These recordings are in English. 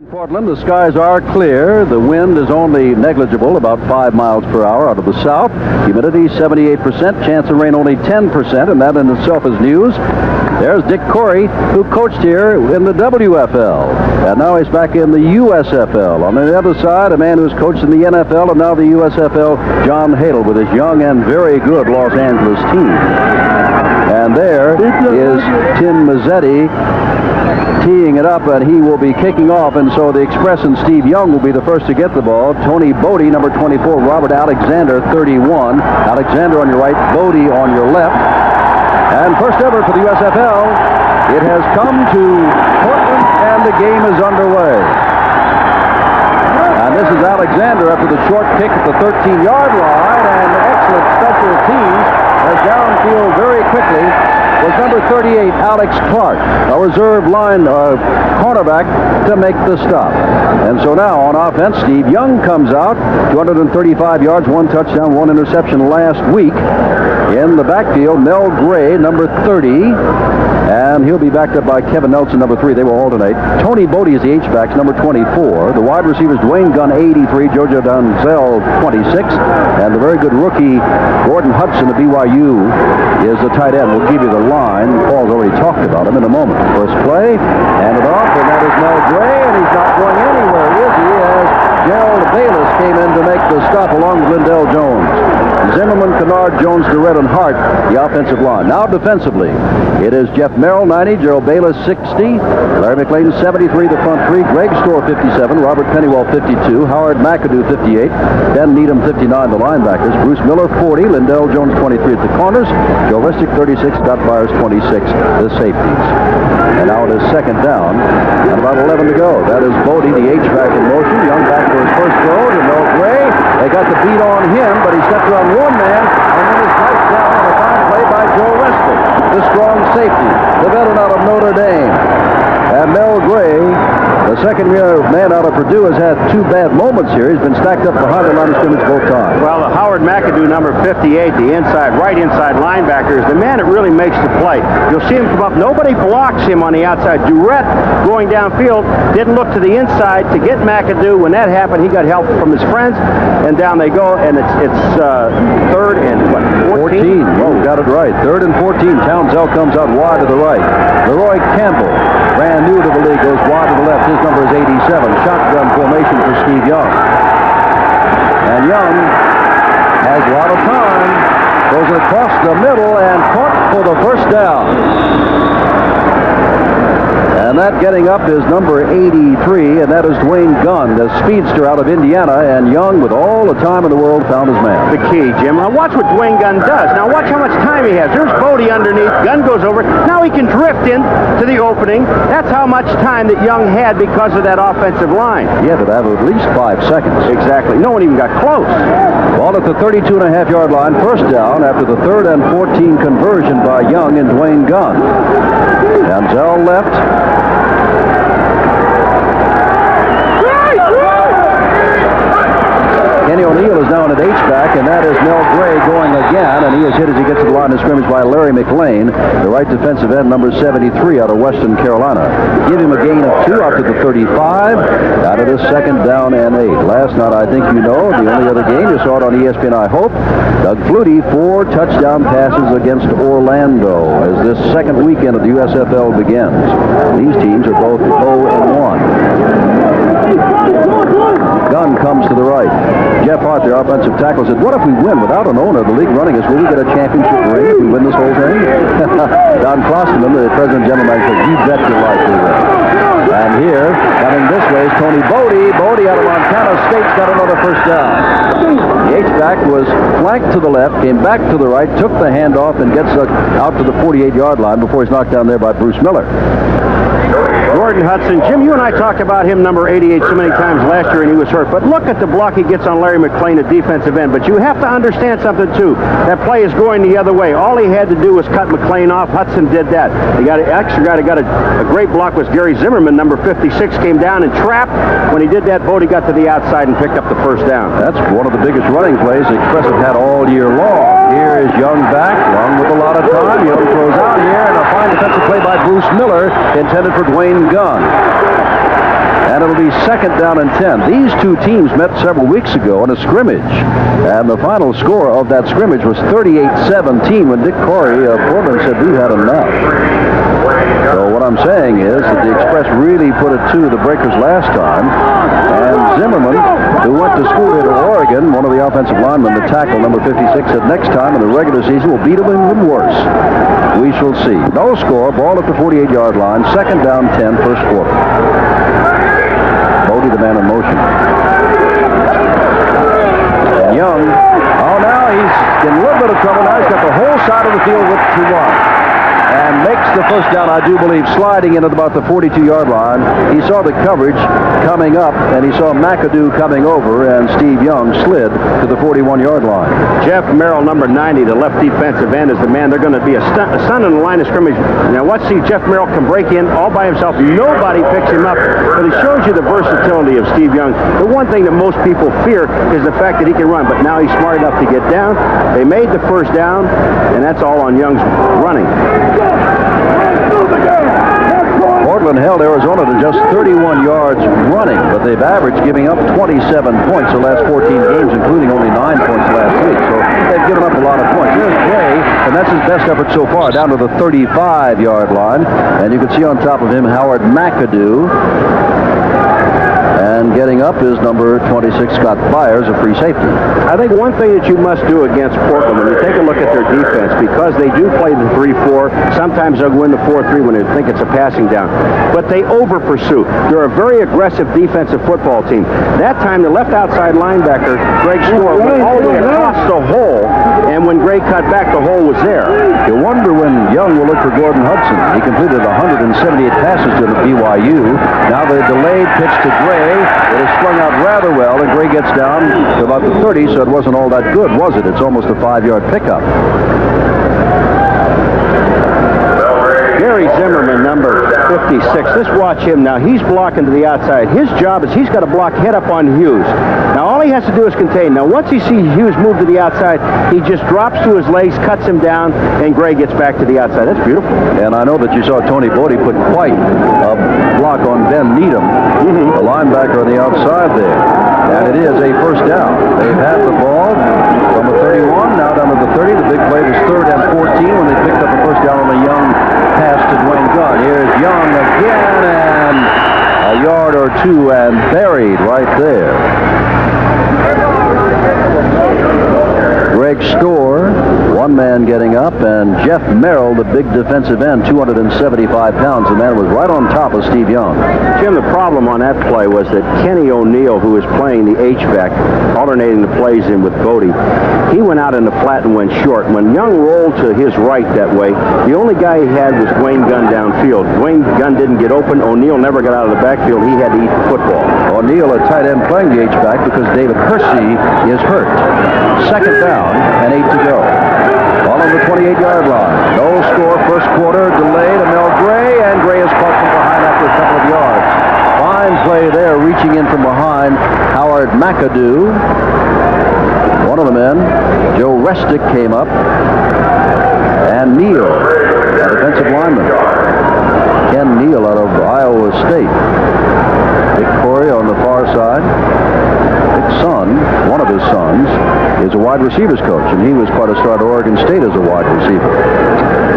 Portland, the skies are clear. The wind is only negligible, about 5 miles per hour out of the south. Humidity 78%, chance of rain only 10%, and that in itself is news. There's Dick Corey, who coached here in the WFL, and now he's back in the USFL. On the other side, a man who's coached in the NFL and now the USFL, John Hadel, with his young and very good Los Angeles team. And there is Tim Mazzetti teeing it up, and he will be kicking off, and so the Express and Steve Young will be the first to get the ball. Tony Bodie, number 24, Robert Alexander, 31. Alexander on your right, Bodie on your left. And first ever for the USFL, it has come to Portland, and the game is underway. And this is Alexander after the short kick at the 13-yard line, and excellent special teams as downfield very quickly was number 38, Alex Clark, a reserve line cornerback to make the stop. And so now on offense, Steve Young comes out, 235 yards, 1 touchdown, 1 interception last week. In the backfield, Mel Gray, number 30, and he'll be backed up by Kevin Nelson, number 3. They will alternate. Tony Bodie is the H-backs, number 24. The wide receivers, Dwayne Gunn, 83, Jojo Donzel, 26, and the very good rookie, Gordon Hudson of BYU, is the tight end. We'll give you the line. Paul's already talked about him in a moment. First play, handed off, and that is Mel Gray, and he's not going anywhere, is he? As Gerald Bayless came in to make the stop along with Lindell Jones. Zimmerman, Kennard, Jones, Durrett, and Hart, the offensive line. Now defensively, it is Jeff Merrill, 90, Gerald Bayless, 60, Larry McClain, 73, the front three, Greg Storr, 57, Robert Pennywell, 52, Howard McAdoo, 58, Ben Needham, 59, the linebackers, Bruce Miller, 40, Lindell Jones, 23 at the corners, Joe Ristic, 36, Scott Byers, 26, the safeties. And now it is second down, and about 11 to go. That is Bodie, the H-back in motion. Young back for his first throw to Mel Gray. They got the beat on him, but he stepped around one man, and then is touched down on a fine play by Joe Ristic, the strong safety, the veteran out of Notre Dame. And Mel Gray, the second-year man out of Purdue, has had 2 bad moments here. He's been stacked up behind the line of scrimmage both times. Well, Howard McAdoo, number 58, the right inside linebacker, is the man that really makes the play. You'll see him come up. Nobody blocks him on the outside. Durrett, going downfield, didn't look to the inside to get McAdoo. When that happened, he got help from his friends, and down they go, and it's third and, what, 14? Oh, got it right. Third and 14. Townsell comes out wide to the right. Leroy Campbell, brand new to the league, goes wide to the left. His number is 87. Shotgun formation for Steve Young. And Young has a lot of time. Goes across the middle and caught for the first down. And that getting up is number 83, and that is Dwayne Gunn, the speedster out of Indiana. And Young, with all the time in the world, found his man. The key, Jim. Now watch what Dwayne Gunn does. Now watch how much time he has. There's Bodie underneath. Gunn goes over. Now he can drift in to the opening. That's how much time that Young had because of that offensive line. He had to have at least 5 seconds. Exactly. No one even got close. Ball at the 32.5-yard line. First down after the 3rd and 14 conversion by Young and Dwayne Gunn. Denzel left. Kenny O'Neill is now in at H-back, and that is Mel Gray going again, and he is hit as he gets to the line of scrimmage by Larry McClain, the right defensive end, number 73 out of Western Carolina. Give him a gain of 2 up to the 35. Out of the second down and 8. Last night, I think you know, the only other game, you saw it on ESPN, I hope, Doug Flutie, 4 touchdown passes against Orlando as this second weekend of the USFL begins. These teams are both 0-1. Gunn comes to the right. Jeff Hart, their offensive tackle, said, what if we win without an owner? The league running us. Will we get a championship ring if we win this whole thing? Don Klosterman, the president and general manager, said, you bet your life we will. And here, coming this way, is Tony Bodie. Bodie out of Montana State's got another first down. The H-back was flanked to the left, came back to the right, took the handoff, and gets out to the 48-yard line before he's knocked down there by Bruce Miller. Gordon Hudson. Jim, you and I talked about him, number 88, so many times last year, and he was hurt. But look at the block he gets on Larry McClain, a defensive end. But you have to understand something, too. That play is going the other way. All he had to do was cut McClain off. Hudson did that. The extra guy that got a great block was Gary Zimmerman, number 56, came down and trapped. When he did that, Bodie got to the outside and picked up the first down. That's one of the biggest running plays the Express have had all year long. Here is Young back, Young with a lot of time. Young throws out here, and a fine defensive play by Bruce Miller, intended for Dwayne Gunn. and it'll be second down and 10. These two teams met several weeks ago in a scrimmage, and the final score of that scrimmage was 38-17 when Dick Corey of Portland said, "We've had enough." So what I'm saying is that the Express really put it to the Breakers last time, and Zimmerman, who went to school here to Oregon, one of the offensive linemen, the tackle, number 56, said next time in the regular season we'll beat them even worse. We shall see. No score, ball at the 48-yard line, second down 10, first quarter. Bodie, the man in motion. And Young, now he's in a little bit of trouble. Now he's got the whole side of the field with to one. And makes the first down, I do believe, sliding in at about the 42-yard line. He saw the coverage coming up, and he saw McAdoo coming over, and Steve Young slid to the 41-yard line. Jeff Merrill, number 90, the left defensive end, is the man. They're going to be a stun in the line of scrimmage. Now, watch, see, Jeff Merrill can break in all by himself. Nobody picks him up, but it shows you the versatility of Steve Young. The one thing that most people fear is the fact that he can run, but now he's smart enough to get down. They made the first down, and that's all on Young's running. Portland held Arizona to just 31 yards running, but they've averaged giving up 27 points the last 14 games, including only 9 points last week. So they've given up a lot of points. Here's Gray, and that's his best effort so far, down to the 35-yard line. And you can see on top of him Howard McAdoo. And getting up is number 26, Scott Byers, a free safety. I think one thing that you must do against Portland, when you take a look at their defense, because they do play the 3-4, sometimes they'll go into 4-3 when they think it's a passing down. But they over-pursue. They're a very aggressive defensive football team. That time, the left outside linebacker, Greg Store, went all the way across the hole, and when Gray cut back, the hole was there. You wonder when Young will look for Gordon Hudson. He completed 178 passes to the BYU. Now the delayed pitch to Gray. It is sprung out rather well, and Gray gets down to about the 30, so it wasn't all that good, was it? It's almost a 5-yard pickup. Gary Zimmerman, number 56. Let's watch him now. He's blocking to the outside. His job is he's got to block head up on Hughes. Now, all he has to do is contain. Now, once he sees Hughes move to the outside, he just drops to his legs, cuts him down, and Gray gets back to the outside. That's beautiful. And I know that you saw Tony Bodie put quite a block on Ben Needham, the linebacker on the outside there. And it is a first down. They've had the ball from the 31, now down to the 30. The big play was 3rd and 14 when they picked up a first down on a Young pass to Dwayne Gunn. Here's Young again, and a yard or two, and buried right there. Greg Store, one man getting up, and Jeff Merrill, the big defensive end, 275 pounds. The man was right on top of Steve Young. Jim, the problem on that play was that Kenny O'Neill, who was playing the H-back, alternating the plays in with Bodie, he went out in the flat and went short. When Young rolled to his right that way, the only guy he had was Dwayne Gunn downfield. Dwayne Gunn didn't get open. O'Neill never got out of the backfield. He had to eat the football. O'Neill, a tight end, playing the H-back because David Hersey is hurt. Second down and 8 to go. Ball on the 28-yard line. No score, first quarter, delayed. Mel Gray, and Gray is caught from behind after a couple of yards. Fine play there, reaching in from behind. Howard McAdoo, one of the men. Joe Restick came up. And Neal, a defensive lineman. Ken Neal out of Iowa State. Dick Corey on the far side. Dick's son, one of his sons, is a wide receivers coach, and he was quite a star at Oregon State as a wide receiver.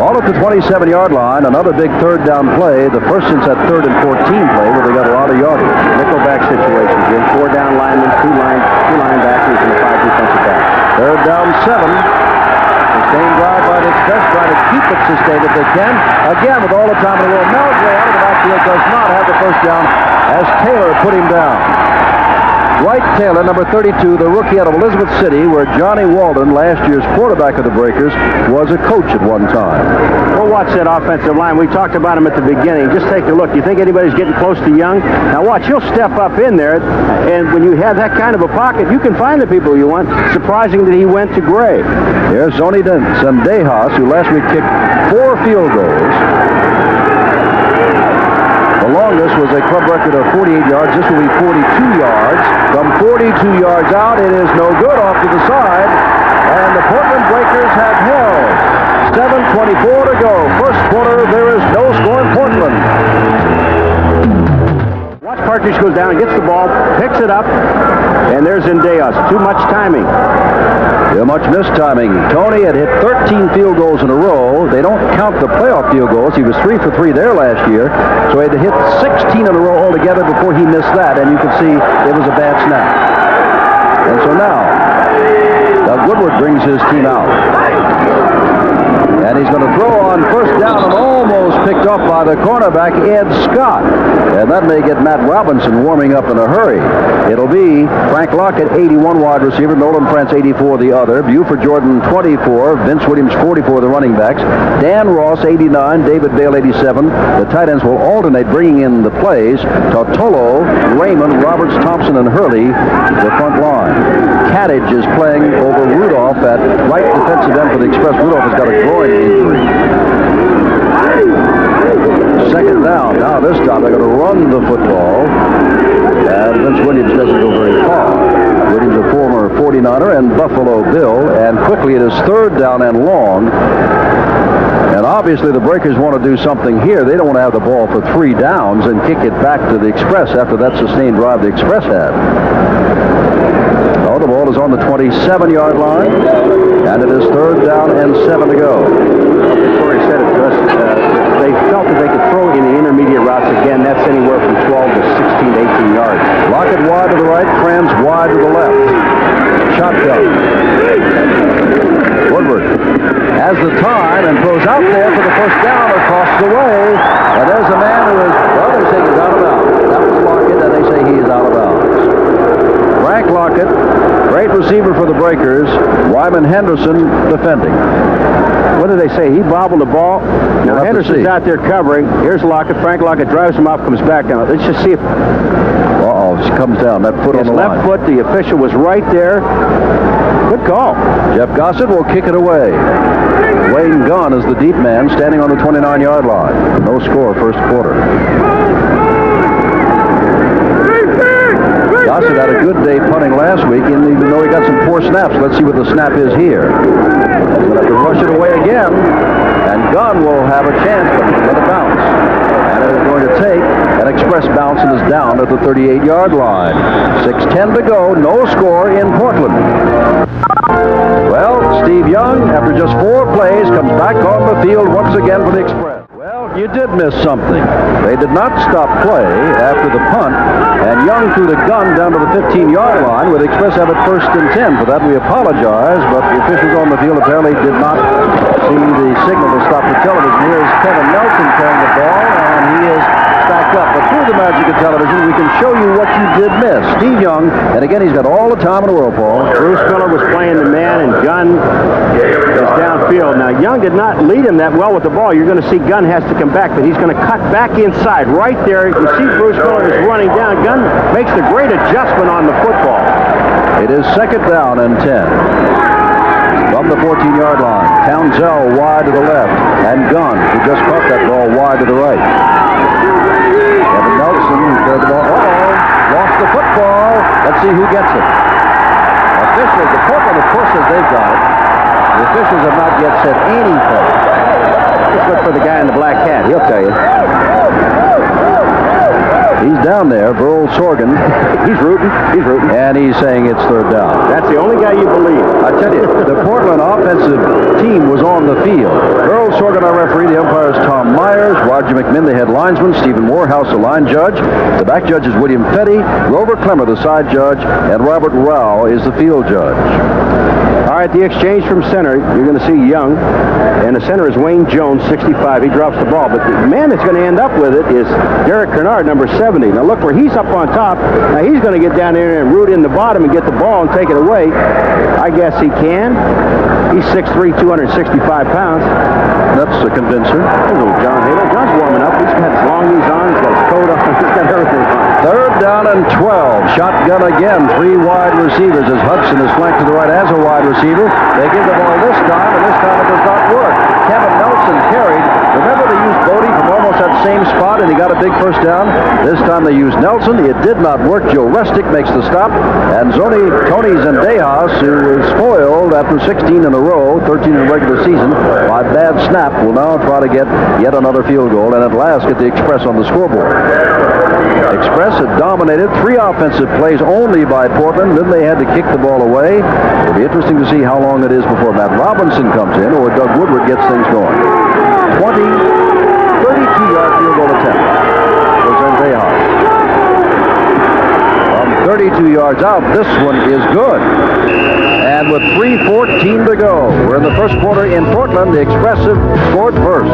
Ball at the 27-yard line, another big third down play, the first since that 3rd and 14 play where they got a lot of yardage. Nickelback situation, Jim. 4 down linemen, 2 linebackers, and 5 defensive backs. Third down 7. Sustained drive by the Express, trying to keep it sustained if they can. Again, with all the time in the world, Mel Gray out of the backfield does not have the first down as Taylor put him down. Dwight Taylor, number 32, the rookie out of Elizabeth City, where Johnny Walden, last year's quarterback of the Breakers, was a coach at one time. Well, watch that offensive line. We talked about him at the beginning. Just take a look. You think anybody's getting close to Young? Now watch, he'll step up in there, and when you have that kind of a pocket, you can find the people you want. Surprising that he went to Gray. Here's Zoni Sendejas, who last week kicked 4 field goals. The longest was a club record of 48 yards. This will be 42 yards. From 42 yards out, it is no good, off to the side. And the Portland Breakers have held. 7:24 to go. First quarter, there is no score in Portland. Watch Partridge goes down, gets the ball, picks it up, and there's Zendejas. Too much timing. Too much mistiming. Tony had hit 13 field goals in a row. They don't count the playoff field goals. He was 3 for 3 there last year, so he had to hit 16 in a row altogether before he missed that, and you can see it was a bad snap. And so now, Doug Woodward brings his team out. And he's going to throw on first down and almost picked off by the cornerback, Ed Scott. And that may get Matt Robinson warming up in a hurry. It'll be Frank Lockett, 81 wide receiver, Nolan Frantz, 84 the other, Buford Jordan, 24, Vince Williams, 44 the running backs, Dan Ross, 89, David Bale, 87. The tight ends will alternate bringing in the plays. Totolo, Raymond, Roberts, Thompson, and Hurley, the front line. Cadage is playing over Rudolph at right defensive end for the Express. Rudolph has got a groin injury. Second down. Now this time they're going to run the football. And Vince Williams doesn't go very far. Williams, a former 49er and Buffalo Bill. And quickly it is third down and long. And obviously the Breakers want to do something here. They don't want to have the ball for 3 downs and kick it back to the Express after that sustained drive the Express had. The ball is on the 27-yard line, and it is third down and 7 to go. Corey said it to us. They felt that they could throw in the intermediate routes again. That's anywhere from 12 to 16 to 18 yards. Lockett wide to the right, Franz wide to the left. Shotgun. Woodward has the time and throws out there for the first down across the way. And there's a man who is, well, they say he's out of bounds. That was Lockett, and they say he is out of bounds. Frank Lockett, great receiver for the Breakers. Wyman Henderson defending. What did they say? He bobbled the ball. Now Henderson's out there covering. Here's Lockett. Frank Lockett drives him off, comes back down. Let's just see if... Uh-oh, she comes down. That foot on the line. His left foot, the official was right there. Good call. Jeff Gossett will kick it away. Wayne Gunn is the deep man standing on the 29-yard line. No score first quarter. Gossett had a good day punting last week, and even though he got some poor snaps, let's see what the snap is here. He's going to have to rush it away again, and Gunn will have a chance, but he's going to bounce. And it is going to take an express bounce and is down at the 38-yard line. 6:10 to go, no score in Portland. Well, Steve Young, after just 4 plays, comes back on the field once again for the Express. Well, you did miss something. They did not stop play after the punt, and Young threw the gun down to the 15-yard line, where the Express have it first and 10. For that, we apologize, but the officials on the field apparently did not see the signal to stop the television. Here is Kevin Nelson carrying the ball, and he is stacked up. But through the magic of television, we can show you what you did miss. Steve Young, and again, he's got all the time in the world, Paul. Bruce Miller was playing the man, and Gunn is downfield. Now, Young did not lead him that well with the ball. You're going to see Gunn has to come back, but he's going to cut back inside. Right there, you see Bruce Miller is running down. Gunn makes the great adjustment on the football. It is second down and 10. From the 14-yard line, Townsell wide to the left, and Gunn, who just caught that ball, wide to the right. Kevin Nelson, who carried the ball. Lost the football. Let's see who gets it. Officials, the Portland, of course, says they've got it. The officials have not yet said anything. Just look for the guy in the black hat. He'll tell you. He's down there, Burl Sorgan. He's rooting. He's rooting. And he's saying it's third down. That's the only guy you believe. I tell you, the Portland offensive team was on the field. Burl Sorgan, our referee. The umpire is Tom Myers. Roger McMinn, the head linesman. Stephen Morehouse, the line judge. The back judge is William Petty. Grover Clemmer, the side judge. And Robert Rao is the field judge. All right, the exchange from center, you're going to see Young, and the center is Wayne Jones, 65. He drops the ball, but the man that's going to end up with it is Derek Kernard, number 70. Now look where he's up on top. Now he's going to get down there and root in the bottom and get the ball and take it away. I guess he can. He's 6'3", 265 pounds. That's a convincer. There's little John Halo. John's warming up. He's got his long knees on. He's got his coat on. He's got everything on. Third down and 12. Shotgun again. 3 wide receivers as Hudson is flanked to the right as a wide receiver. They give the ball this time, and this time it does not work. Kevin Nelson carried. Remember, they used Bodie from almost that same spot, and he got a big first down. This time they used Nelson. It did not work. Joe Restic makes the stop. And Tony Zendejas, who was spoiled after 16 in a row, 13 in the regular season, by bad snap, will now try to get yet another field goal and at last get the Express on the scoreboard. Express had dominated 3 offensive plays only by Portland. Then they had to kick the ball away. It'll be interesting to see how long it is before Matt Robinson comes in or Doug Woodward gets things going. 32-yard field goal attempt for Zendejas. From 32 yards out, this one is good. And with 3:14 to go, we're in the first quarter in Portland. The Express have scored first.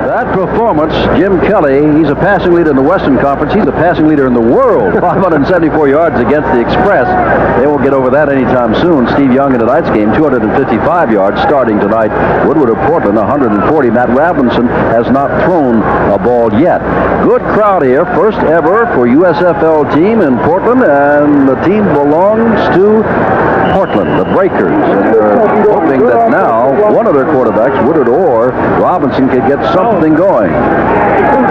That performance, Jim Kelly, he's a passing leader in the Western Conference. He's a passing leader in the world. 574 yards against the Express. They won't get over that anytime soon. Steve Young in tonight's game, 255 yards starting tonight. Woodward of Portland, 140. Matt Robinson has not thrown a ball yet. Good crowd here. First ever for USFL team in Portland, and the team belongs to Portland, the Breakers. And they're hoping that now one of their quarterbacks, Woodward or Robinson, could get something going.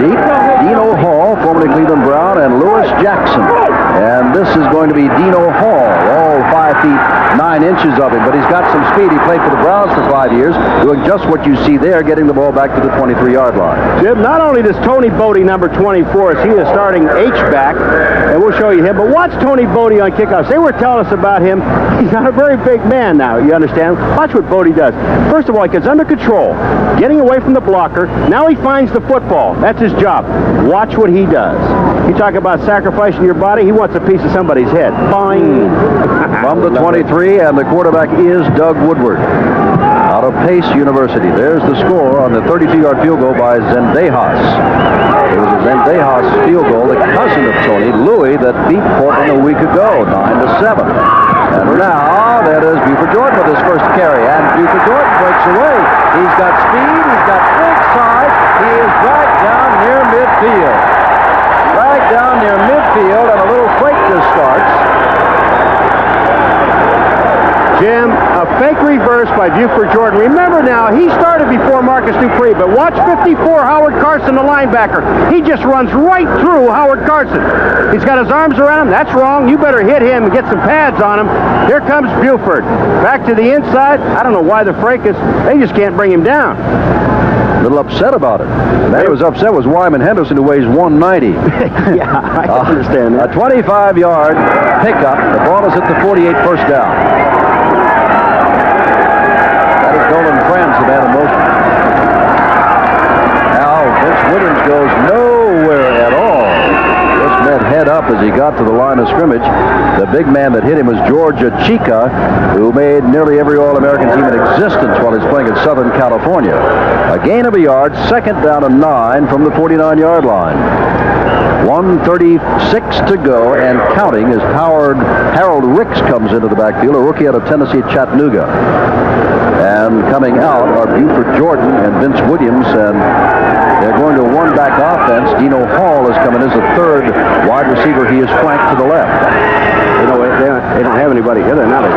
Deep, Dino Hall, formerly Cleveland Brown, and Lewis Jackson. And this is going to be Dino Hall, all 5 feet 9 inches of him, but he's got some speed. He played for the Browns for 5 years, doing just what you see there, getting the ball back to the 23-yard line. Jim, not only does Tony Bodie, number 24, is he is starting H-back, and we'll show you him, but watch Tony Bodie on kickoffs. They were telling us about him. He's not a very big man now, you understand? Watch what Bodie does. First of all, he gets under control, getting away from the blocker. Now he finds the football. That's his job. Watch what he does. You talk about sacrificing your body, he wants a piece of somebody's head. Fine. From the 23, and the quarterback is Doug Woodward out of Pace University. There's the score on the 32-yard field goal by Zendejas. It was a Zendejas field goal, the cousin of Tony, Louis, that beat Portland a week ago, 9-7. And now, that is Buford Jordan with his first carry, and Buford Jordan breaks away. He's got speed, he's got big size, he is dragged down near midfield. Dragged down near midfield, and a little breakthrough starts. Jim, a fake reverse by Buford Jordan. Remember now, he started before Marcus Dupree, but watch 54, Howard Carson, the linebacker. He just runs right through Howard Carson. He's got his arms around him. That's wrong. You better hit him and get some pads on him. Here comes Buford. Back to the inside. I don't know why the fracas. They just can't bring him down. A little upset about it. The man who was upset was Wyman Henderson, who weighs 190. Yeah, I understand that. A 25-yard pickup. The ball is at the 48, first down. That is Nolan Franz, the man in motion. Now, Vince Williams goes nowhere at all. Just met head up as he got to the line of scrimmage. The big man that hit him was George Chica, who made nearly every All-American team in existence while he's playing in Southern California. A gain of a yard, second down and 9 from the 49-yard line. 1:36 to go and counting as Harold Ricks comes into the backfield, a rookie out of Tennessee, Chattanooga. And coming out are Buford Jordan and Vince Williams, and they're going to a one-back offense. Dino Hall is coming as a third wide receiver. He is flanked to the left. You know, they don't have anybody here. They're not a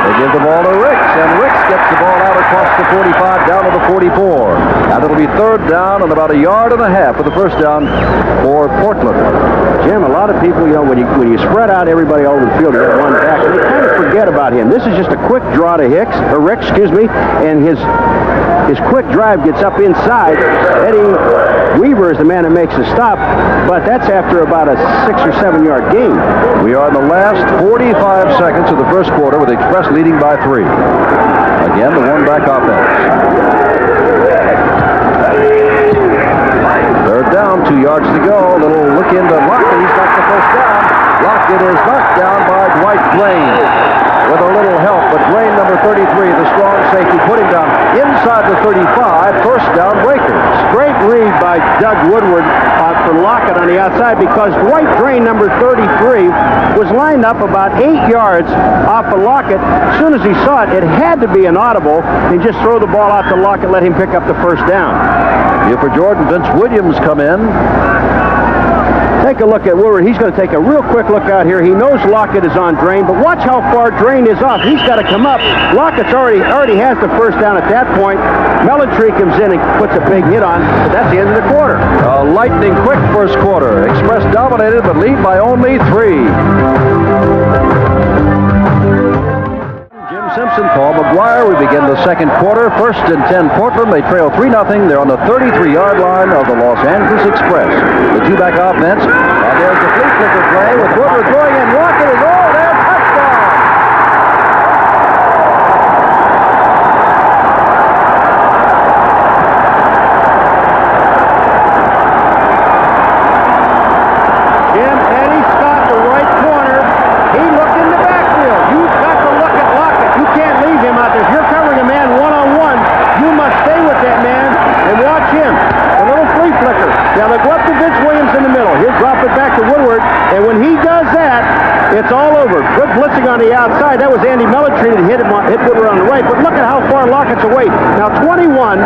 They give the ball to Ricks, and Ricks gets the ball out across the 45 down to the 44. And it'll be third down and about a yard and a half for the first down for Portland. Jim, a lot of people, you know, when you spread out everybody all over the field, you get one back, and they kind of forget about him. This is just a quick draw to Ricks, and his quick drive gets up inside. Eddie Weaver is the man that makes the stop, but that's after about a 6 or 7 yard gain. We are in the last 45 seconds of the first quarter with Express leading by 3. Again, the one-back offense. Third down, 2 yards to go. A little look into Lockett. He's got the first down. Lockett is knocked down by Dwight Blaine with a little help, but Blaine, number 33, the strong safety, put him down inside the 35. First down, Breakers. Great read by Doug Woodward for Lockett on the outside, because Dwight Drain, number 33, was lined up about 8 yards off of Lockett. As soon as he saw it, it had to be an audible, and just throw the ball out to Lockett, let him pick up the first down. Here for Jordan, Vince Williams come in. Take a look at Woodward. He's going to take a real quick look out here. He knows Lockett is on Drain, but watch how far Drain is off. He's got to come up. Lockett's already has the first down at that point. Melantree comes in and puts a big hit on, but that's the end of the quarter. A lightning quick first quarter. Express dominated, but lead by only 3. Simpson, Paul McGuire. We begin the second quarter. First and 10 Portland. They trail 3-0. They're on the 33-yard line of the Los Angeles Express. The two-back offense. And there's the flea flicker play with Woodward throwing in. Lockett is all there. Touchdown! Jim, Eddie Scott, the right corner. He looked in the backfield. You've got to look at Lockett. You can't leave him out there. If you're covering a man one-on-one, you must stay with that man and watch him. A little flea flicker. Now they go up to Vince Williams in the middle. He'll drop it back to Woodward, and when he does that, it's all over. Good blitzing on the outside. That was Andy Mellitree that hit Woodward on the right, but look at how far Lockett's away. Now 21,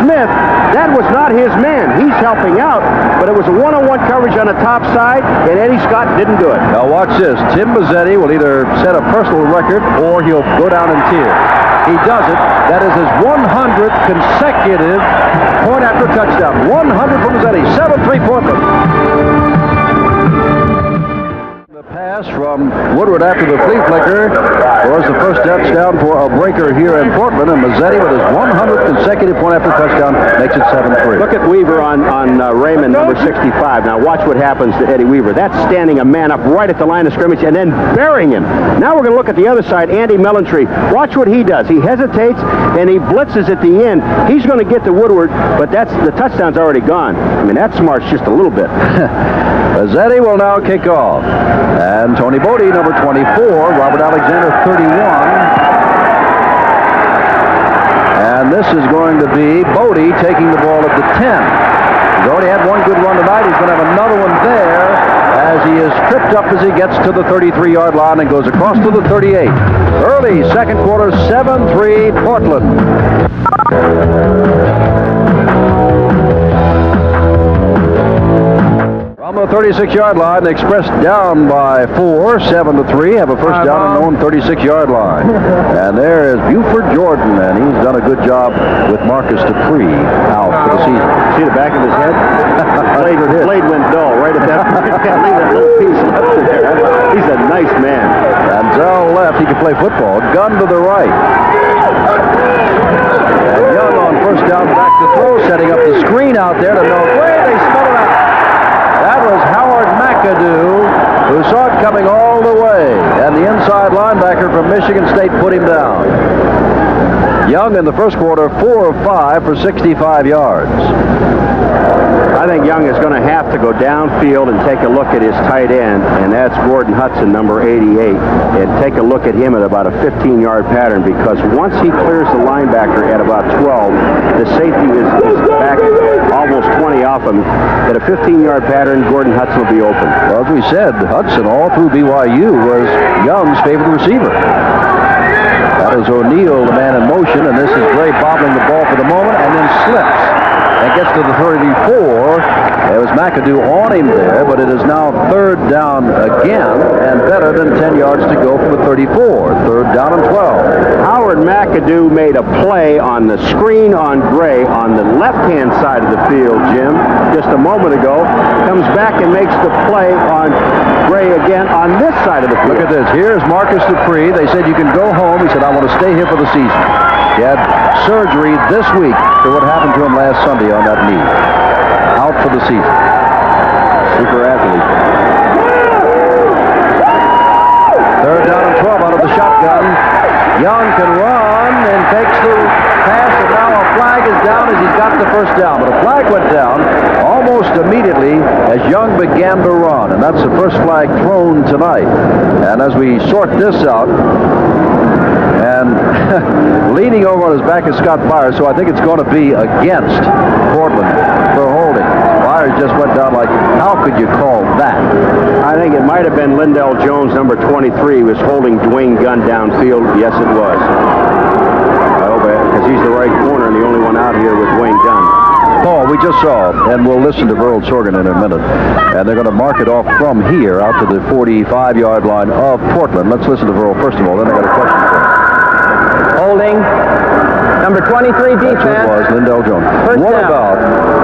Smith, that was not his man. He's helping out, but it was a one-on-one coverage on the top side, and Eddie Scott didn't do it. Now watch this. Tim Mazzetti will either set a personal record or he'll go down in tears. He does it. That is his 100th consecutive point after touchdown. 100 for Mazzetti. 7-3 Portland. The pass from Woodward after the flea flicker was the first touchdown for a breaker here in Portland, and Mazzetti with his 100th consecutive point after touchdown makes it 7-3. Look at Weaver on Raymond, number 65. Now watch what happens to Eddie Weaver. That's standing a man up right at the line of scrimmage and then burying him. Now we're going to look at the other side, Andy Mellitree. Watch what he does. He hesitates and he blitzes at the end. He's going to get to Woodward, but the touchdown's already gone. I mean, that smarts just a little bit. Mazzetti will now kick off. And Tony Bodie, number 24, Robert Alexander, 31. And this is going to be Bodie taking the ball at the 10. He's already had one good run tonight. He's going to have another one there as he is tripped up as he gets to the 33-yard line and goes across to the 38. Early second quarter, 7-3 Portland. On the 36-yard line, the Express down by 4, 7-3, have a first down on their own 36-yard line. And there is Buford Jordan, and he's done a good job with Marcus Dupree out for the season. See the back of his head? Blade went dull right at that point. Can't leave that little piece left there. He's a nice man. Manziel left, he can play football. Gun to the right. And Young on first down, back to throw, setting up the screen out there to Melgray. They spell it out. That was Howard McAdoo, who saw it coming all the way. And the inside linebacker from Michigan State put him down. Young in the first quarter, 4 of 5 for 65 yards. I think Young is going to have to go downfield and take a look at his tight end, and that's Gordon Hudson, number 88, and take a look at him at about a 15-yard pattern, because once he clears the linebacker at about 12, the safety is back almost 20 off him. At a 15-yard pattern, Gordon Hudson will be open. Well, as we said, Hudson all through BYU was Young's favorite receiver. That is O'Neal, the man in motion, and this is Gray bobbling the ball for the moment and then slips. And gets to the 34. There was McAdoo on him there, but it is now third down again and better than 10 yards to go from the 34. Third down and 12. Howard McAdoo made a play on the screen on Gray on the left-hand side of the field, Jim, just a moment ago. Comes back and makes the play on Gray again on this side of the field. Look at this. Here's Marcus Dupree. They said you can go home. He said, I want to stay here for the season. He had surgery this week for what happened to him last Sunday on that knee. Out for the season. Super athlete. Third down and 12 out of the shotgun. Young can run and takes the pass, and now a flag is down as he's got the first down. But a flag went down almost immediately as Young began to run, and that's the first flag thrown tonight. And as we sort this out, and leaning over on his back is Scott Byers, so I think it's going to be against Portland for holding. Byers just went down like, how could you call that? I think it might have been Lindell Jones, number 23, was holding Dwayne Gunn downfield. Yes, it was. I hope because he's the right corner and the only one out here with Dwayne Gunn. Paul, we just saw, and we'll listen to Verl Sorgan in a minute, and they're going to mark it off from here out to the 45-yard line of Portland. Let's listen to Verl first of all, then I got a question for you. Holding Number 23 defense. That's what it was, Lindell Jones. First What down. about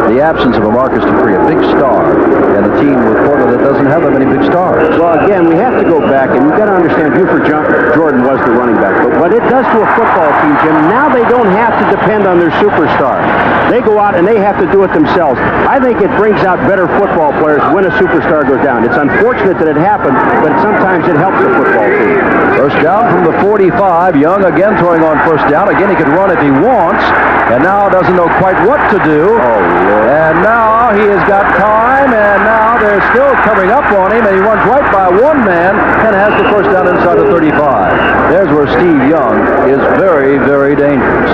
the absence of a Marcus Dupree, a big star, and a team with Portland that doesn't have that many big stars? Well, again, we have to go back, and you've got to understand Buford Jordan was the running back. But what it does to a football team, Jim, now they don't have to depend on their superstar. They go out and they have to do it themselves. I think it brings out better football players when a superstar goes down. It's unfortunate that it happened, but sometimes it helps a football team. First down from the 45. Young again throwing on first down. Again, he could run if he wants, and now doesn't know quite what to do. Oh, Lord. And now he has got time, and now they're still coming up on him, and he runs right by one man and has the first down inside the 35. There's where Steve Young is very, very dangerous.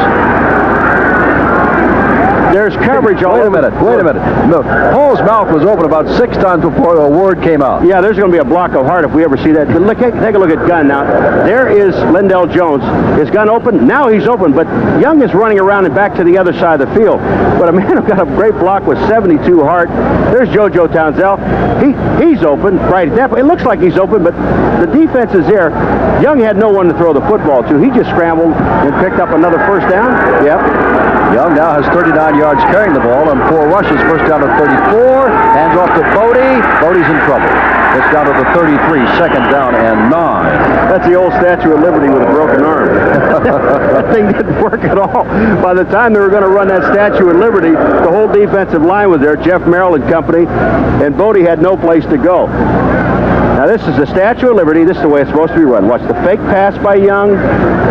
There's coverage all over. Wait a minute. No, Paul's mouth was open about 6 times before a word came out. Yeah, there's going to be a block of heart if we ever see that. But look, take a look at Gunn now. There is Lindell Jones. Is Gunn open? Now he's open, but Young is running around and back to the other side of the field. But a man who got a great block with 72 heart. There's JoJo Townsell. He's open. Right. It looks like he's open, but the defense is there. Young had no one to throw the football to. He just scrambled and picked up another first down. Yep. Young now has 39 yards carrying the ball and 4 rushes. First down to 34. Hands off to Bodie. Bodie's in trouble. It's down to the 33. Second down and 9. That's the old Statue of Liberty with a broken arm. That thing didn't work at all. By the time they were going to run that Statue of Liberty, the whole defensive line was there, Jeff Merrill and company, and Bodie had no place to go. Now this is the Statue of Liberty. This is the way it's supposed to be run. Watch the fake pass by Young.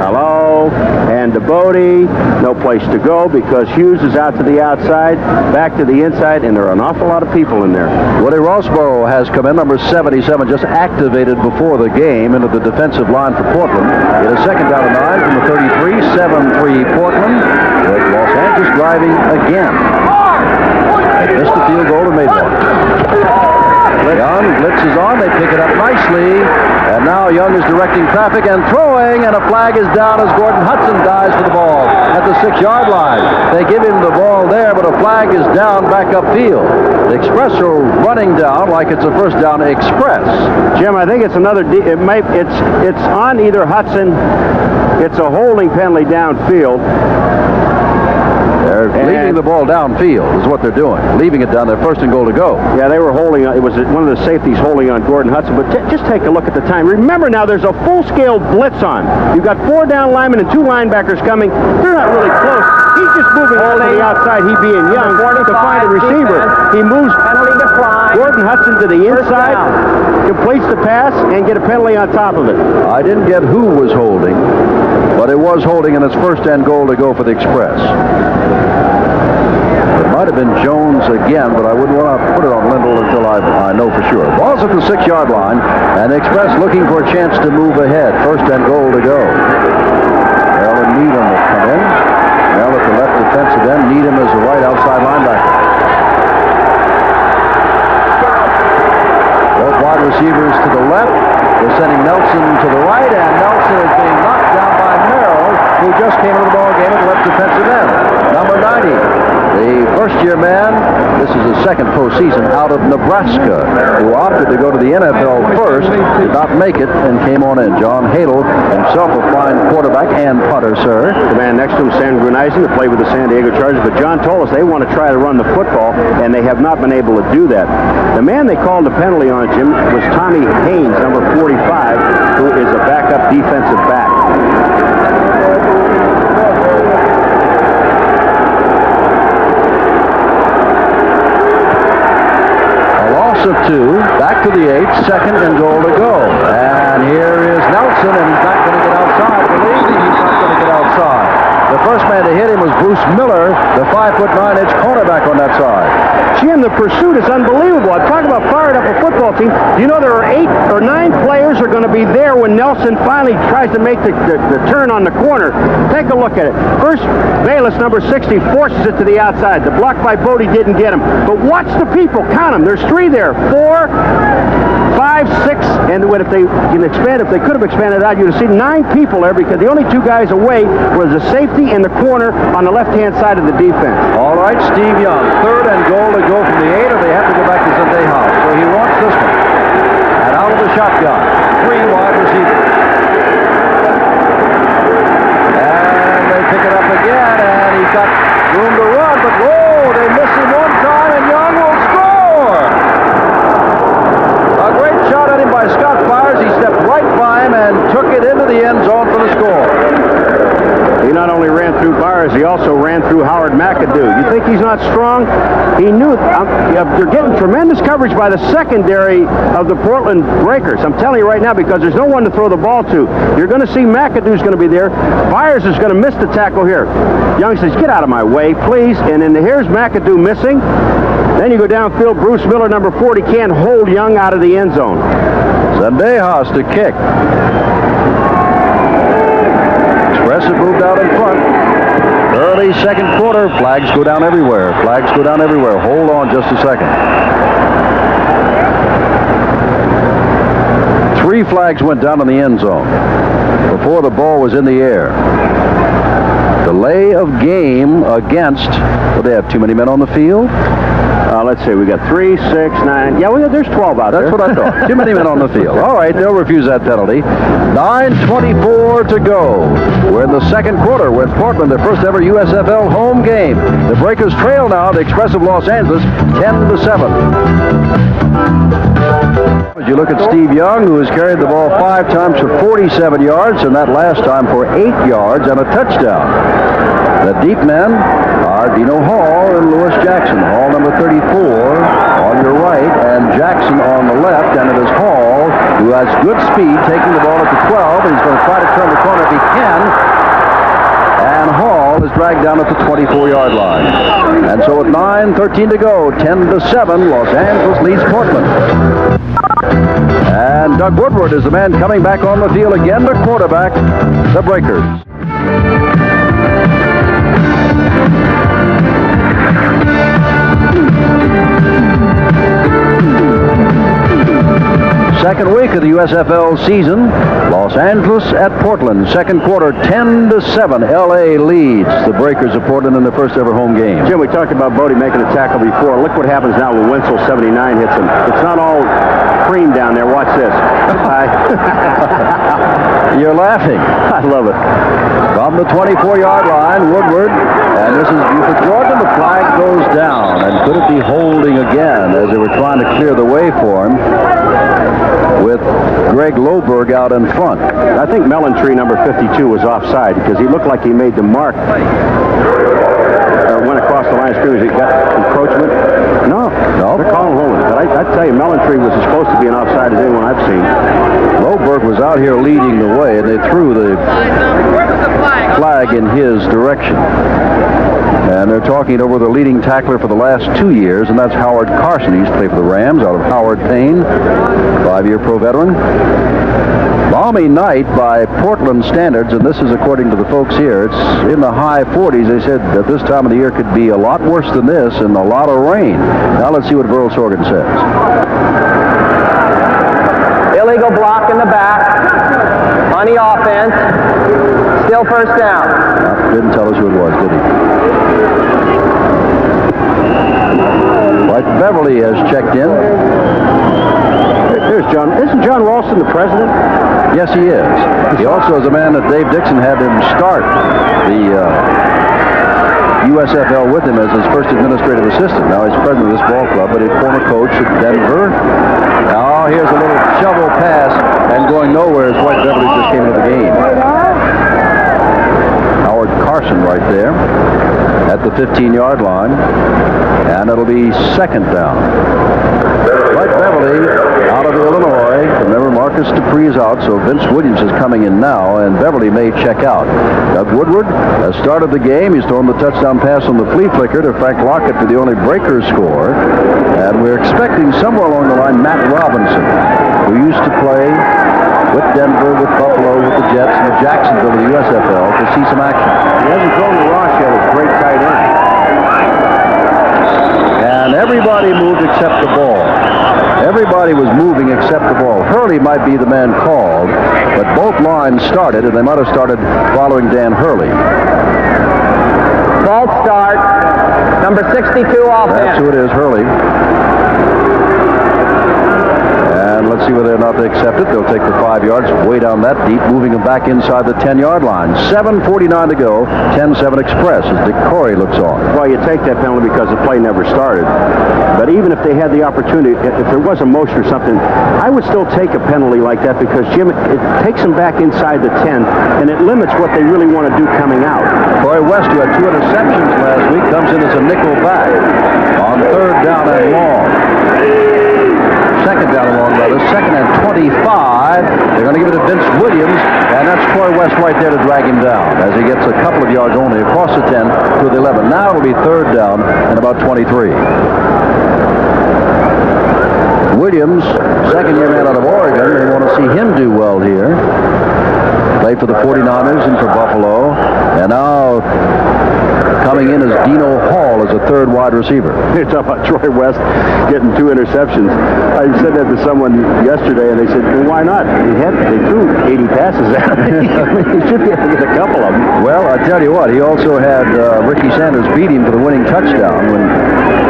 Hello. And to Bodie. No place to go because Hughes is out to the outside, back to the inside, and there are an awful lot of people in there. Woody Rossborough has come in, number 77, just activated before the game into the defensive line for Portland. It is second down and 9 from the 33, 7-3 Portland. With Los Angeles driving again. They missed the field goal and made one. Young blitzes on, they pick it up nicely, and now Young is directing traffic and throwing, and a flag is down as Gordon Hudson dives for the ball at the 6-yard line. They give him the ball there, but a flag is down back upfield. The Express are running down like it's a first down express. Jim, I think it's another. It's on either Hudson. It's a holding penalty downfield. They're leaving the ball downfield is what they're doing. Leaving it down there, first and goal to go. Yeah, they were holding on. It was one of the safeties holding on Gordon Hudson. But just take a look at the time. Remember now, there's a full-scale blitz on. You've got 4 down linemen and 2 linebackers coming. They're not really close. He's just moving out to the outside, he being Young, to find a receiver. He moves Gordon Hudson to the inside, completes the pass, and get a penalty on top of it. I didn't get who was holding, but it was holding, and it's first and goal to go for the Express. It might have been Jones again, but I wouldn't want to put it on Lindell until I know for sure. Ball's at the 6-yard line, and the Express looking for a chance to move ahead. First and goal to go. Maryland Needham will come in. Now at the left defensive end, Needham is the right outside linebacker. Both wide receivers to the left. They're sending Nelson to the right, and Nelson is being knocked down by Merrill, who just came into the ball game at the left defensive end. Number 90, the first-year man. This is his second postseason out of Nebraska, who opted to go to the NFL first, did not make it, and came on in. John Hadel, himself a fine quarterback and punter, sir. The man next to him, Sam Gruneisen, to play with the San Diego Chargers. But John told us they want to try to run the football, and they have not been able to do that. The man they called the penalty on, Jim, was Tommy Haynes, number 45, who is a backup defensive back. Of 2, back to the 8, second and goal to go. And here is Nelson, and he's not going to get outside. Believe me, he's not going to get outside. The first man to hit him was Bruce Miller, the 5'9" cornerback on that side. Jim, the pursuit is unbelievable. I'm talking about fired up a football team. You know there are 8 or 9 players are going to be there when Nelson finally tries to make the turn on the corner. Take a look at it. First, Bayless, number 60, forces it to the outside. The block by Bodie didn't get him. But watch the people. Count them. There's 3 there. 4, 5, 6, and if they can expand, if they could have expanded out, you'd have seen 9 people there because the only 2 guys away was the safety and the corner on the left-hand side of the defense. All right, Steve Young, third and goal to go from the 8, or they have to go back to Zante House. So he wants this one. And out of the shotgun, 3 wide receivers. And they pick it up again. he's not strong. He knew they're getting tremendous coverage by the secondary of the Portland Breakers. I'm telling you right now, because there's no one to throw the ball to. You're going to see McAdoo's going to be there. Byers is going to miss the tackle here. Young says, get out of my way, please. And then here's McAdoo missing. Then you go downfield. Bruce Miller, number 40, can't hold Young out of the end zone. Zendejas to kick. Expressive moved out in front. Early second quarter. Flags go down everywhere. Flags go down everywhere. Hold on just a second. 3 flags went down in the end zone before the ball was in the air. Delay of game against, well, they have too many men on the field. Let's see, we got 3, 6, 9. Yeah, there's 12 out there. That's what I thought. Too many men on the field. All right, they'll refuse that penalty. 9:24 to go. We're in the second quarter with Portland, their first ever USFL home game. The Breakers trail now the Expressive Los Angeles 10-7. As you look at Steve Young, who has carried the ball 5 times for 47 yards, and that last time for 8 yards and a touchdown. The deep men are Dino Hall and Lewis Jackson. Hall number 34 on your right, and Jackson on the left, and it is Hall who has good speed, taking the ball at the 12, and he's going to try to turn the corner if he can. And Hall is dragged down at the 24-yard line. And so with 9:13 to go, 10-7, Los Angeles leads Portland. And Doug Woodward is the man coming back on the field again to quarterback the Breakers. Second week of the USFL season, Los Angeles at Portland. Second quarter, 10-7. L.A. leads the Breakers of Portland in their first ever home game. Jim, we talked about Bodie making a tackle before. Look what happens now when Wenzel 79 hits him. It's not all cream down there. Watch this. You're laughing. I love it. From the 24-yard line, Woodward, and this is for Jordan. The flag goes down, and could it be holding again as they were trying to clear the way for him with Greg Loberg out in front. I think Mellentree, number 52, was offside because he looked like he made the mark. Went across the line of scrimmage. He got encroachment. No, they're calling holding. But I tell you, Mellentree was as close to being offside as anyone I've seen. Loberg was out here leading the way, and they threw the flag in his direction. And they're talking over the leading tackler for the last 2 years, and that's Howard Carson. He used to play for the Rams out of Howard Payne, 5-year pro veteran. Balmy night by Portland standards, and this is according to the folks here. It's in the high 40s. They said that this time of the year could be a lot worse than this and a lot of rain. Now let's see what Verl Sorgen says. Illegal block in the back on the offense. Still first down. Didn't tell us who it was, did he? White Beverly has checked in. There's John. Isn't John Ralston the president? Yes, he is. He also is a man that Dave Dixon had him start the USFL with him as his first administrative assistant. Now he's president of this ball club, but he's former coach at Denver. Now here's a little shovel pass and going nowhere as White Beverly just came into the game. Howard Carson right there at the 15-yard line, and it'll be second down. White Beverly out of Illinois. Remember, Marcus Dupree is out, so Vince Williams is coming in now, and Beverly may check out. Doug Woodward has started the game. He's thrown the touchdown pass on the flea flicker to Frank Lockett for the only Breaker score. And we're expecting somewhere along the line Matt Robinson, who used to play with Denver, with Buffalo, with the Jets, and with Jacksonville in the USFL to see some action. He hasn't thrown the Ross yet. It's a great tight end. And everybody moved except the ball. Everybody was moving except the ball. Hurley might be the man called, but both lines started, and they might have started following Dan Hurley. False start. Number 62 offense. That's who it is, Hurley. And let's see whether or not they accept it. They'll take the 5 yards way down that deep, moving them back inside the 10-yard line. 7:49 to go. 10-7 Express as Dick Corey looks on. Well, you take that penalty because the play never started. But even if they had the opportunity, if there was a motion or something, I would still take a penalty like that because, Jim, it takes them back inside the 10, and it limits what they really want to do coming out. Corey West, who had 2 interceptions last week, comes in as a nickel back on 3rd down and long. 2nd down and long, rather. 2nd and 25. They're going to give it to Vince Williams, and that's Corey West right there to drag him down as he gets a couple of yards only across the 10 to the 11. Now it'll be 3rd down and about 23. Williams, second-year man out of Oregon. They want to see him do well here. Played for the 49ers and for Buffalo. And now coming in as Dino Hall as a 3rd wide receiver. You're talking about Troy West getting 2 interceptions. I said that to someone yesterday, and they said, well, why not? They threw 80 passes at him. He should be able to get a couple of them. Well, I tell you what, he also had Ricky Sanders beat him for the winning touchdown when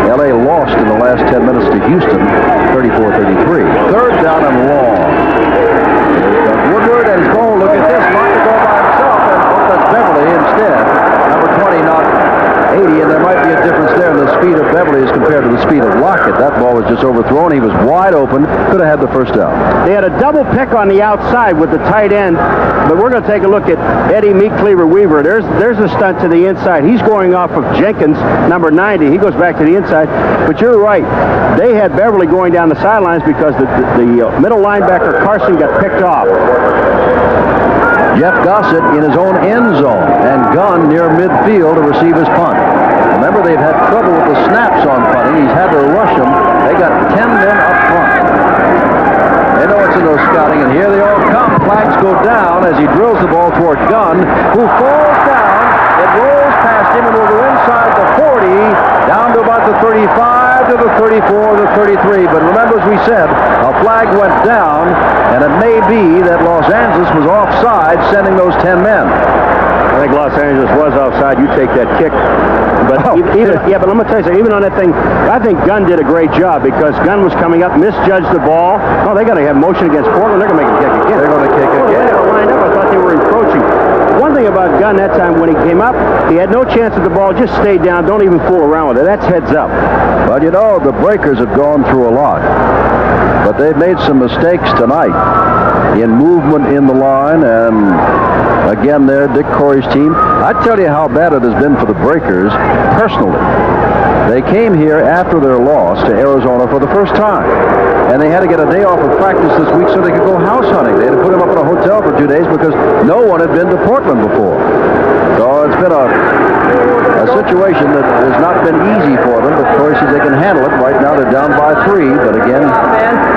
L.A. lost in the last 10 minutes to Houston, 34-33. 3rd down and long. Woodward and his goal. Look at this. Lockett go by himself, and that's Beverly instead. Number 20, not 80, and there might be a difference there in the speed of Beverly as compared to the speed of Lockett. That ball was just overthrown. He was wide open. Could have had the 1st down. They had a double pick on the outside with the tight end, but we're going to take a look at Eddie Meat Cleaver Weaver. There's a stunt to the inside. He's going off of Jenkins, number 90. He goes back to the inside, but you're right. They had Beverly going down the sidelines because the middle linebacker, Carson, got picked off. Jeff Gossett in his own end zone, and Gunn near midfield to receive his punt. Remember, they've had trouble with the snaps on punting. He's had to rush them. They got 10 men up front. They know it's in those scouting, and here they all come. Flags go down as he drills the ball toward Gunn, who falls down. It rolls past him and will go inside the 40, down to about the 35, to the 34, the 33. But remember, as we said, a flag went down, and it may be that Los Angeles was offside, sending those 10 men. I think Los Angeles was offside. You take that kick. But but let me tell you something. Even on that thing, I think Gunn did a great job because Gunn was coming up, misjudged the ball. Oh, they got to have motion against Portland. They're going to make a kick again. They're going to kick again. They were lined up. I thought they were encroaching. One thing about Gunn that time when he came up, he had no chance at the ball. Just stayed down. Don't even fool around with it. That's heads up. But you know, the Breakers have gone through a lot. But they've made some mistakes tonight in movement in the line, and again there, Dick Corey's team. I tell you how bad it has been for the Breakers personally. They came here after their loss to Arizona for the first time, and they had to get a day off of practice this week so they could go house hunting. They had to put them up in a hotel for 2 days because no one had been to Portland before. So it's been a situation that has not been easy for them, but Corey says they can handle it. Right now they're down by 3, but again,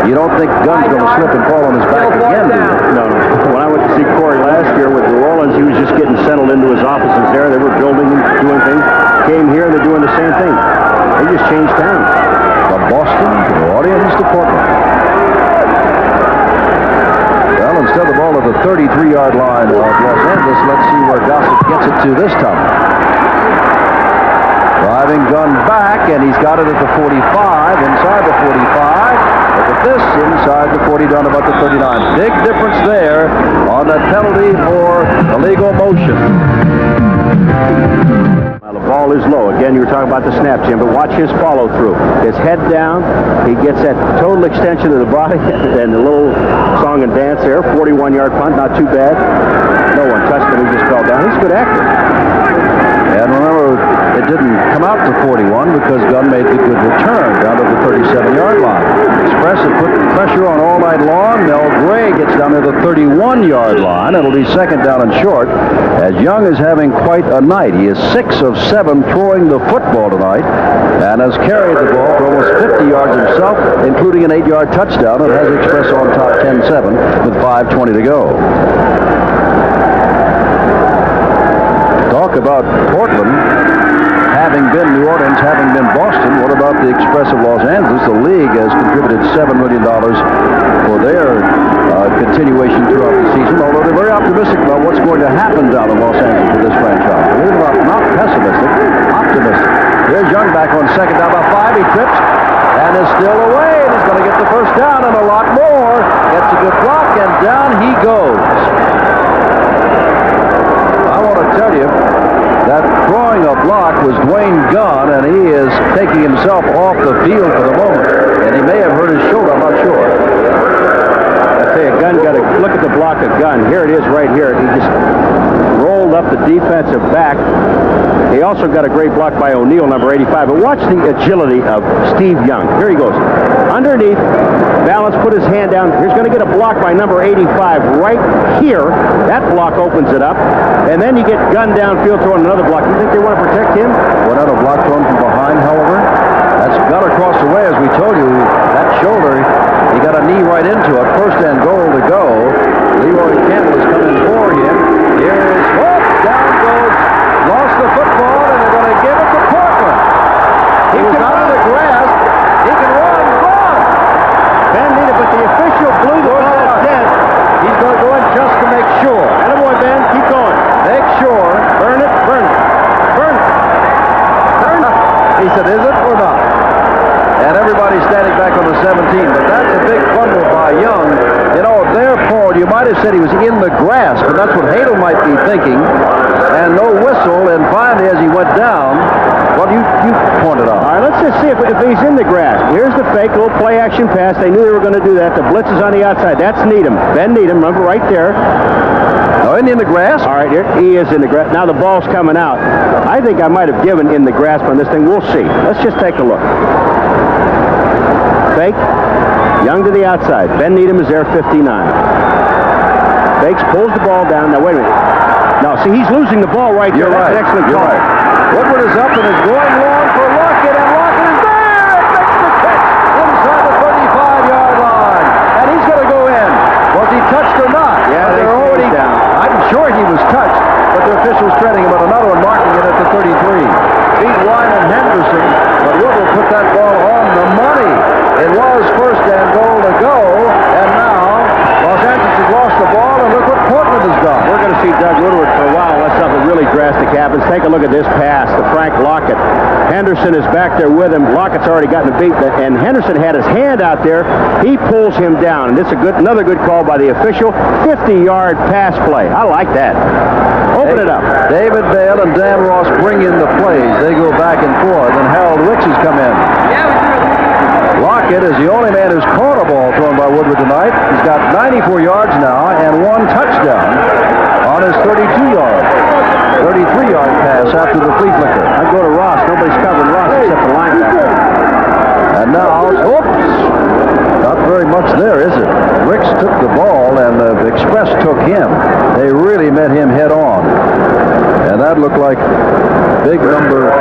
you don't think Gunn's going to slip and fall on his back again, do you? No. When I went to see Corey last year with New Orleans, he was just getting settled into his offices there. They were building and doing things. Came here and they're doing the same thing. They just changed towns. From Boston to New Orleans to Portland. Well, instead of the ball at the 33-yard line of Los Angeles, let's see where Gossett gets it to this time. Driving Gunn back, and he's got it at the 45, inside the 45. Look at this, inside the 40, down about the 39. Big difference there on that penalty for illegal motion. Now, the ball is low. Again, you were talking about the snap, Jim, but watch his follow-through. His head down. He gets that total extension of the body and the little song and dance there. 41-yard punt, not too bad. No one touched him. He just fell down. He's a good actor. And remember, it didn't come out to 41 because Gunn made the good return down to the 37-yard line. Express had put pressure on all night long. Mel Gray gets down to the 31-yard line. It'll be 2nd down and short, as Young is having quite a night. He is 6 of 7 throwing the football tonight and has carried the ball for almost 50 yards himself, including an 8-yard touchdown, and has Express on top 10-7 with 5:20 to go. Talk about Portland having been New Orleans, having been Boston. What about the Express of Los Angeles? The league has contributed $7 million for their continuation throughout the season, although they're very optimistic about what's going to happen down in Los Angeles with this franchise. They're not pessimistic, optimistic. Here's Young back on 2nd down by 5. He trips and is still away, and he's going to get the 1st down and a lot more. Gets a good block, and down he goes. I want to tell you, that throwing a block was Dwayne Gunn, and he is taking himself off the field for the moment. the defensive back. He also got a great block by O'Neal, number 85. But watch the agility of Steve Young. Here he goes. Underneath, balance, put his hand down. He's going to get a block by number 85 right here. That block opens it up. And then you get gunned downfield throwing another block. You think they want to protect him? Another block thrown from behind, however. That's gun across the way, as we told you. That shoulder, he got a knee right into it. First and goal to go. Leroy Campbell is coming for him. Here is Hook. Down goes. Lost the football, and they're going to give it to Portland. He was out of the grass. He can run. Ben needed, but the official blew the ball dead. He's going to go in just to make sure. Attaboy, Ben. Keep going. Make sure. Burn it. Burn it. Burn it. Burn it. He said, is it or not? And everybody's standing back on the 17. But that's a big fumble by Young. You know, there, Paul, you might have said he was in the grass, but that's what Hadel might be thinking. And no whistle, and finally, as he went down, well, you pointed out. All right, let's just see if he's in the grass. Here's the fake little play-action pass. They knew they were going to do that. The blitz is on the outside. That's Needham. Ben Needham, remember, right there. No, isn't he in the grass? All right, here he is in the grass. Now the ball's coming out. I think I might have given in the grasp on this thing. We'll see. Let's just take a look. Fake. Young to the outside. Ben Needham is there, 59. Fakes, pulls the ball down. Now, wait a minute. No, see, he's losing the ball right there. You're That's right. an excellent You're call. right. Woodward is up and is going long for Lockett, and Lockett is there and makes the catch inside the 35-yard line. And he's going to go in. Was he touched or not? Yeah, they're already down. I'm sure he was touched, but the official's treading him on another one, marking it at the 33. Beat Wyman Henderson, but Woodward put that ball on the money. It was first and goal to go, and now Los Angeles has lost the ball, and look what Portland has done. We're going to see Doug Woodward for a while unless something really drastic happens. Take a look at this pass to Frank Lockett. Henderson is back there with him. Lockett's already gotten a beat, and Henderson had his hand out there. He pulls him down, and this is another good call by the official. 50-yard pass play. I like that. Open it up. David Bale and Dan Ross bring in the plays. They go back and forth, and Harold Wicks has come in. Lockett is the only man who's caught a ball thrown by Woodward tonight. He's got 94 yards now and one touchdown on his 33-yard pass after the flea flicker. I'd go to Ross. Nobody's covering Ross except the linebacker. And now, oops, not very much there, is it? Wicks took the ball and the Express took him. They really met him head on. And that looked like big number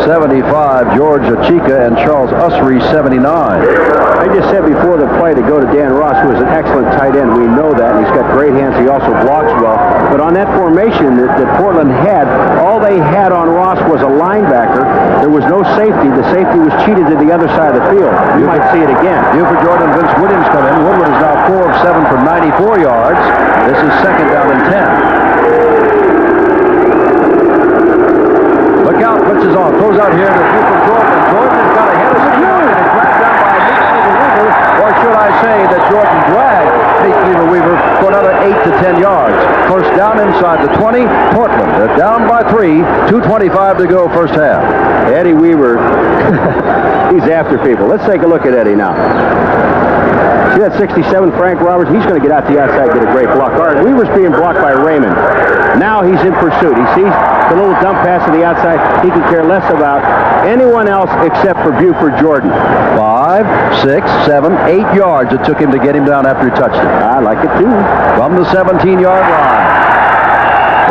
75, George Achika, and Charles Usry, 79. I just said before the play to go to Dan Ross, who is an excellent tight end. We know that, and he's got great hands. He also blocks well. But on that formation that Portland had, all they had on Ross was a linebacker. There was no safety. The safety was cheated to the other side of the field. You might see it again. Buford Jordan and Vince Williams come in. Woodward is now 4 of 7 for 94 yards. This is second down and 10. Look out, blitzes on. Throws out here to Buford Jordan. Jordan has got a head of security and is dragged down by Nick Weaver. Or should I say that Jordan dragged Nick Weaver for another 8 to 10 yards. First down inside the 20. Portland, they're down by 3. 2:25 to go first half. Eddie Weaver, he's after people. Let's take a look at Eddie now. See that 67, Frank Roberts? He's going to get out the outside and get a great block. All right, Weaver's being blocked by Raymond. Now he's in pursuit. He sees the little dump pass to the outside. He can care less about anyone else except for Buford Jordan. 5, 6, 7, 8 yards it took him to get him down after he touched it. I like it too. From the 17-yard line.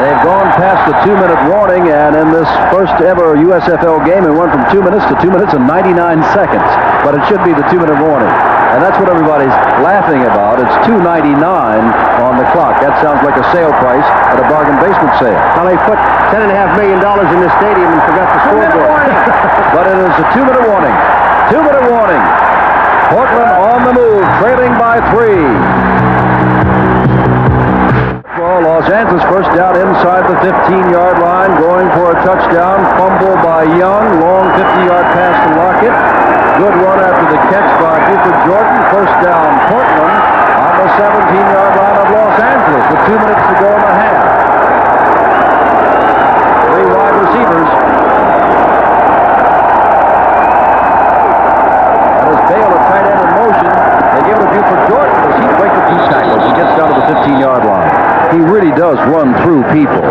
They've gone past the 2-minute warning, and in this first ever USFL game, it went from 2 minutes to 2 minutes and 99 seconds. But it should be the 2-minute warning. And that's what everybody's laughing about. It's $2.99 on the clock. That sounds like a sale price at a bargain basement sale. Well, they put $10.5 million in this stadium and forgot the scoreboard. But it is a 2-minute warning. 2-minute warning. Portland on the move, trailing by 3. Well, Los Angeles first down inside the 15-yard line, going for a touchdown. Fumble by Young. Long 50-yard pass to Lockett. Good run after the catch by Buford Jordan. First down, Portland on the 17-yard line of Los Angeles with 2 minutes to go in the half. 3 wide receivers. And as Bale, a tight end in motion, they give it to Buford Jordan as he breaks the 2 tackles. He gets down to the 15-yard line. He really does run through people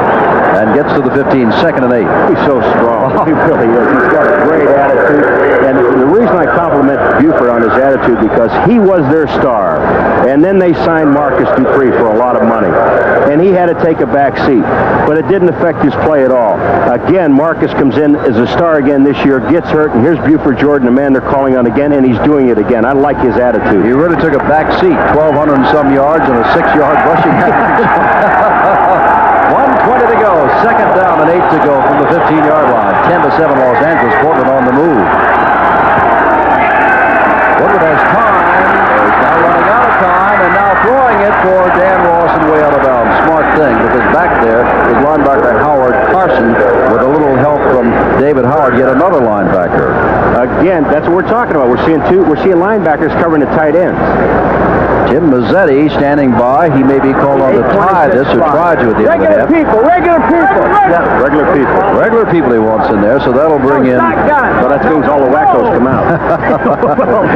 and gets to the 15, 2nd and 8. He's so strong. He really is. He's got a great attitude. And the reason I compliment Buford on his attitude, because he was their star. And then they signed Marcus Dupree for a lot of money. And he had to take a back seat. But it didn't affect his play at all. Again, Marcus comes in as a star again this year, gets hurt, and here's Buford Jordan, the man they're calling on again, and he's doing it again. I like his attitude. He really took a back seat, 1,200 and some yards and a 6-yard rushing average. 1:20 to go, 2nd down and 8 to go from the 15-yard line. 10-7 Los Angeles, Portland on the move. Woodward has time, is now running out of time, and now throwing it for Dan Rawson way out of bounds. Smart thing, because back there is linebacker Howard Carson with a little help from David Howard, yet another linebacker. Again, that's what we're talking about. We're seeing linebackers covering the tight ends. Tim Mazzetti standing by. He may be called on to tie this, or try to at the end of the half. Regular people. Yeah, regular people. Regular people he wants in there, so that'll bring in... Well, that means all the wackos come out.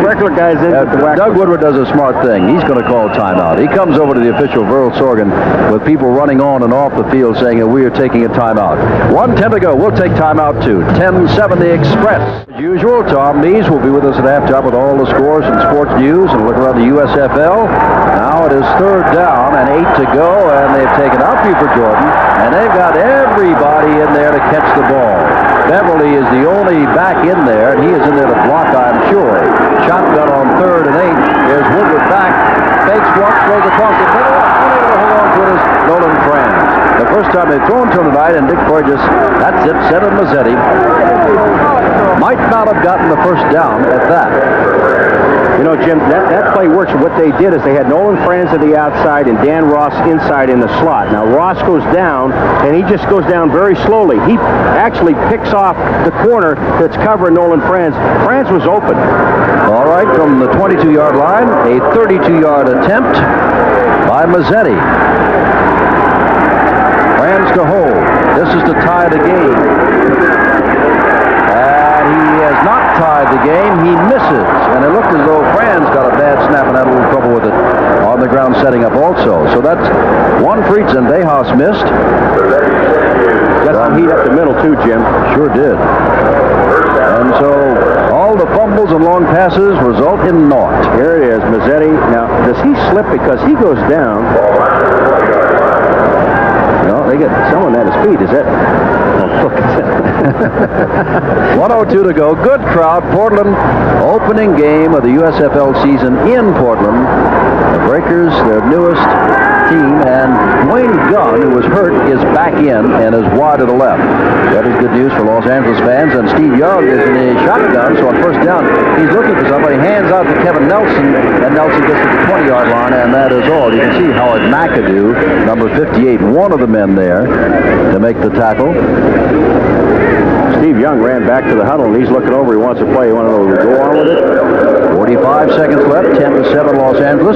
Regular guys in with the wackos. Doug Woodward does a smart thing. He's going to call timeout. He comes over to the official, Verl Sorgan, with people running on and off the field saying that we are taking a timeout. 1:10 to go. We'll take timeout too. 10-7 the Express. As usual, Tom Mees will be with us at halftime with all the scores and sports news and look around the USFL. Now it is 3rd down and 8 to go, and they've taken out Buford Jordan, and they've got everybody in there to catch the ball. Beverly is the only back in there, and he is in there to block, I'm sure. Shotgun on 3rd and 8. Here's Woodward back. Fakes once, throws across the middle. Unable to hold on to it is Nolan Franz. The first time they've thrown to him tonight, and Dick Burgess, that's it, sent him Mazzetti. Might not have gotten the first down at that. You know, Jim, that play works. What they did is they had Nolan Franz at the outside and Dan Ross inside in the slot. Now, Ross goes down, and he just goes down very slowly. He actually picks off the corner that's covering Nolan Franz. Franz was open. All right, from the 22-yard line, a 32-yard attempt by Mazzetti. Franz to hold. This is to tie the game. He has not tied the game. He misses. And it looked as though Franz got a bad snap and had a little trouble with it on the ground setting up also. So that's one for each, and Dejas missed. Got some heat up the middle too, Jim. Sure did. And so all the fumbles and long passes result in naught. Here it is, Mazzetti. Now, does he slip because he goes down? No, they get someone at his feet. Is that... 1:02 to go. Good crowd. Portland, opening game of the USFL season in Portland. The Breakers, their newest team, and Dwayne Gunn, who was hurt, is back in and is wide to the left. That is good news for Los Angeles fans. And Steve Young is in the shotgun, so on 1st down, he's looking for somebody, hands out to Kevin Nelson, and Nelson gets to the 20-yard line, and that is all. You can see Howard McAdoo, number 58, one of the men there to make the tackle. Steve Young ran back to the huddle, and he's looking over. He wants to play. You want to know, go on with it? 45 seconds left. 10-7 Los Angeles.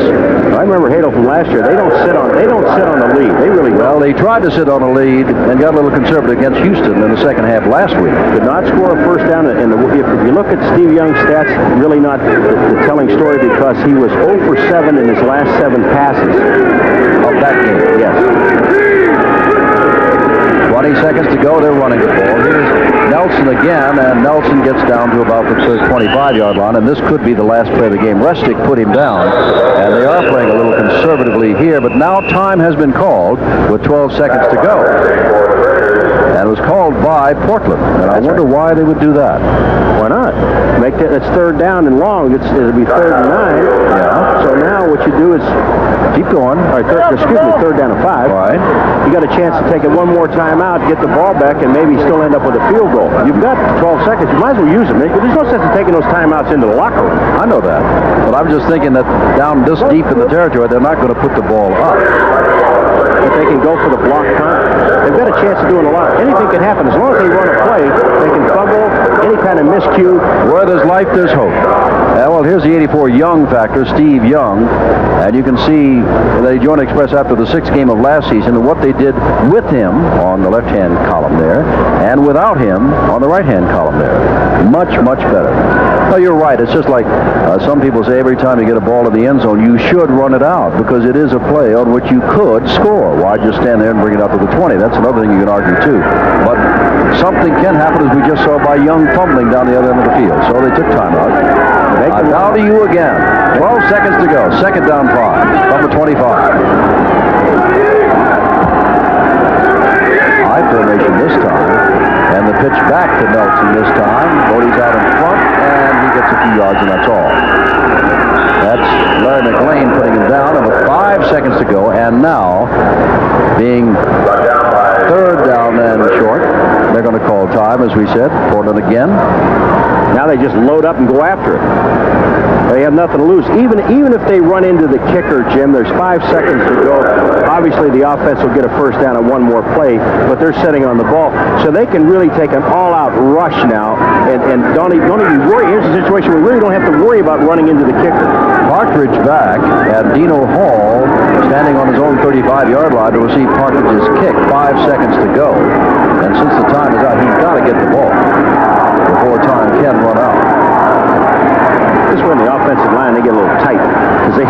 I remember Hadel from last year. They don't sit on the lead. They really don't. Well, they tried to sit on a lead and got a little conservative against Houston in the second half last week. Did not score a first down. And if you look at Steve Young's stats, really not the telling story, because he was 0 for 7 in his last 7 passes of that game. Yes. 20 seconds to go. They're running the ball. Here's Nelson again, and Nelson gets down to about the 25-yard line, and this could be the last play of the game. Restic put him down, and they are playing a little conservatively here, but now time has been called with 12 seconds to go. And it was called by Portland, and I wonder why they would do that. Why not? Make that, it's 3rd down and long. It'll be 3rd and 9. Yeah. So now what you do is keep going. All right, 3rd down and 5. All right. You got a chance to take it one more time out, get the ball back, and maybe still end up with a field goal. You've got 12 seconds. You might as well use them. There's no sense in taking those timeouts into the locker room. I know that, but I'm just thinking that down this deep in the territory, they're not going to put the ball up. But they can go for the block punt. They've got a chance of doing a lot. Anything can happen. As long as they run a play, they can fumble, any kind of miscue. Where there's life, there's hope. Well, here's the 84 Young factor, Steve Young. And you can see that he joined Express after the 6th game of last season and what they did with him on the left-hand column there and without him on the right-hand column there. Much, much better. Well, you're right. It's just like some people say every time you get a ball in the end zone, you should run it out because it is a play on which you could score. Why just stand there and bring it out to the 20? That's another thing you can argue, too. But something can happen, as we just saw by Young fumbling down the other end of the field. So they took time out. Now to you again. 12 seconds to go. Second down 5. Number 25. High formation this time. And the pitch back to Nelson this time. Bodie's out in front, and he gets a few yards, and that's all. That's Larry McLean putting him down. And with 5 seconds to go, and now being third down and short, they're going to call time, as we said. Portland again. Now they just load up and go after it. They have nothing to lose. Even if they run into the kicker, Jim, there's 5 seconds to go. Obviously, the offense will get a first down on one more play, but they're sitting on the ball. So they can really take an all-out rush now and don't even worry. Here's a situation where we really don't have to worry about running into the kicker. Partridge back, and Dino Hall standing on his own 35-yard line to receive Partridge's kick. 5 seconds to go. And since the time is out, he's got to get the ball before time can run out. This one, the offensive line, they get a little tight because they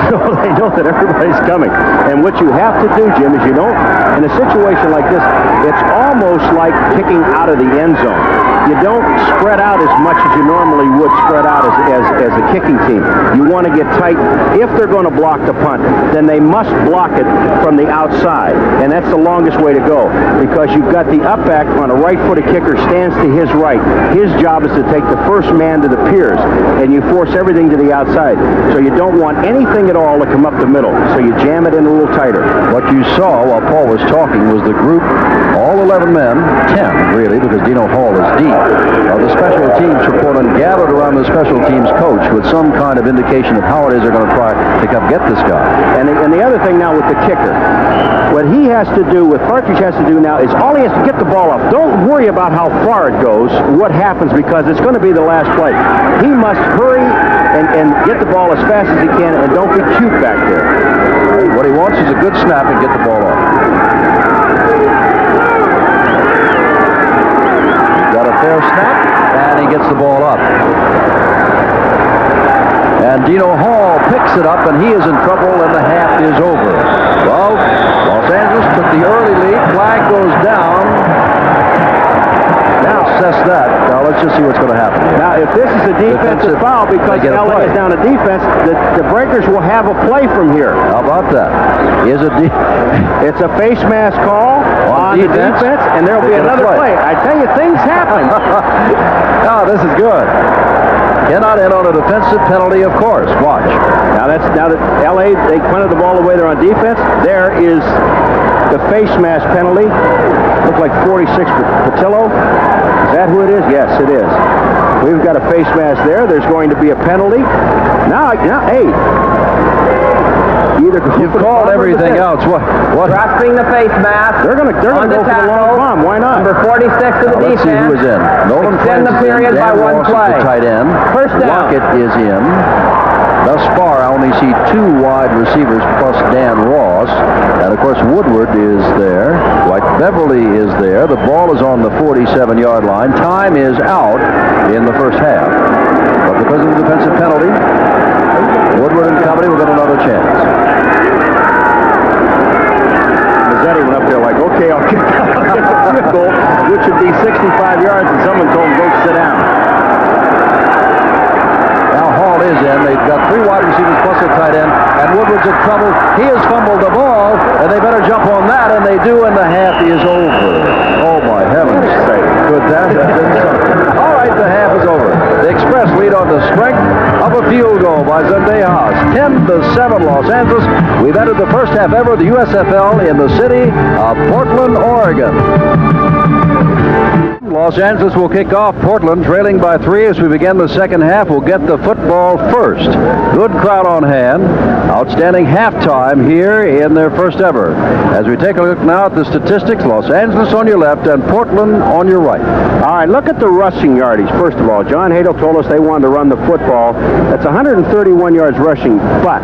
know that everybody's coming. And what you have to do, Jim, is you don't, in a situation like this, it's almost like kicking out of the end zone. You don't spread out as much as you normally would spread out as a kicking team. You want to get tight. If they're going to block the punt, then they must block it from the outside. And that's the longest way to go because you've got the up back on a right-footed kicker stands to his right. His job is to take the first man to the piers, and you force everything to the outside. So you don't want anything at all to come up the middle. So you jam it in a little tighter. What you saw while Paul was talking was the group, all 11 men, 10 really, because Dino Hall is deep, of the special teams for Portland gathered around the special teams coach with some kind of indication of how it is they're going to try to come get this guy. And the other thing now with the kicker, what he has to do, what Partridge has to do now is all he has to get the ball up. Don't worry about how far it goes, what happens, because it's going to be the last play. He must hurry and get the ball as fast as he can, and don't be cute back there. What he wants is a good snap and get the ball off. Fair snap, and he gets the ball up. And Dino Hall picks it up, and he is in trouble, and the half is over. Well, Los Angeles took the early lead. Flag goes down. Now assess that. Now let's just see what's going to happen here. Now, if this is a defensive foul because LA is down a defense, the Breakers will have a play from here. How about that? It's a face mask call on the defense, and there'll be another play. I tell you, things happen. Oh, this is good. Cannot end on a defensive penalty, of course. Watch. Now that LA, they punted the ball away there on defense. There is the face mask penalty. Looks like 46 Patillo. Is that who it is? Yes, it is. We've got a face mask there. There's going to be a penalty. Now, hey. You've called everything else. What? Grasping the face mask. They're going to go for the long bomb. Why not? Number 46 of the defense. Let's see who is in. Nolan Extend the period by one play. The tight end. First down. Lockett is in. Thus far, I only see 2 wide receivers plus Dan Ross. And, of course, Woodward is there. Dwight Beverly is there. The ball is on the 47-yard line. Time is out in the first half. But because of the defensive penalty, Woodward and company will get another chance. Mazzetti went up there like, okay, I'll kick the field goal, which would be 65 yards, and someone told him, go sit down. Now Hall is in. They've got 3 wide receivers plus a tight end, and Woodward's in trouble. He has fumbled the ball, and they better jump on that, and they do, and the half is over. Oh, my heavens. Could that have been something? All right, the half is over. The Express lead on the strength of a field goal by Zendejas. 10-7 Los Angeles. We've entered the first half ever of the USFL in the city of Portland, Oregon. Los Angeles will kick off. Portland trailing by 3 as we begin the second half. Will get the football first. Good crowd on hand. Outstanding halftime here in their first ever. As we take a look now at the statistics, Los Angeles on your left and Portland on your right. All right, look at the rushing yardage. First of all, John Hadel told us they wanted to run the football. That's 131 yards rushing, but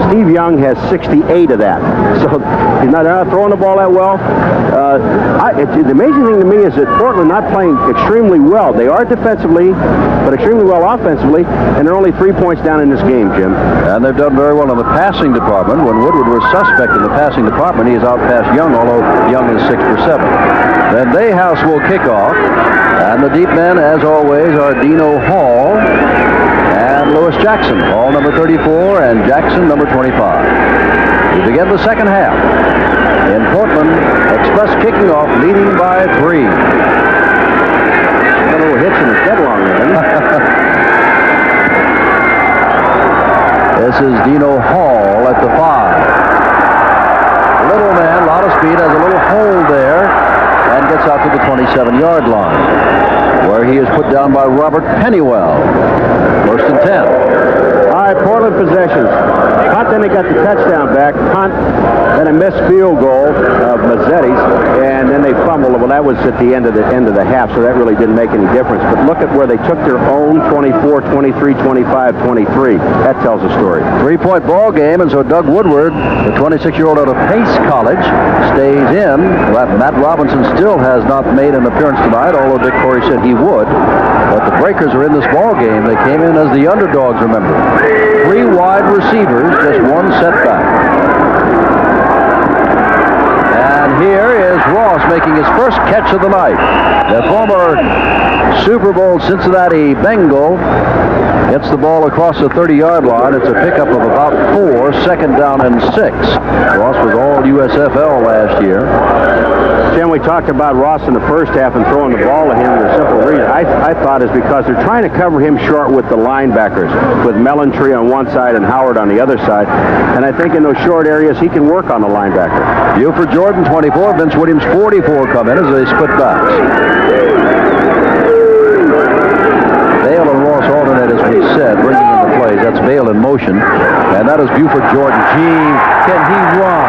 Steve Young has 68 of that. So they're not throwing the ball that well. The amazing thing to me is that Portland not playing extremely well. They are defensively, but extremely well offensively, and they're only 3 points down in this game, Jim. And they've done very well in the passing department. When Woodward was suspect in the passing department, he is outpassed Young, although Young is 6 for 7. Then Dayhouse will kick off, and the deep men, as always, are Dino Hall and Lewis Jackson. Hall number 34 and Jackson number 25. We begin the second half. In Portland, Express kicking off, leading by 3. A little hitch in his head along there. This is Dino Hall at the 5. Little man, a lot of speed, has a little hole there, and gets out to the 27-yard line, where he is put down by Robert Pennywell. First and 10. All right, Portland possessions. Punt, then they got the touchdown back. Punt, then a missed field goal of Mazzetti's, and then they fumbled. Well, that was at the end of the half, so that really didn't make any difference. But look at where they took their own 24, 23, 25, 23. That tells a story. 3-point ball game, and so Doug Woodward, the 26-year-old out of Pace College, stays in. Matt Robinson still has not made an appearance tonight, although Dick Corey said he would. But the Breakers are in this ball game. They came in as the underdogs, remember. 3 wide receivers, just 1 setback. And here is Ross making his first catch of the night. The former Super Bowl Cincinnati Bengal gets the ball across the 30-yard line. It's a pickup of about 4, second down and 6. Ross was all USFL last year. Jim, we talked about Ross in the first half and throwing the ball to him for a simple reason. I thought is because they're trying to cover him short with the linebackers, with Mellentry on one side and Howard on the other side. And I think in those short areas, he can work on the linebacker. Buford Jordan, 24. Vince Williams, 44, come in as they split backs. Bale and Ross alternate, as we said, bringing in the plays. That's Bale in motion. And that is Buford Jordan. Gee, can he run?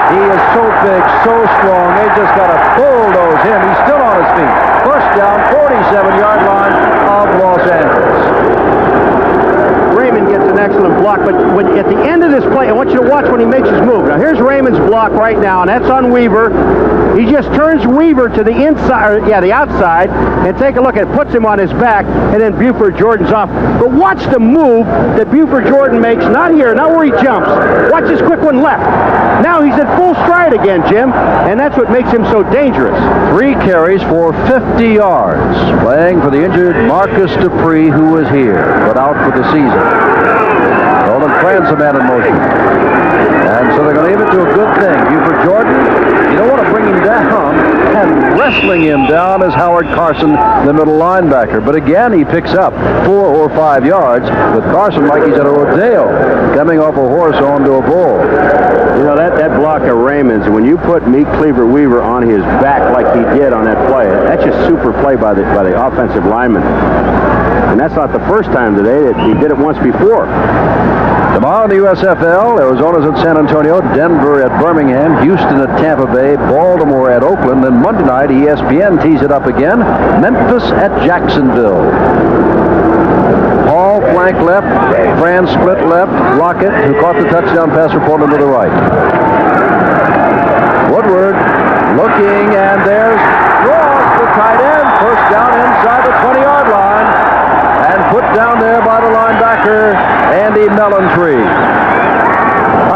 He is so big, so strong. They just got to bulldoze him. He's still on his feet. First down, 47-yard line of Los Angeles. Raymond gets an excellent block, but when at the end of this play, I want you to watch when he makes his move. Now, here's Raymond's block right now, and that's on Weaver. He just turns Weaver to the inside, the outside, and take a look at it, puts him on his back, and then Buford Jordan's off. But watch the move that Buford Jordan makes, not here, not where he jumps. Watch this quick one left. Now he's at full stride again, Jim, and that's what makes him so dangerous. 3 carries for 50 yards, playing for the injured Marcus Dupree, who was here, but out for the season. Nolan Cran's a man in motion. And so they're going to leave it to a good thing. Buford Jordan, you don't want to bring him down, and wrestling him down is Howard Carson, the middle linebacker. But again, he picks up 4 or 5 yards with Carson like he's at a rodeo, coming off a horse onto a bull. You know, that block of Raymond's, when you put Meek Cleaver Weaver on his back like he did on that play, that's just super play by the offensive lineman. And that's not the first time today. He did it once before. Tomorrow in the USFL, Arizona's at San Antonio, Denver at Birmingham, Houston at Tampa Bay, Baltimore at Oakland, then Monday night, ESPN tees it up again, Memphis at Jacksonville. Hall flank left, Fran split left, Lockett, who caught the touchdown pass for Portland, to the right. Woodward looking, and there's Ross, the tight end, first down inside the 20-yard line, and put down there by the linebacker, Andy Mellentry.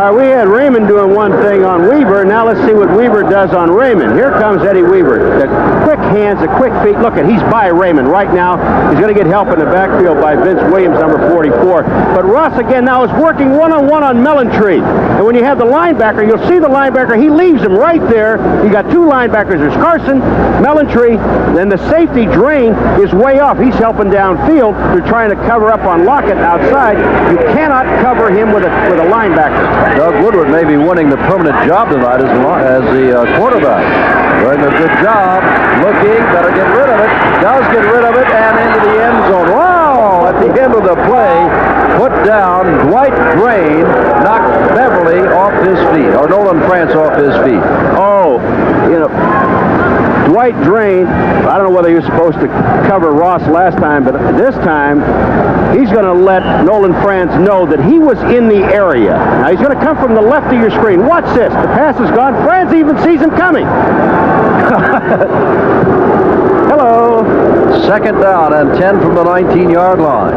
We had Raymond doing one thing on Weaver. Now let's see what Weaver does on Raymond. Here comes Eddie Weaver. The quick hands, the quick feet. Look, he's by Raymond right now. He's going to get help in the backfield by Vince Williams, number 44. But Russ, again, now is working one-on-one on Mellentry. And when you have the linebacker, you'll see the linebacker. He leaves him right there. You got 2 linebackers. There's Carson, Mellentry. Then the safety Drain is way off. He's helping downfield. They're trying to cover up on Lockett outside. You cannot cover him with a linebacker. Doug Woodward may be winning the permanent job tonight as the quarterback. Doing a good job. Looking, better get rid of it. Does get rid of it, and into the end zone. Wow! At the end of the play, put down. Dwight Drain knocked Beverly off his feet, or Nolan France off his feet. Oh, you know, Dwight Drain, I don't know whether he was supposed to cover Ross last time, but this time he's going to let Nolan Franz know that he was in the area. Now he's going to come from the left of your screen. Watch this. The pass is gone. Franz even sees him coming. Hello. Second down and 10 from the 19-yard line.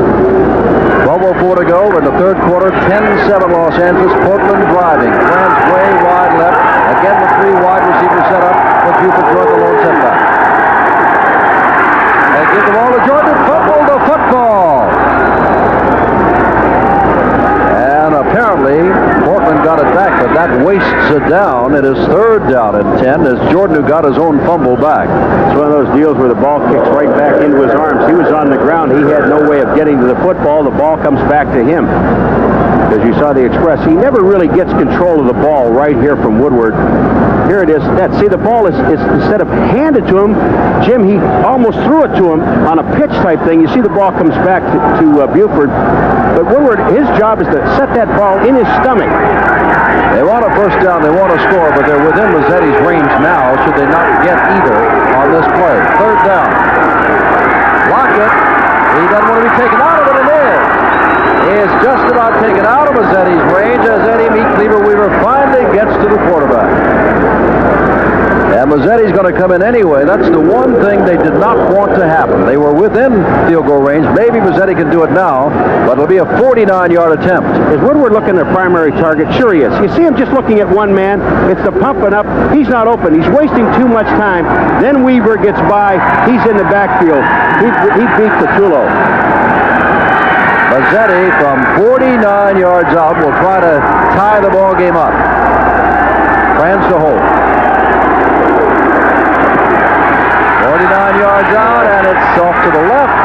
12:04 to go in the third quarter. 10-7 Los Angeles. Portland driving. Franz way wide left. Again with three wide receivers set up. With Buford Jordan, the lone setback. They give the ball to Jordan. Fumble the football. And apparently, Portland got it back, but that wastes it down. It is third down and 10 as Jordan, who got his own fumble back. It's one of those deals where the ball kicks right back into his arms. He was on the ground. He had no way of getting to the football. The ball comes back to him. As you saw the Express, he never really gets control of the ball right here from Woodward. Here it is. See, the ball is instead of handed to him, Jim, he almost threw it to him on a pitch type thing. You see the ball comes back to Buford. But Woodward, his job is to set that ball in his stomach. They want a first down. They want to score, but they're within Mazzetti's range now, should they not get either on this play. Third down. Lockett. He doesn't want to be taken out of it, and is. He is just about taken out of Mazzetti's range as Eddie Meat Cleaver Weaver finally gets to the quarterback. And Mazzetti's going to come in anyway. That's the one thing they did not want to happen. They were within field goal range. Maybe Mazzetti can do it now, but it'll be a 49-yard attempt. Is Woodward looking at a primary target? Sure he is. You see him just looking at one man. It's the pumping up. He's not open. He's wasting too much time. Then Weaver gets by. He's in the backfield. He beat Tulo. Mazzetti from 49 yards out will try to tie the ball game up. Franz to hold. 49 yards out, and it's off to the left.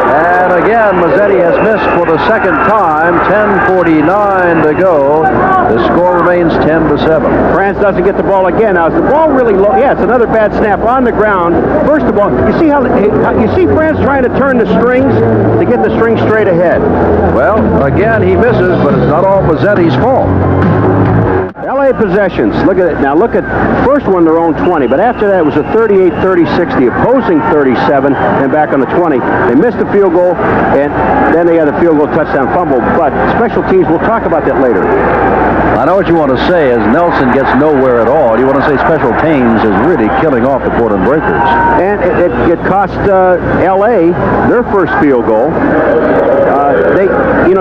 And again, Mazzetti has missed for the second time. 10:49 to go. The score remains 10-7. Franz doesn't get the ball again. Now, is the ball really low? Yeah, it's another bad snap on the ground. First of all, you see how you see Franz trying to turn the strings to get the strings straight ahead. Well, again, he misses, but it's not all Mazzetti's fault. LA possessions. Look at it. Now look at first one, their own 20, but after that it was a 38-36, the opposing 37, and back on the 20. They missed the field goal, and then they had a field goal touchdown fumble, but special teams, we'll talk about that later. I know what you want to say is Nelson gets nowhere at all. You want to say special teams is really killing off the Portland Breakers. And it cost LA their first field goal.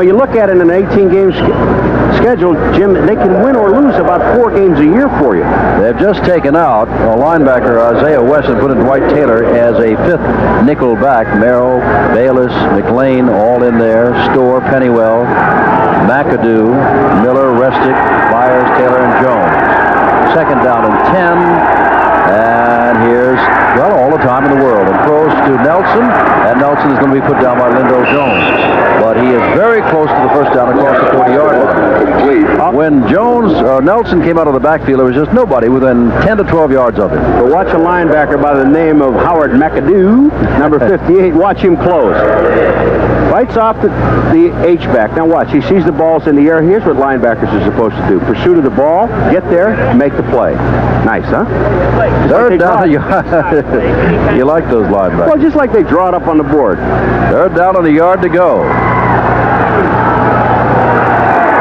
You look at it in an 18-game schedule, Jim, they can win or lose about 4 games a year for you. They've just taken out a linebacker, Isaiah West, and put in Dwight Taylor as a fifth nickel back. Merrill, Bayless, McLean, all in there. Storr, Pennywell, McAdoo, Miller, Restick, Byers, Taylor, and Jones. Second down and 10. And here's, well, all the time in the world. And throws to Nelson, and Nelson is going to be put down by Lindo Jones. But he is very close to the first down across the 40-yard line. When Nelson came out of the backfield, there was just nobody within 10 to 12 yards of him. But watch a linebacker by the name of Howard McAdoo, number 58. Watch him close. Fights off the H-back. Now watch, he sees the ball's in the air. Here's what linebackers are supposed to do. Pursuit of the ball, get there, make the play. Nice, huh? Third down. You like those linebackers. Well, just like they draw it up on the board. Third down and a yard to go.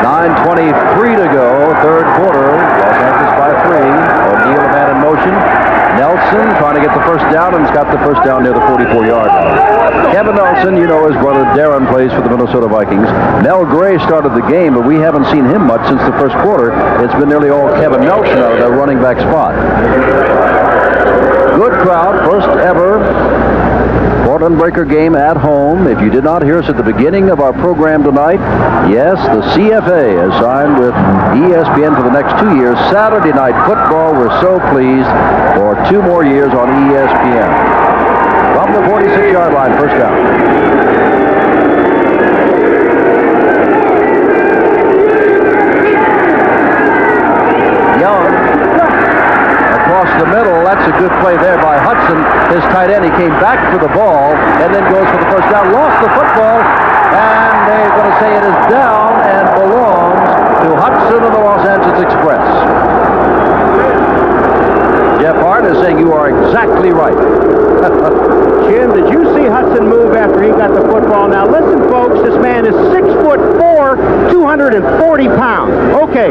9:23 to go, third quarter. Los Angeles by 3. O'Neal, a man in motion. Nelson trying to get the first down, and he's got the first down near the 44-yard line. Kevin Nelson, you know his brother Darren plays for the Minnesota Vikings. Mel Gray started the game, but we haven't seen him much since the first quarter. It's been nearly all Kevin Nelson out of that running back spot. Good crowd, first ever Portland Breaker game at home. If you did not hear us at the beginning of our program tonight, yes, the CFA has signed with ESPN for the next 2 years. Saturday Night Football, we're so pleased, for 2 more years on ESPN. From the 46-yard line, first down. Young across the middle. That's a play there by Hudson, his tight end. He came back for the ball and then goes for the first down. Lost the football, and they're going to say it is down and belongs to Hudson of the Los Angeles Express. Jeff Hart is saying you are exactly right. Jim, did you see Hudson move after he got the football? Now listen, folks, this man is 6'4", 240 pounds. Okay,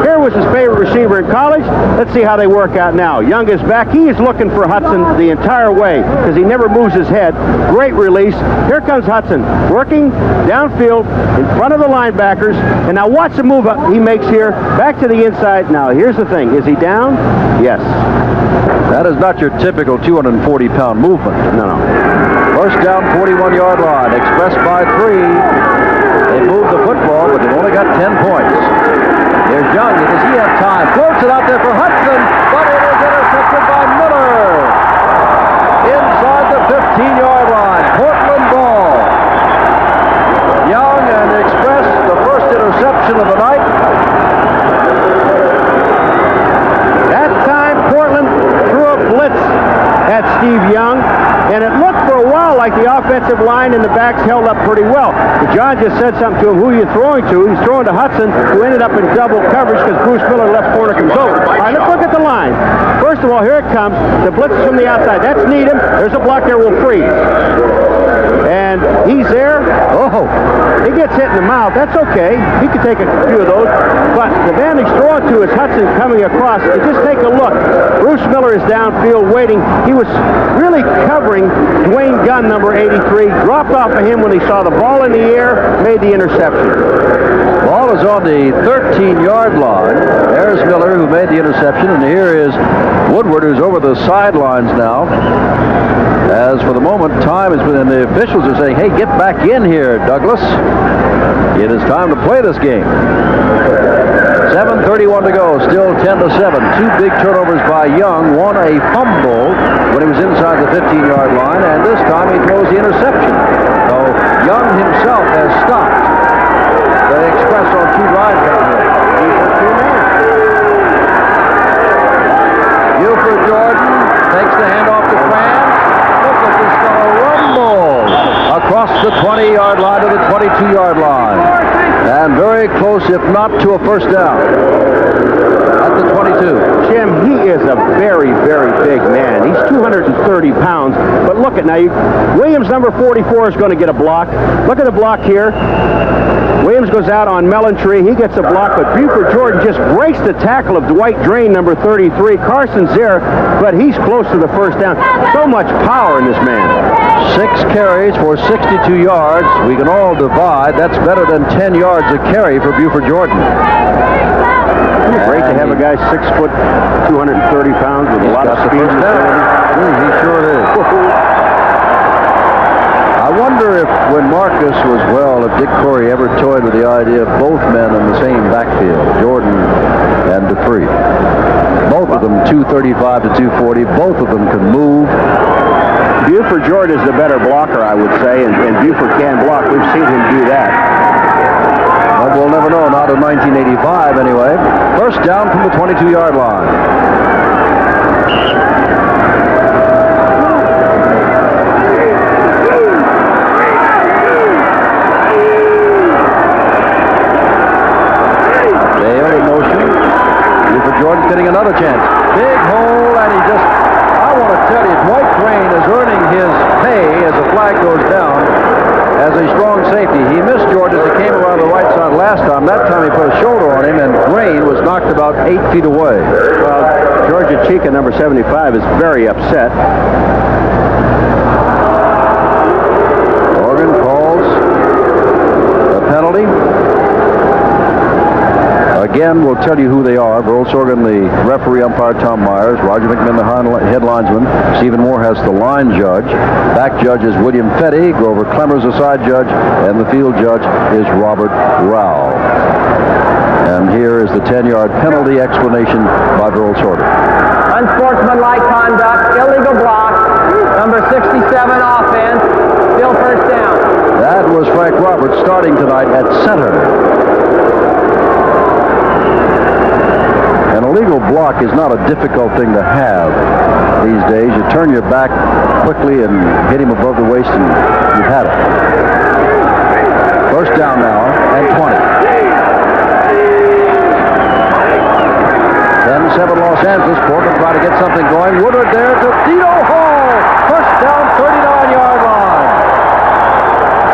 here was his favorite receiver in college. Let's see how they work out now. Young is back. He is looking for Hudson the entire way because he never moves his head. Great release. Here comes Hudson, working downfield in front of the linebackers. And now watch the move he makes here, back to the inside. Now, here's the thing. Is he down? Yes. That is not your typical 240-pound movement. No. First down, 41-yard line. Express by 3. They moved the football, but they've only got 10 points. Here's Young. Does he have time? Floats it out there for Hudson, but it is intercepted by Miller. Inside the 15-yard line. Portland ball. Young and Express, the first interception of the night. At Steve Young, and it looked for a while like the offensive line and the backs held up pretty well. But John just said something to him. Who are you throwing to? He's throwing to Hudson, who ended up in double coverage because Bruce Miller left corner comes over. All right, let's look at the line. First of all, here it comes. The blitz is from the outside. That's Needham. There's a block there. Will freeze. And he's there. Oh, he gets hit in the mouth. That's okay. He can take a few of those. But the man he's throwing to is Hudson coming across. And just take a look. Bruce Miller is downfield waiting. He was really covering Dwayne Gunn, number 83. Dropped off of him when he saw the ball in the air, made the interception. Ball is on the 13-yard line. There's Miller, who made the interception, and here is Woodward, who's over the sidelines now. As for the moment, time is within. The officials are saying, hey, get back in here, Douglas. It is time to play this game. 7:31 to go, still 10-7. Two big turnovers by Young. One a fumble when he was inside the 15-yard line, and this time he throws the interception. So Young himself has stopped the Express on two drives down here. Buford Jordan takes the handoff to France. Look at this fellow rumble across the 20-yard line to the 22-yard line. And very close, if not to a first down. At the 22. Jim, he is a very, very big man. He's 230 pounds. But look at now, Williams, number 44, is going to get a block. Look at the block here. Williams goes out on Mellentree. He gets a block, but Buford Jordan just breaks the tackle of Dwight Drain, number 33. Carson's there, but he's close to the first down. So much power in this man. 6 carries for 62 yards. We can all divide. That's better than 10 yards a carry for Buford Jordan. Great to have a guy 6 foot, 230 pounds with a lot of speed. He sure is. I wonder if when Marcus was well, if Dick Corey ever toyed with the idea of both men in the same backfield, Jordan and Dupree. Both of them 235 to 240. Both of them can move. Buford Jordan is the better blocker, I would say, and Buford can block. We've seen him do that. Well, we'll never know. Not in 1985, anyway. First down from the 22-yard line. Jordan's getting another chance. Big hole, and he just, I want to tell you, Dwight Drain is earning his pay as the flag goes down as a strong safety. He missed Jordan as he came around the right side last time. That time he put a shoulder on him, and Drain was knocked about 8 feet away. Well, Georgia Chica, number 75, is very upset. Oregon calls a penalty. Again, we'll tell you who they are. Burl Sorgan, the referee, umpire Tom Myers. Roger McMinn, the head linesman. Stephen Moore has the line judge. Back judge is William Fetty. Grover Clemmers, the side judge. And the field judge is Robert Rowell. And here is the 10-yard penalty explanation by Burl Sorgan. Unsportsmanlike conduct, illegal block, number 67 offense, still first down. That was Frank Roberts starting tonight at center. An illegal block is not a difficult thing to have. these days. You turn your back quickly and hit him above the waist, and you've had it. First down now, and 20. 10-7 Los Angeles. Portland trying to get something going. Woodward there to Dino Hall. First down, 39-yard line.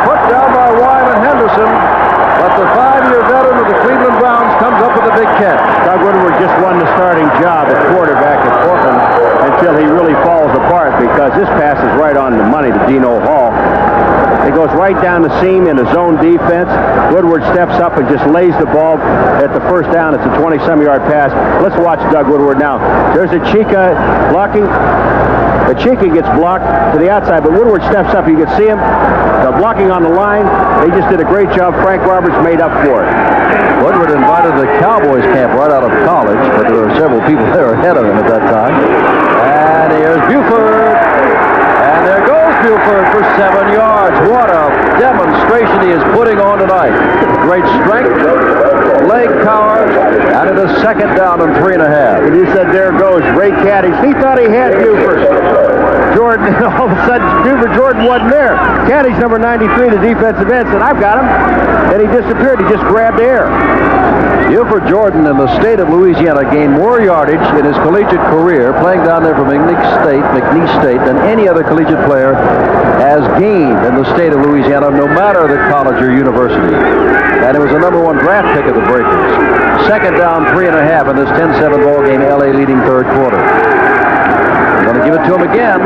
Put down by Wyman Henderson, but the 5-year veteran of the Cleveland Browns comes up with a big catch. Doug Woodward just won the starting job at quarterback at Portland until he really falls apart, because this pass is right on the money to Dino Hall. It goes right down the seam in the zone defense. Woodward steps up and just lays the ball at the first down. It's a 20-some-yard pass. Let's watch Doug Woodward now. There's a Chica blocking. The Chica gets blocked to the outside, but Woodward steps up. You can see him blocking on the line. They just did a great job. Frank Roberts made up for it. Woodward invited the Cowboys camp right out of college, but there were several people there ahead of him at that time. And here's Buford. And there goes Buford for 7 yards. What a demonstration he is putting on tonight. Great strength, leg power, and it is second down and 3.5. And you said there goes Ray Caddies. He thought he had Buford. Jordan, all of a sudden, Buford Jordan wasn't there. Caddies number 93, the defensive end, said, I've got him. And he disappeared. He just grabbed air. Buford Jordan in the state of Louisiana gained more yardage in his collegiate career playing down there for McNeese State than any other collegiate player has gained in the state of Louisiana, no matter the college or university. And it was a #1 draft pick of the Breakers. Second down, 3.5 in this 10-7 ball game, LA leading third quarter. They're going to give it to him again.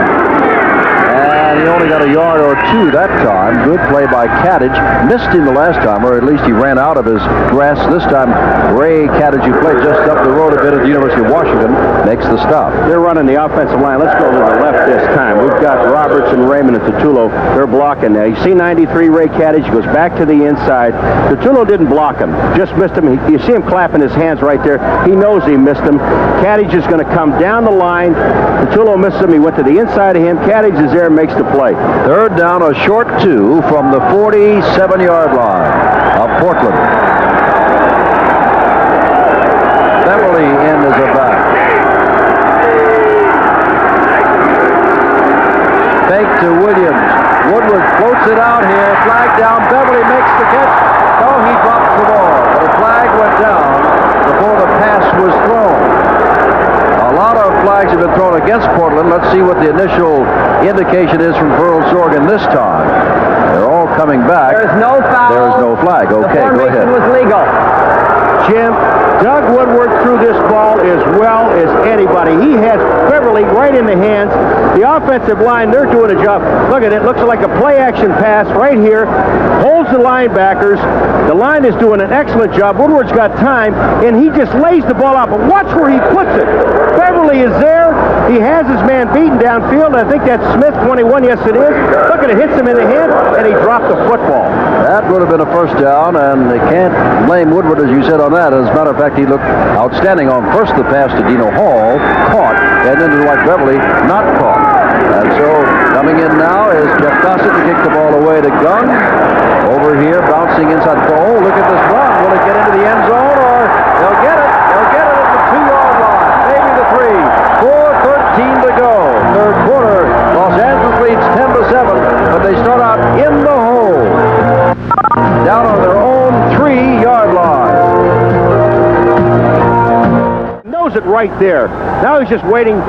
And he only got a yard or two that time. Good play by Caddage. Missed him the last time, or at least he ran out of his grasp. This time, Ray Caddage, who played just up the road a bit at the University of Washington, makes the stop. They're running the offensive line. Let's go to the left this time. We've got Roberts and Raymond and Tutulo. They're blocking now. You see 93, Ray Caddage goes back to the inside. Tutulo didn't block him. Just missed him. You see him clapping his hands right there. He knows he missed him. Caddage is going to come down the line. Tutulo missed him. He went to the inside of him. Caddage is there and makes the play. Third down, a short 2 from the 47-yard line of Portland. Beverly in as a back. Fake to Williams. Woodward floats it out here. Flag down. Beverly makes the catch. No, he drops the ball. The flag went down before the pass was thrown. A lot of flags have been thrown against Portland. Let's see what the initial indication is from Pearl Sorgan this time. They're all coming back. There's no foul. There is no flag. Okay, go ahead. The formation was legal. Jim, Doug Woodward threw this ball as well as anybody. He has Beverly right in the hands. The offensive line, they're doing a job. Look at it. Looks like a play-action pass right here. Holds the linebackers. The line is doing an excellent job. Woodward's got time, and he just lays the ball out. But watch where he puts it. Beverly is there. He has his man beaten downfield. I think that's Smith, 21. Yes, it is. Look at it. Hits him in the hand, and he dropped the football. That would have been a first down, and they can't blame Woodward, as you said, on that. As a matter of fact, he looked outstanding on first the pass to Dino Hall, caught, and then to Dwight Beverly, not caught. And so coming in now is Jeff Gossett to kick the ball away to Gunn. Over here, bouncing inside the goal. Look at this run. Will it get into the end zone, or they'll get it? They'll get it at the 2-yard line, maybe the 3. 4:13 to go. Third quarter. Los Angeles leads 10-7, but they start out in the hole, down on their own 3-yard line. Knows it right there. Now he's just waiting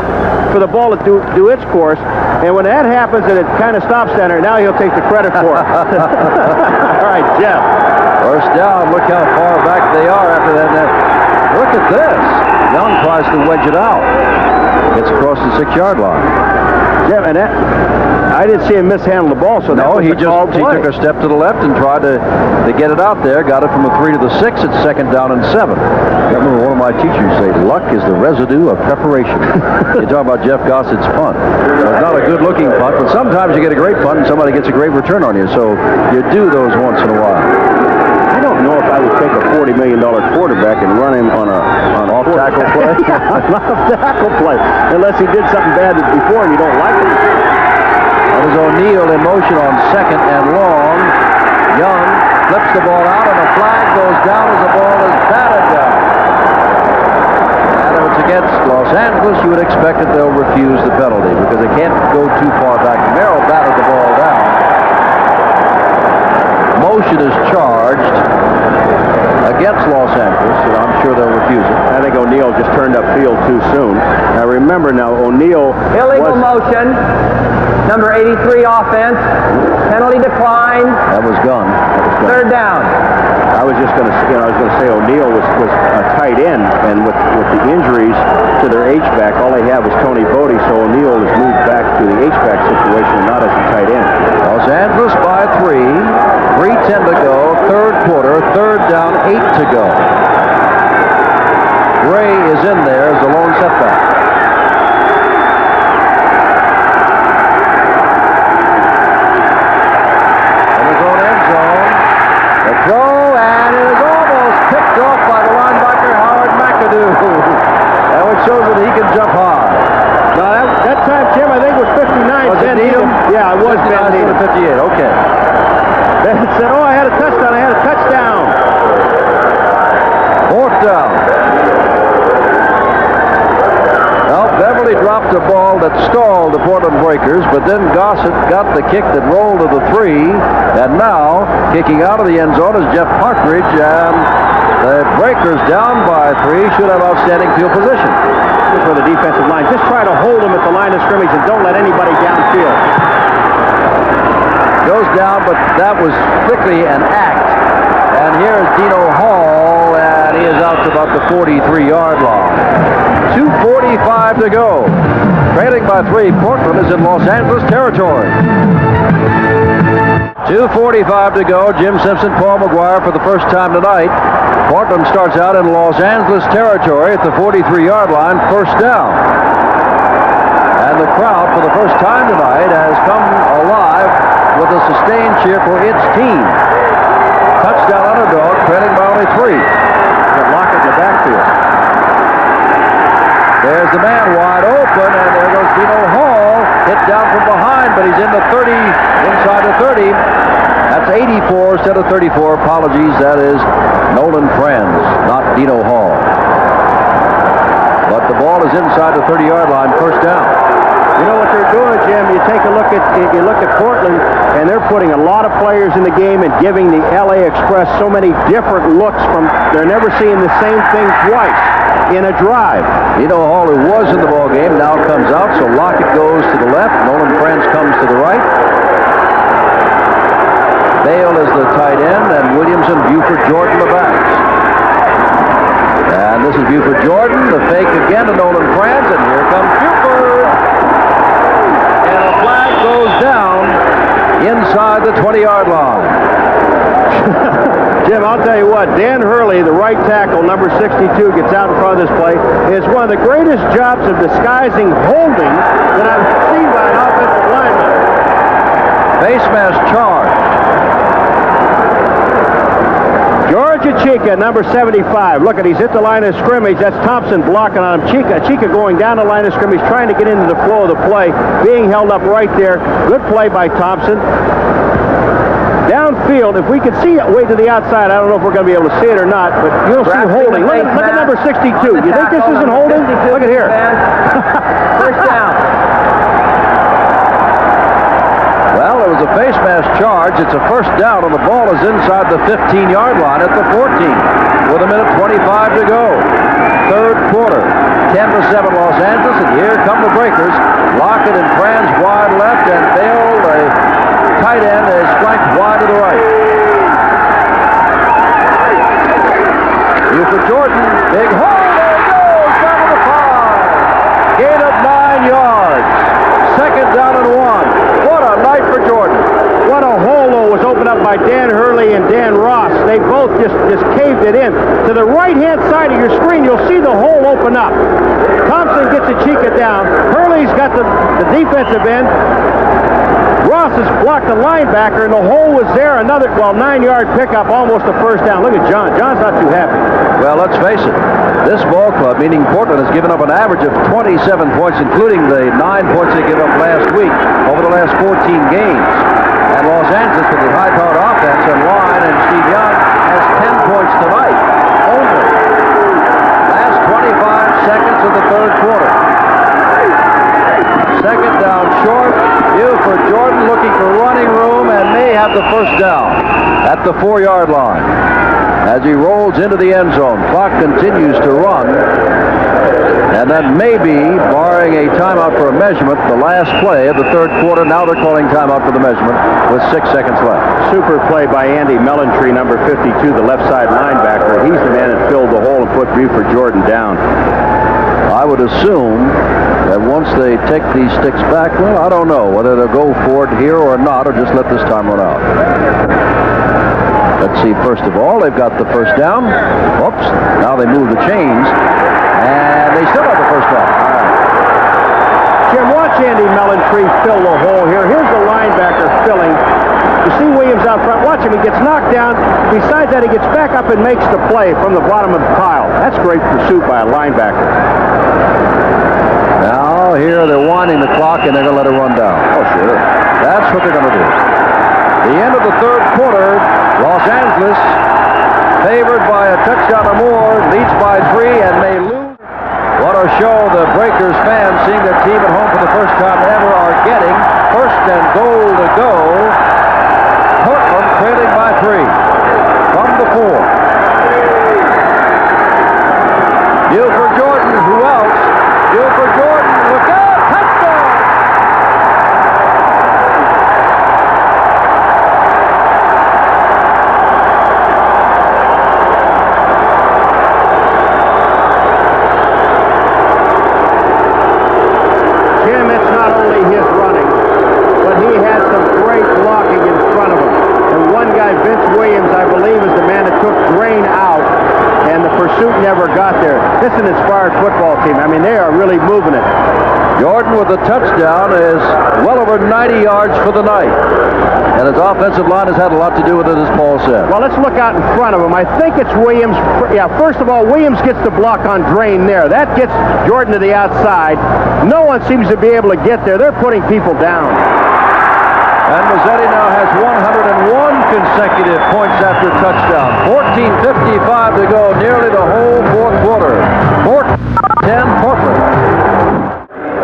for the ball to do its course, and when that happens and it kind of stops down there, now he'll take the credit for it. All right, Jeff. First down. Look how far back they are after that. Look at this. Young tries to wedge it out. Gets across the 6-yard line. Jeff, and that, I didn't see him mishandle the ball, so no, he took a step to the left and tried to get it out there. Got it from the 3 to the 6. It's second down and 7. I remember one of my teachers say, luck is the residue of preparation. You're talking about Jeff Gossett's punt. So it's not a good-looking punt, but sometimes you get a great punt and somebody gets a great return on you. So you do those once in a while. I don't know if I would take a $40 million quarterback and run him on an off-tackle play. Off-tackle play, unless he did something bad before and you don't like it. That is O'Neal in motion on second and long. Young flips the ball out, and a flag goes down as the ball is batted down. And if it's a against Los Angeles, you would expect that they'll refuse the penalty because they can't go too far back. Merrill batted the ball down. Motion is charged against Los Angeles, and I'm sure they'll refuse it. I think O'Neill just turned upfield too soon. Now remember, O'Neill Illegal motion. Number 83 offense. Penalty decline. That was gone. Third down. I was just going to say O'Neill was a tight end, and with the injuries to their H-back, all they have is Tony Bodie, so O'Neill has moved back to the H-back situation, not as a tight end. Los Angeles by 3. 3:10 to go. Third quarter. Third down. 8 to go. Gray is in there as the lone setback. In his own end zone. The throw, and it is almost picked off by the linebacker Howard McAdoo. That one shows that he can jump high. Now that time, Jim, I think it was 59. Was it Needham? Yeah, it was Ben Needham. 58, okay. Ben said, oh, I had a touchdown. I had a touchdown. Fourth down. Well, Beverly dropped a ball that stalled the Portland Breakers, but then Gossett got the kick that rolled to the 3, and now kicking out of the end zone is Jeff Partridge, and the Breakers down by 3 should have outstanding field position. For the defensive line, just try to hold them at the line of scrimmage and don't let anybody downfield. Goes down, but that was strictly an act. And here's Dino Hall, and he is out to about the 43-yard line. 2:45 to go. Trailing by 3, Portland is in Los Angeles territory. 2:45 to go. Jim Simpson, Paul McGuire for the first time tonight. Portland starts out in Los Angeles territory at the 43-yard line, first down. And the crowd, for the first time tonight, has come alive with a sustained cheer for its team. Touchdown underdog, trailing by only 3. Got Lockett in the backfield. There's the man wide open, and there goes Dino Hall. Hit down from behind, but he's in the 30, inside the 30. That's 84 instead of 34. Apologies, that is Nolan Franz, not Dino Hall. But the ball is inside the 30-yard line, first down. You know what they're doing, Jim? You look at Portland, and they're putting a lot of players in the game and giving the LA Express so many different looks they're never seeing the same thing twice in a drive. Dino Hall, who was in the ball game, now comes out, so Lockett goes to the left. Nolan Franz comes to the right. Bale is the tight end, and Williamson, Buford, Jordan, the backs. And this is Buford Jordan, the fake again to Nolan Franz, and here comes Buford. And a flag goes down inside the 20-yard line. Jim, I'll tell you what, Dan Hurley, the right tackle, number 62, gets out in front of this play. It's one of the greatest jobs of disguising holding that I've seen by an offensive lineman. Face mask charge. George Achika, number 75. Look at, he's hit the line of scrimmage. That's Thompson blocking on him. Achika going down the line of scrimmage, trying to get into the flow of the play, being held up right there. Good play by Thompson. Downfield, if we could see it way to the outside, I don't know if we're going to be able to see it or not, but you'll see holding. Look at number 62. You think this isn't holding? Look at here. First down. Well, it was a face mask charge. It's a first down, and the ball is inside the 15-yard line at the 14 with a minute 25 to go. Third quarter, 10-7 Los Angeles, and here come the Breakers. Lockett and Franz wide left, and Bale, the tight end, is flanked wide to the right. Buford Jordan, big hole, there it goes, down to the 5. Gain of 9 yards. Second down and 1. What a night for Jordan. What a hole, though, was opened up by Dan Hurley and Dan Ross. They both just caved it in. To the right-hand side of your screen, you'll see the hole open up. Thompson gets Achika down. Hurley's got the defensive end. Ross has blocked the linebacker, and the hole was there. Another, 9-yard pickup, almost a first down. Look at John. John's not too happy. Well, let's face it. This ball club, meaning Portland, has given up an average of 27 points, including the 9 points they gave up last week over the last 14 games. And Los Angeles, with the high-powered offense and line, and Steve Young has 10 points tonight only. Last 25 seconds of the the 4-yard line. As he rolls into the end zone, clock continues to run. And that may be, barring a timeout for a measurement, the last play of the third quarter. Now they're calling timeout for the measurement with 6 seconds left. Super play by Andy Mellentree, number 52, the left side linebacker. He's the man that filled the hole and put Buford Jordan down. I would assume that once they take these sticks back, well, I don't know whether they'll go for it here or not, or just let this time run out. Let's see, first of all, they've got the first down. Oops, now they move the chains, and they still have the first down. All right. Jim, watch Andy Mellentree fill the hole here. Here's the linebacker filling. You see Williams out front. Watch him. He gets knocked down. Besides that, he gets back up and makes the play from the bottom of the pile. That's great pursuit by a linebacker. Now, here they're winding the clock, and they're going to let it run down. Oh, sure. That's what they're going to do. The end of the third quarter, Los Angeles, favored by a touchdown or more, leads by 3 and may lose. What a show the Breakers fans, seeing their team at home for the first time ever, are getting. First and goal to go. Portland trailing by 3 from the 4. Buford Jordan, who else? Buford Jordan, look out, touchdown! Jim, it's not only his running, but he has some great blocking in front of him. And one guy, Vince Williams, I believe, is the man that took Drain out, and the pursuit never got there. This is an inspired football team. I mean, they are really moving it. Jordan with a touchdown is well over 90 yards for the night. And his offensive line has had a lot to do with it, as Paul said. Well, let's look out in front of him. I think it's Williams. Yeah, first of all, Williams gets the block on Drain there. That gets Jordan to the outside. No one seems to be able to get there. They're putting people down. And Mazzetti now has 101 consecutive points after touchdown. 14:55 to go, nearly the whole fourth quarter. 14-10 Portland.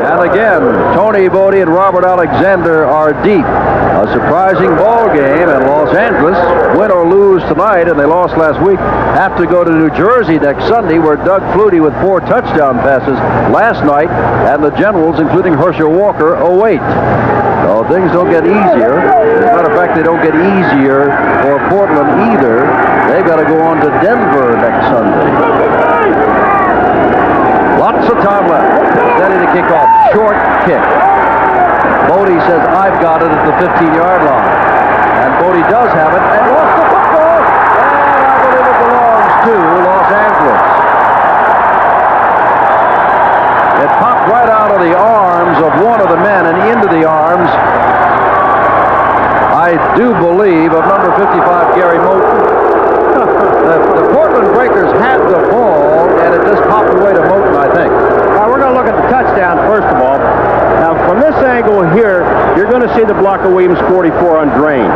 And again, Tony Bodie and Robert Alexander are deep. A surprising ball game, and Los Angeles, win or lose tonight, and they lost last week, have to go to New Jersey next Sunday, where Doug Flutie with 4 touchdown passes last night, and the Generals, including Herschel Walker, await. So things don't get easier. As a matter of fact, they don't get easier for Portland either. They've got to go on to Denver next Sunday. Lots of time left. Ready to kick off. Short kick. Bodie says, I've got it at the 15-yard line. And Bodie does have it and lost the football. And I believe it belongs to Los Angeles. It popped right out of the arms of one of the men and into the arms, I do believe, of number 55, Gary Moulton. The Portland Breakers had the ball, and it just popped away to Moulton, I think. Now, we're going to look at the touchdown, first of all. Now, from this angle here, you're going to see the block of Williams 44 on Drain.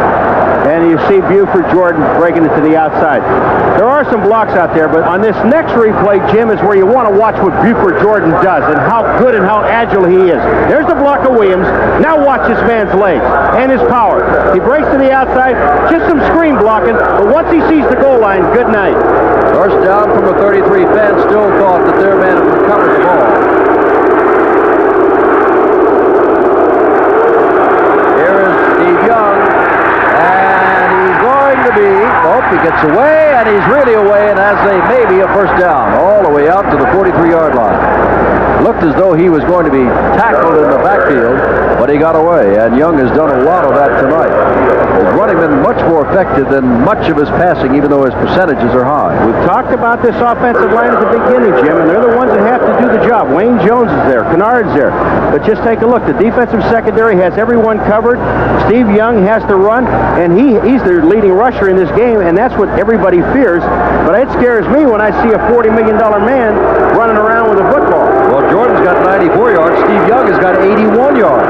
And you see Buford Jordan breaking it to the outside. There are some blocks out there, but on this next replay, Jim, is where you want to watch what Buford Jordan does and how good and how agile he is. There's the block of Williams. Now watch this man's legs and his power. He breaks to the outside, just some screen blocking, but once he sees the goal line, good night. First down from a 33. Fans still thought that their man had recovered the ball. Here is Steve Young, and he's going to be, he gets away, and he's really away, and has maybe a first down, all the way out to the 43-yard line. Looked as though he was going to be tackled in the backfield, but he got away, and Young has done a lot of that tonight. His running been much more effective than much of his passing, even though his percentages are high. We've talked about this offensive line at the beginning, Jim, and they're the ones that have to do the job. Wayne Jones is there, Kennard's there, but just take a look. The defensive secondary has everyone covered. Steve Young has to run, and he's their leading rusher in this game, and that's what everybody fears. But it scares me when I see a $40 million man running around with a football. Well, Jordan's got 94 yards. Steve Young has got 81 yards.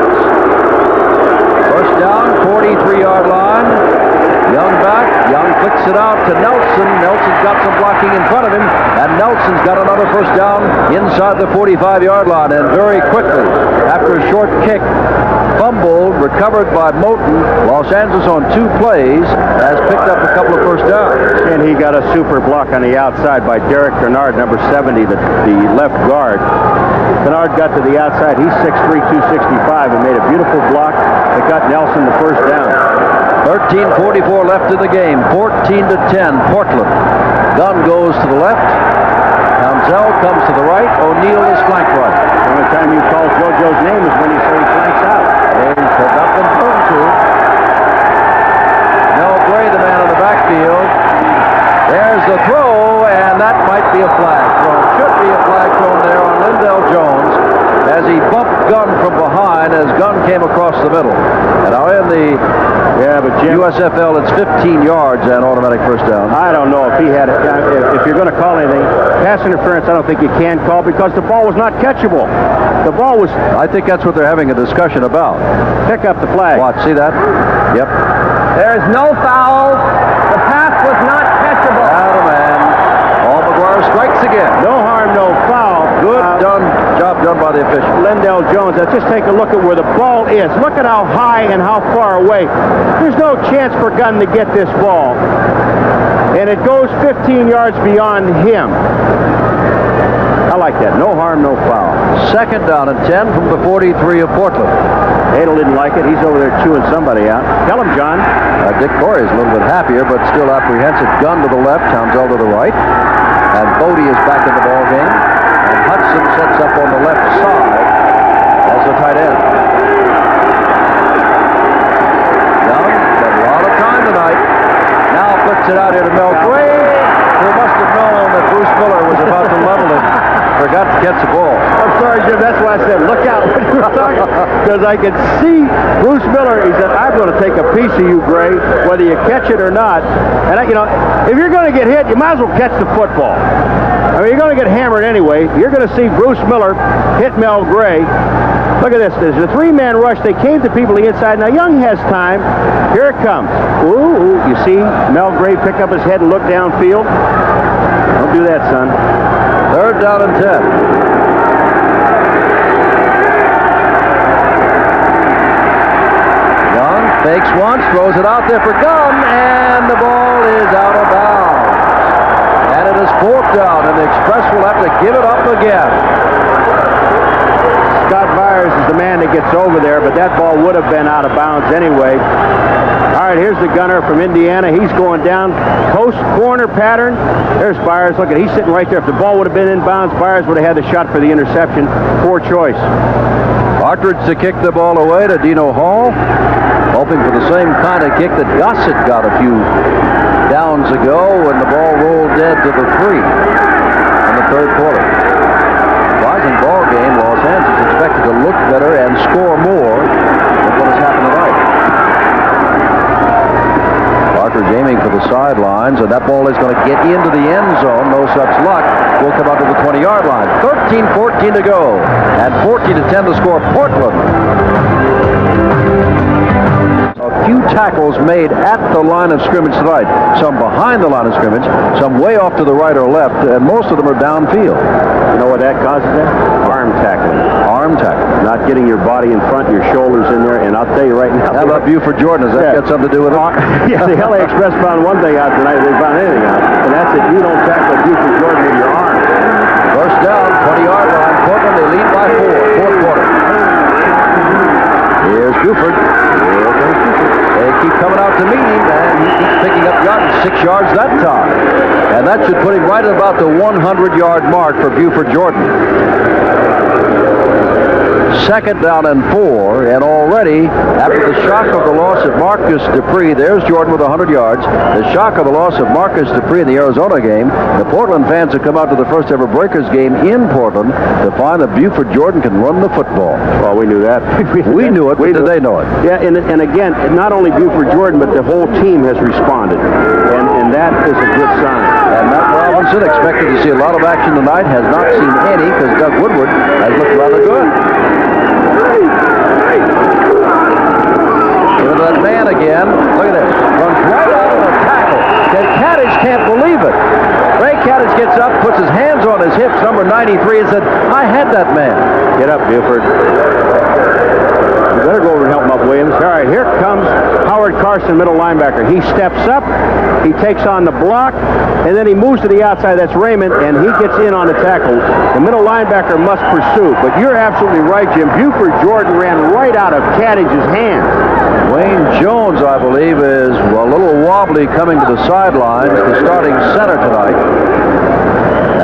First down, 43-yard line. Young back. Young flicks it out to Nelson. Nelson's got some blocking in front of him, and Nelson's got another first down inside the 45-yard line. And very quickly, after a short kick, fumble recovered by Moten. Los Angeles on 2 plays has picked up a couple of first downs. And he got a super block on the outside by Derek Bernard, number 70, the left guard. Bernard got to the outside. He's 6'3", 265, and made a beautiful block that got Nelson the first down. 13:44 left in the game. 14-10, Portland. Gunn goes to the left. Townsell comes to the right. O'Neal is flank right. The only time you call JoJo's name is when you say he flanks out. He's not been thrown to. Mel Gray, the man in the backfield. There's the throw, and that might be a flag thrown. Should be a flag thrown there on Lindell Jones as he bumped Gunn from behind as Gunn came across the middle. And now in the USFL, it's 15 yards and automatic first down. I don't know if he had it. If you're going to call anything, pass interference, I don't think you can call because the ball was not catchable. The ball was... I think that's what they're having a discussion about. Pick up the flag. Watch, see that? Yep. There's no foul. The pass was not catchable. Man. Paul McGuire strikes again. No harm, no foul. Good job done by the official. Lindell Jones. Let's just take a look at where the ball is. Look at how high and how far away. There's no chance for Gunn to get this ball. And it goes 15 yards beyond him. I like that. No harm, no foul. Second down and 10 from the 43 of Portland. Adel didn't like it. He's over there chewing somebody out. Tell him, John. Dick Corey is a little bit happier, but still apprehensive. Gunn to the left, Townsell to the right. And Bodie is back in the ball game. And Hudson sets up on the left side as the tight end. Young got a lot of time tonight. Now flips it out here to Mel Gray, who must have known that Bruce Miller was about to level it. Forgot to catch the ball. I'm sorry, Jim. That's why I said, look out when you were talking. Because I could see Bruce Miller. He said, I'm going to take a piece of you, Gray, whether you catch it or not. And, if you're going to get hit, you might as well catch the football. I mean, you're going to get hammered anyway. You're going to see Bruce Miller hit Mel Gray. Look at this. There's a 3-man rush. They came to people to the inside. Now, Young has time. Here it comes. Ooh, you see Mel Gray pick up his head and look downfield? Don't do that, son. Third down and 10. Young fakes once, throws it out there for Gunn, and the ball is out of bounds. And it is 4th down, and the Express will have to give it up again. Scott Byers is the man that gets over there, but that ball would have been out of bounds anyway. All right, here's the gunner from Indiana. He's going down post corner pattern. There's Byers. Look at, he's sitting right there. If the ball would have been in bounds, Byers would have had the shot for the interception. Poor choice. Partridge to kick the ball away to Dino Hall, hoping for the same kind of kick that Gossett got a few downs ago when the ball rolled dead to the 3 in the 3rd quarter. Rising ball game. Los Angeles expected to look better and score more than what has happened tonight. Partridge aiming for the sidelines, and that ball is going to get into the end zone. No such luck. Will come out to the 20-yard line. 13-14 to go, and 14-10 to score. Portland. A few tackles made at the line of scrimmage tonight. Some behind the line of scrimmage, some way off to the right or left, and most of them are downfield. You know what that causes that? Arm tackling. Arm tackling. Not getting your body in front, your shoulders in there, and I'll tell you right now. How about Buford Jordan? Does that got something to do with it? Yeah, the LA Express found one thing out tonight. They found anything out, and that's that you don't tackle Buford Jordan with your arm. First down, 20-yard line. Portland, they lead by 4. 4th quarter. Here's Buford. They keep coming out to meet him, and he keeps picking up yards. 6 yards that time. And that should put him right at about the 100-yard mark for Buford Jordan. Second down and 4, and already, after the shock of the loss of Marcus Dupree, there's Jordan with 100 yards. The shock of the loss of Marcus Dupree in the Arizona game, the Portland fans have come out to the first ever Breakers game in Portland to find that Buford Jordan can run the football. Well, we knew that. We knew it, but did they know it? Yeah, and again, not only Buford Jordan, but the whole team has responded, and that is a good sign. And Matt Robinson, expected to see a lot of action tonight, has not seen any because Doug Woodward has looked rather good. Look at that man again. Look at this. Runs right out of a tackle. And Caddis can't believe it. Ray Caddis gets up, puts his hands on his hips, number 93, and said, I had that man. Get up, Buford. You better go over help him up, Williams. All right, here comes Howard Carson, middle linebacker. He steps up, he takes on the block, and then he moves to the outside. That's Raymond, and he gets in on the tackle. The middle linebacker must pursue, but you're absolutely right, Jim. Buford Jordan ran right out of Caddige's hands. Wayne Jones, I believe, is a little wobbly coming to the sidelines, the starting center tonight.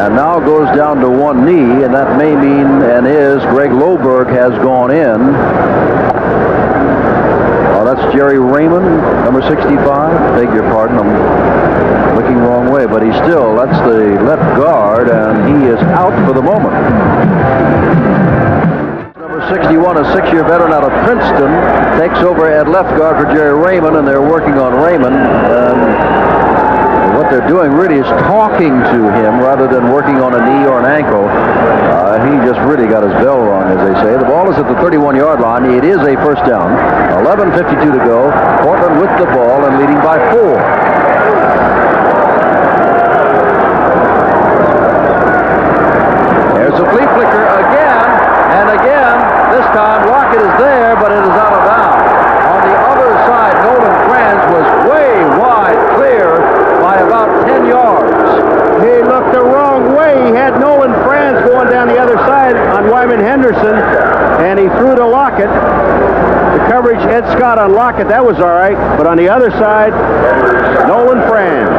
And now goes down to one knee, and that may mean and is Greg Loberg has gone in. Oh, that's Jerry Raymond, number 65. Beg your pardon, I'm looking wrong way, but he's still, that's the left guard, and he is out for the moment. Number 61, a 6-year veteran out of Princeton, takes over at left guard for Jerry Raymond, and they're working on Raymond. What they're doing really is talking to him rather than working on a knee or an ankle. He just really got his bell rung, as they say. The ball is at the 31-yard line. It is a first down. 11:52 to go. Portland with the ball and leading by 4. There's a flea flicker again, and again. This time Lockett is there, but it is out of bounds. On the other side, Nolan Franz was way wide clear by about 10 yards. He looked the wrong way. He had Nolan Franz going down the other side on Wyman Henderson, and he threw to Lockett. The coverage, Ed Scott on Lockett, that was all right. But on the other side, Nolan Franz.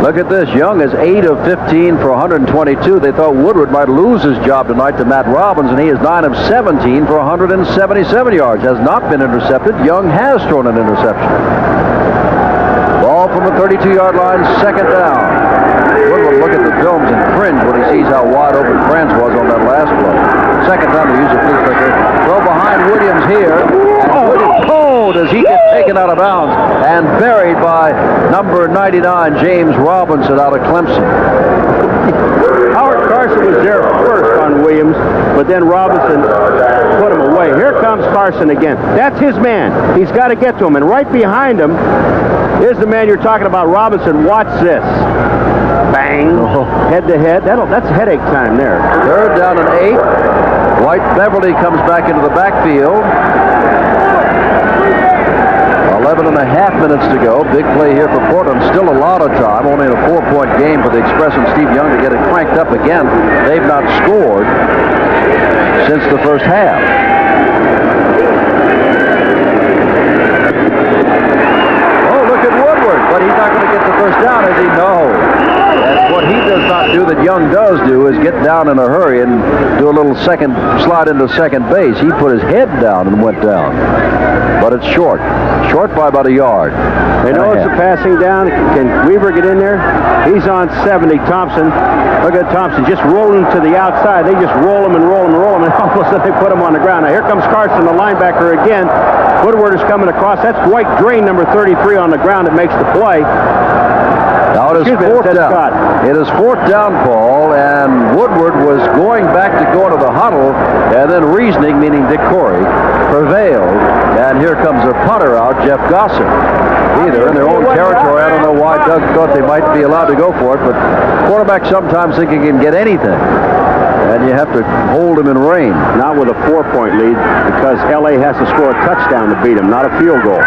Look at this. Young is 8 of 15 for 122. They thought Woodward might lose his job tonight to Matt Robbins, and he is 9 of 17 for 177 yards. Has not been intercepted. Young has thrown an interception. Ball from the 32-yard line, second down. Woodward look at the films and cringe when he sees how wide open Franz was on that last play. Second time to use a flea flicker. Throw behind Williams here. And Williams, does he get taken out of bounds and buried by number 99, James Robinson, out of Clemson. Howard Carson was there first on Williams, but then Robinson put him away. Here comes Carson again. That's his man. He's got to get to him. And right behind him is the man you're talking about, Robinson. Watch this. Bang. Head to head. That's headache time there. Third down and 8. White Beverly comes back into the backfield. 11 and a half minutes to go. Big play here for Portland. Still a lot of time. Only a 4-point game for the Express and Steve Young to get it cranked up again. They've not scored since the first half. Oh, look at Woodward. But he's not going to get the first down, as he knows. And what he does not do that Young does do is get down in a hurry and do a little slide into second base. He put his head down and went down. But it's short. Short by about a yard. They know it's a passing down. Can Weaver get in there? He's on 70. Thompson. Look at Thompson just rolling to the outside. They just roll him and roll him and roll him, and all of a sudden they put him on the ground. Now here comes Carson, the linebacker again. Woodward is coming across. That's Dwight Drain, number 33, on the ground that makes the play. Now it is fourth down. It is fourth down, Paul, and Woodward was going back to go into the huddle, and then reasoning, meaning Dick Corey, prevailed. And here comes their punter out, Jeff Gossett. Either in their own territory. I don't know why Doug thought they might be allowed to go for it, but quarterbacks sometimes think he can get anything. And you have to hold him in rain. Not with a 4-point lead, because L.A. has to score a touchdown to beat him, not a field goal.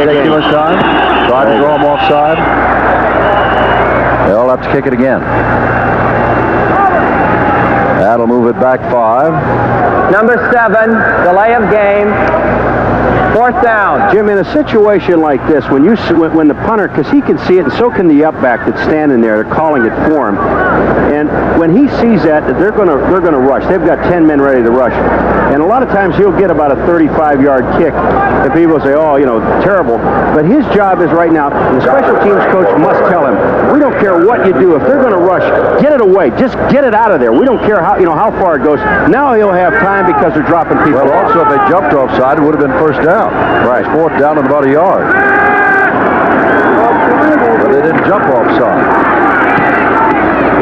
Ridiculous time. Try to draw him offside. They'll have to kick it again. That'll move it back 5. Number 7, delay of game. Fourth down. Jim, in a situation like this, when the punter, because he can see it, and so can the up-back that's standing there, they're calling it for him. And when he sees that, they're going to rush. They've got 10 men ready to rush. And a lot of times he'll get about a 35-yard kick. And people say, oh, terrible. But his job is right now, the special teams coach must tell him, we don't care what you do. If they're going to rush, get it away. Just get it out of there. We don't care how far it goes. Now he'll have time because they're dropping people. Well, also, if they jumped offside, it would have been first down. Right, fourth down and about a yard. But they didn't jump offside.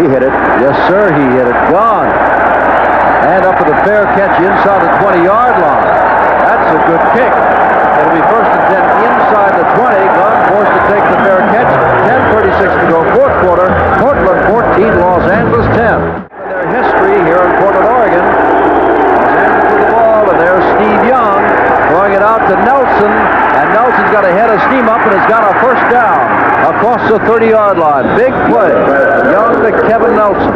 He hit it. Yes, sir, he hit it. Gone. And up with a fair catch inside the 20-yard line. That's a good kick. It'll be first and 10 inside inside the 20. Gunn forced to take the fair catch. 10:36 to go, fourth quarter. Portland 14, Los Angeles 10. Their history here in Portland, Oregon. Los Angeles with the ball, and there's Steve Young throwing it out to Nelson, and Nelson's got a head of steam up, and has got a first down across the 30-yard line. Big play. Young to Kevin Nelson.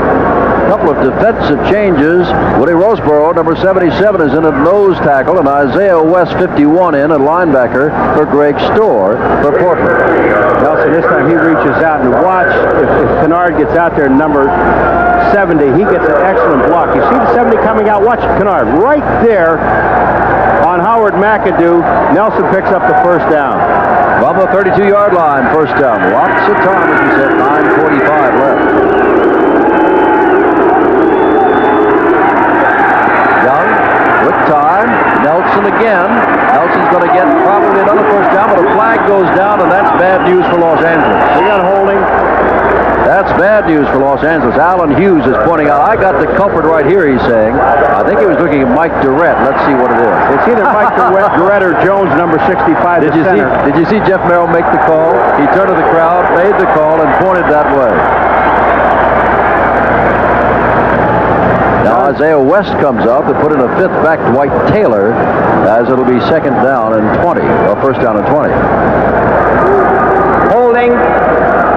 A couple of defensive changes. Woody Roseborough, number 77, is in at nose tackle, and Isaiah West, 51, in at linebacker for Greg Storr for Portland. Nelson, this time he reaches out, and watch if Kennard gets out there, number 70, he gets an excellent block. You see the 70 coming out? Watch Kennard right there on Howard McAdoo. Nelson picks up the first down. From the 32-yard line, first down. Lots of time, as you said, 9:45 left. Young with time. Nelson again. Nelson's going to get probably another first down, but a flag goes down, and that's bad news for Los Angeles. We got holding. That's bad news for Los Angeles. Alan Hughes is pointing out, I got the culprit right here, he's saying. I think he was looking at Mike Durrett. Let's see what it is. It's either Mike Durrett or Jones, number 65, Did you see Jeff Merrill make the call? He turned to the crowd, made the call, and pointed that way. Now Isaiah West comes up to put in a fifth back to Dwight Taylor, as it'll be second down and 20, or first down and 20. Holding.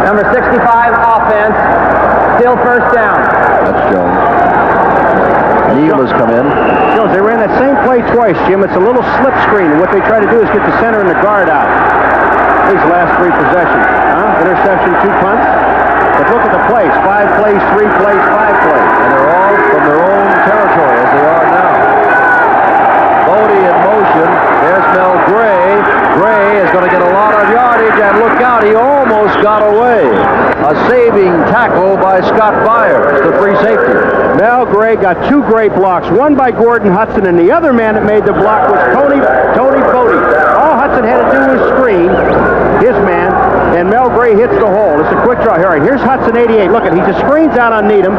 Number 65, offense. Still first down. That's Jones. Neal has come in. Jones, they ran that same play twice, Jim. It's a little slip screen, and what they try to do is get the center and the guard out. These last three possessions. Interception, 2 punts. But look at the plays. 5 plays, 3 plays, 5 plays. And they're all from their own territory, as they are now. Bodie in motion. There's Mel Gray. Gray is going to get a lot of yardage, and look out, he almost got away. A saving tackle by Scott Byers, the free safety. Mel Gray got 2 great blocks, one by Gordon Hudson, and the other man that made the block was Tony Bodie. All Hudson had to do was screen his man, and Mel Gray hits the hole. It's a quick draw. All right, here's Hudson, 88. Look, he just screens out on Needham,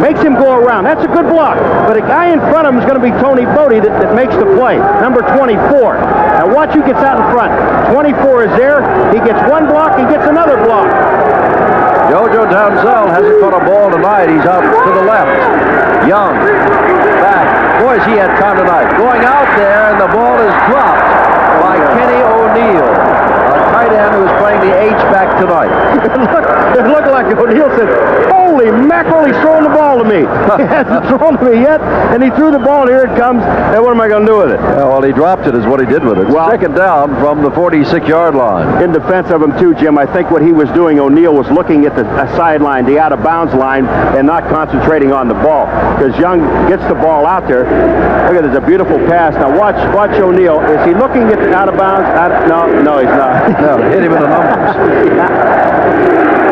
makes him go around. That's a good block. But a guy in front of him is going to be Tony Bodie that makes the play, number 24. Now watch who gets out in front. 24 is there. He gets one block. He gets another block. Jojo Townsell hasn't caught a ball tonight. He's out to the left. Young, back. Boys, he had time tonight. Going out there, and the ball is dropped by Kenny O'Neill, a tight end who is playing the H-back tonight. It looked like O'Neill said, holy mackerel, he's throwing the ball to me. He hasn't thrown to me yet, and he threw the ball, and here it comes, and what am I going to do with it? Well, he dropped it is what he did with it. Well, second down from the 46-yard line. In defense of him, too, Jim, I think what he was doing, O'Neill was looking at the sideline, the out-of-bounds line, and not concentrating on the ball. Because Young gets the ball out there. Look at this, a beautiful pass. Now watch O'Neill. Is he looking at the out-of-bounds? No, he's not. No, hit him in the numbers.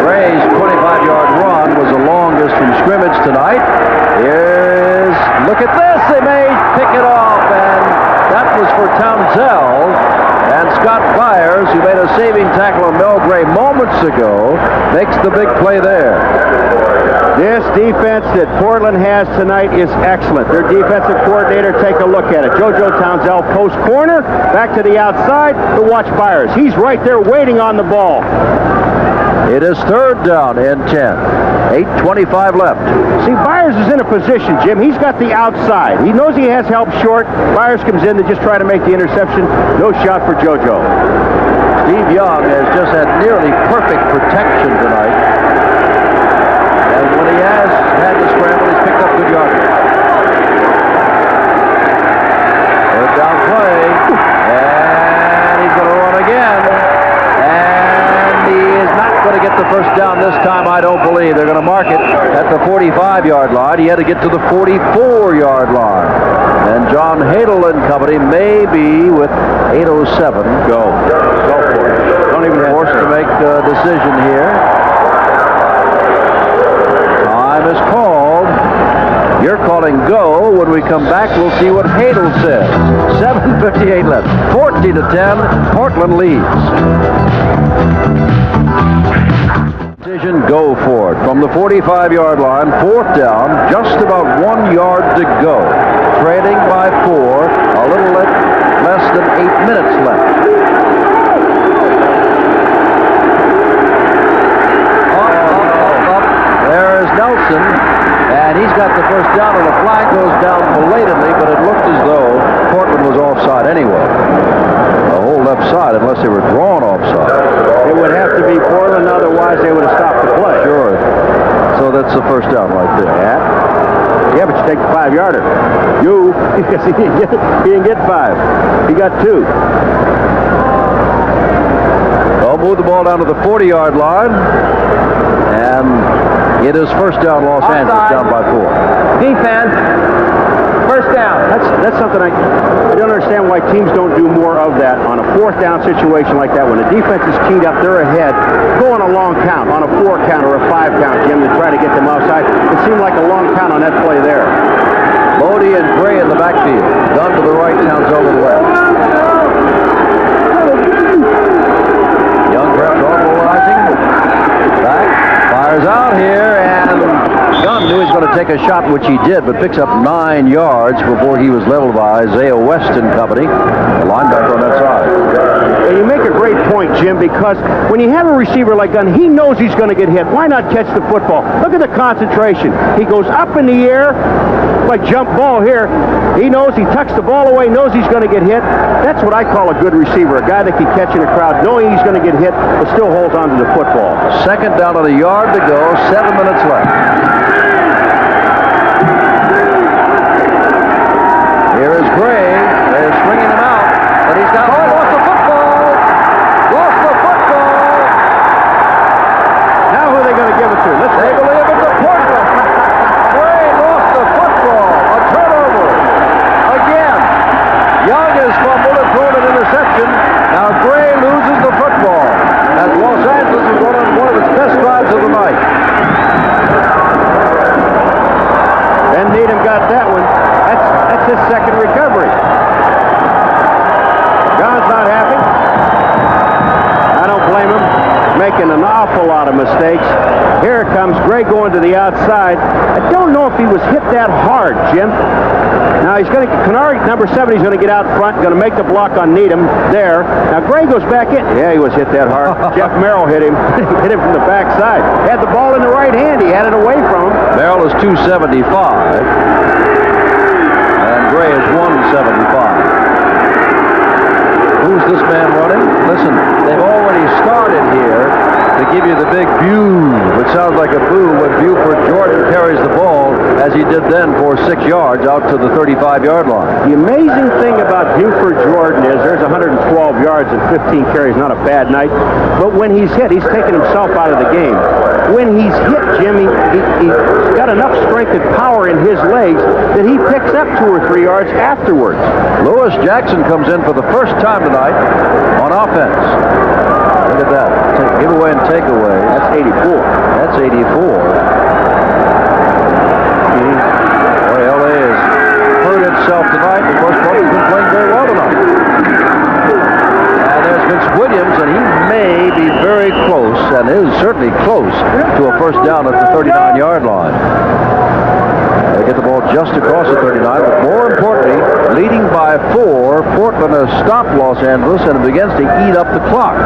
Ray's 25-yard run was the longest from scrimmage tonight. Look at this, they may pick it off, and that was for Townsell. And Scott Byers, who made a saving tackle on Mel Gray moments ago, makes the big play there. This defense that Portland has tonight is excellent. Their defensive coordinator, take a look at it. Jojo Townsell, post corner, back to the outside to watch Byers. He's right there waiting on the ball. It is third down and 10. 8:25 left. See, Byers is in a position, Jim. He's got the outside. He knows he has help short. Byers comes in to just try to make the interception. No shot for JoJo. Steve Young has just had nearly perfect protection tonight. And when he has had to scramble, he's picked up good yardage. Third down play. And he's going to run again. And he is not going to get the first down this time, I don't believe. They're going to mark it at the 45-yard line. He had to get to the 44-yard line. And John Hadel and company may be with 8:07. Go for it. Don't even forced to make a decision here. Time is called. You're calling go. When we come back, we'll see what Hadel says. 7:58 left. 14-10. Portland leads. Decision, go for it. From the 45-yard line, fourth down, just about 1 yard to go. Trailing by 4, a little less than 8 minutes left. got the first down, and the flag goes down belatedly, but it looked as though Portland was offside anyway. The whole left side, unless they were drawn offside. It would have to be Portland, otherwise they would have stopped the play. Sure. So that's the first down right there. Yeah, but you take the 5-yarder. Because he didn't get 5. He got 2. They'll move the ball down to the 40-yard line. And it is first down, Los Angeles, down by 4. Defense. First down. That's something I don't understand why teams don't do more of that on a 4th down situation like that. When the defense is keyed up, they're ahead. Go on a long count, on a 4 count or a 5 count, Jim, to try to get them outside. It seemed like a long count on that play there. Bodie and Gray in the backfield. Dunn to the right, Townsend to the left. Young perhaps autorizing. Back. Fires out here, and Dunn knew he was going to take a shot, which he did, but picks up 9 yards before he was leveled by Isaiah West and company, the linebacker on that side. And you make a great point, Jim, because when you have a receiver like Dunn, he knows he's going to get hit. Why not catch the football? Look at the concentration. He goes up in the air, like jump ball here. He knows he tucks the ball away, knows he's going to get hit. That's what I call a good receiver, a guy that can catch in a crowd, knowing he's going to get hit, but still holds on to the football. Second down on a yard to go, 7 minutes left. Here is Gray. They're swinging him out, but he's got lost the football. Lost the football. Now who are they going to give it to? They believe it's a Portland. Gray lost the football. A turnover. Again. Young has fumbled and thrown an interception. Now Gray loses the football. As Los Angeles is going on one of its best drives of the night. Ben Needham got that one. That's his second recovery. John's not happy. I don't blame him. Making an awful lot of mistakes. Here it comes. Gray going to the outside. I don't know if he was hit that hard, Jim. Now he's going to, Canary, number 7, he's going to get out front, going to make the block on Needham there. Now Gray goes back in. Yeah, he was hit that hard. Jeff Merrill hit him. Hit him from the backside. Had the ball in the right hand. He had it away from him. Merrill is 275. And Gray is 175. Who's this man running? Listen, they've already started here to give you the big view, which sounds like a boo when Buford Jordan carries the ball, as he did then for 6 yards out to the 35-yard line. The amazing thing about Buford Jordan is there's 112 yards and 15 carries, not a bad night. But when he's hit, he's taken himself out of the game. When he's hit, Jimmy, he's got enough strength and power in his legs that he picks up 2 or 3 yards afterwards. Lewis Jackson comes in for the first time tonight on offense. Look at that. Giveaway and takeaway. That's 84. That's 84. Boy, LA has hurt itself tonight. Of course, Portland's been playing very well tonight. And there's Vince Williams, and he may be very close, and is certainly close, to a first down at the 39-yard line. They get the ball just across the 39, but more importantly, leading by 4, Portland has stopped Los Angeles and it begins to eat up the clock.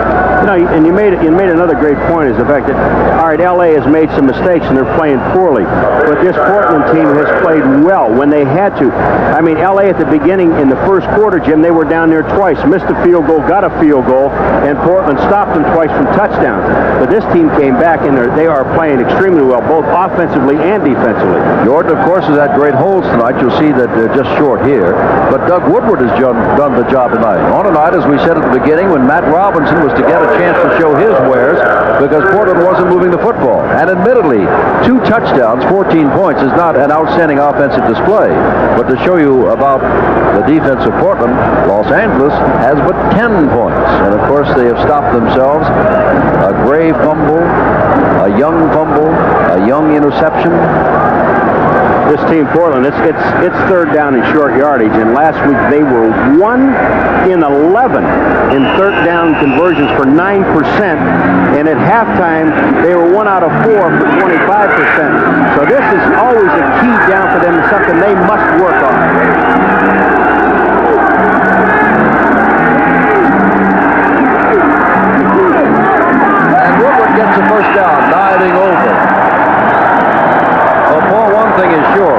You know, and you made another great point, is the fact that, all right, LA has made some mistakes and they're playing poorly, but this Portland team has played well when they had to. I mean, LA at the beginning in the first quarter, Jim, they were down there twice, missed a field goal, got a field goal, and Portland stopped them twice from touchdowns. But this team came back and they are playing extremely well, both offensively and defensively. Jordan, of course, has had great holds tonight. You'll see that they're just short here. But Doug Woodward has done the job tonight. On tonight, as we said at the beginning, when Matt Robinson was to get a chance to show his wares because Portland wasn't moving the football. And admittedly, 2 touchdowns, 14 points is not an outstanding offensive display. But to show you about the defense of Portland, Los Angeles has but 10 points. And of course, they have stopped themselves. A Gray fumble, a Young fumble, a Young interception. This team, Portland, it's third down in short yardage, and last week they were 1 in 11 in third down conversions for 9%, and at halftime they were 1 out of 4 for 25%. So this is always a key down for them, and something they must work on. And Woodward gets the first down, diving over. Well, Paul, one thing is sure.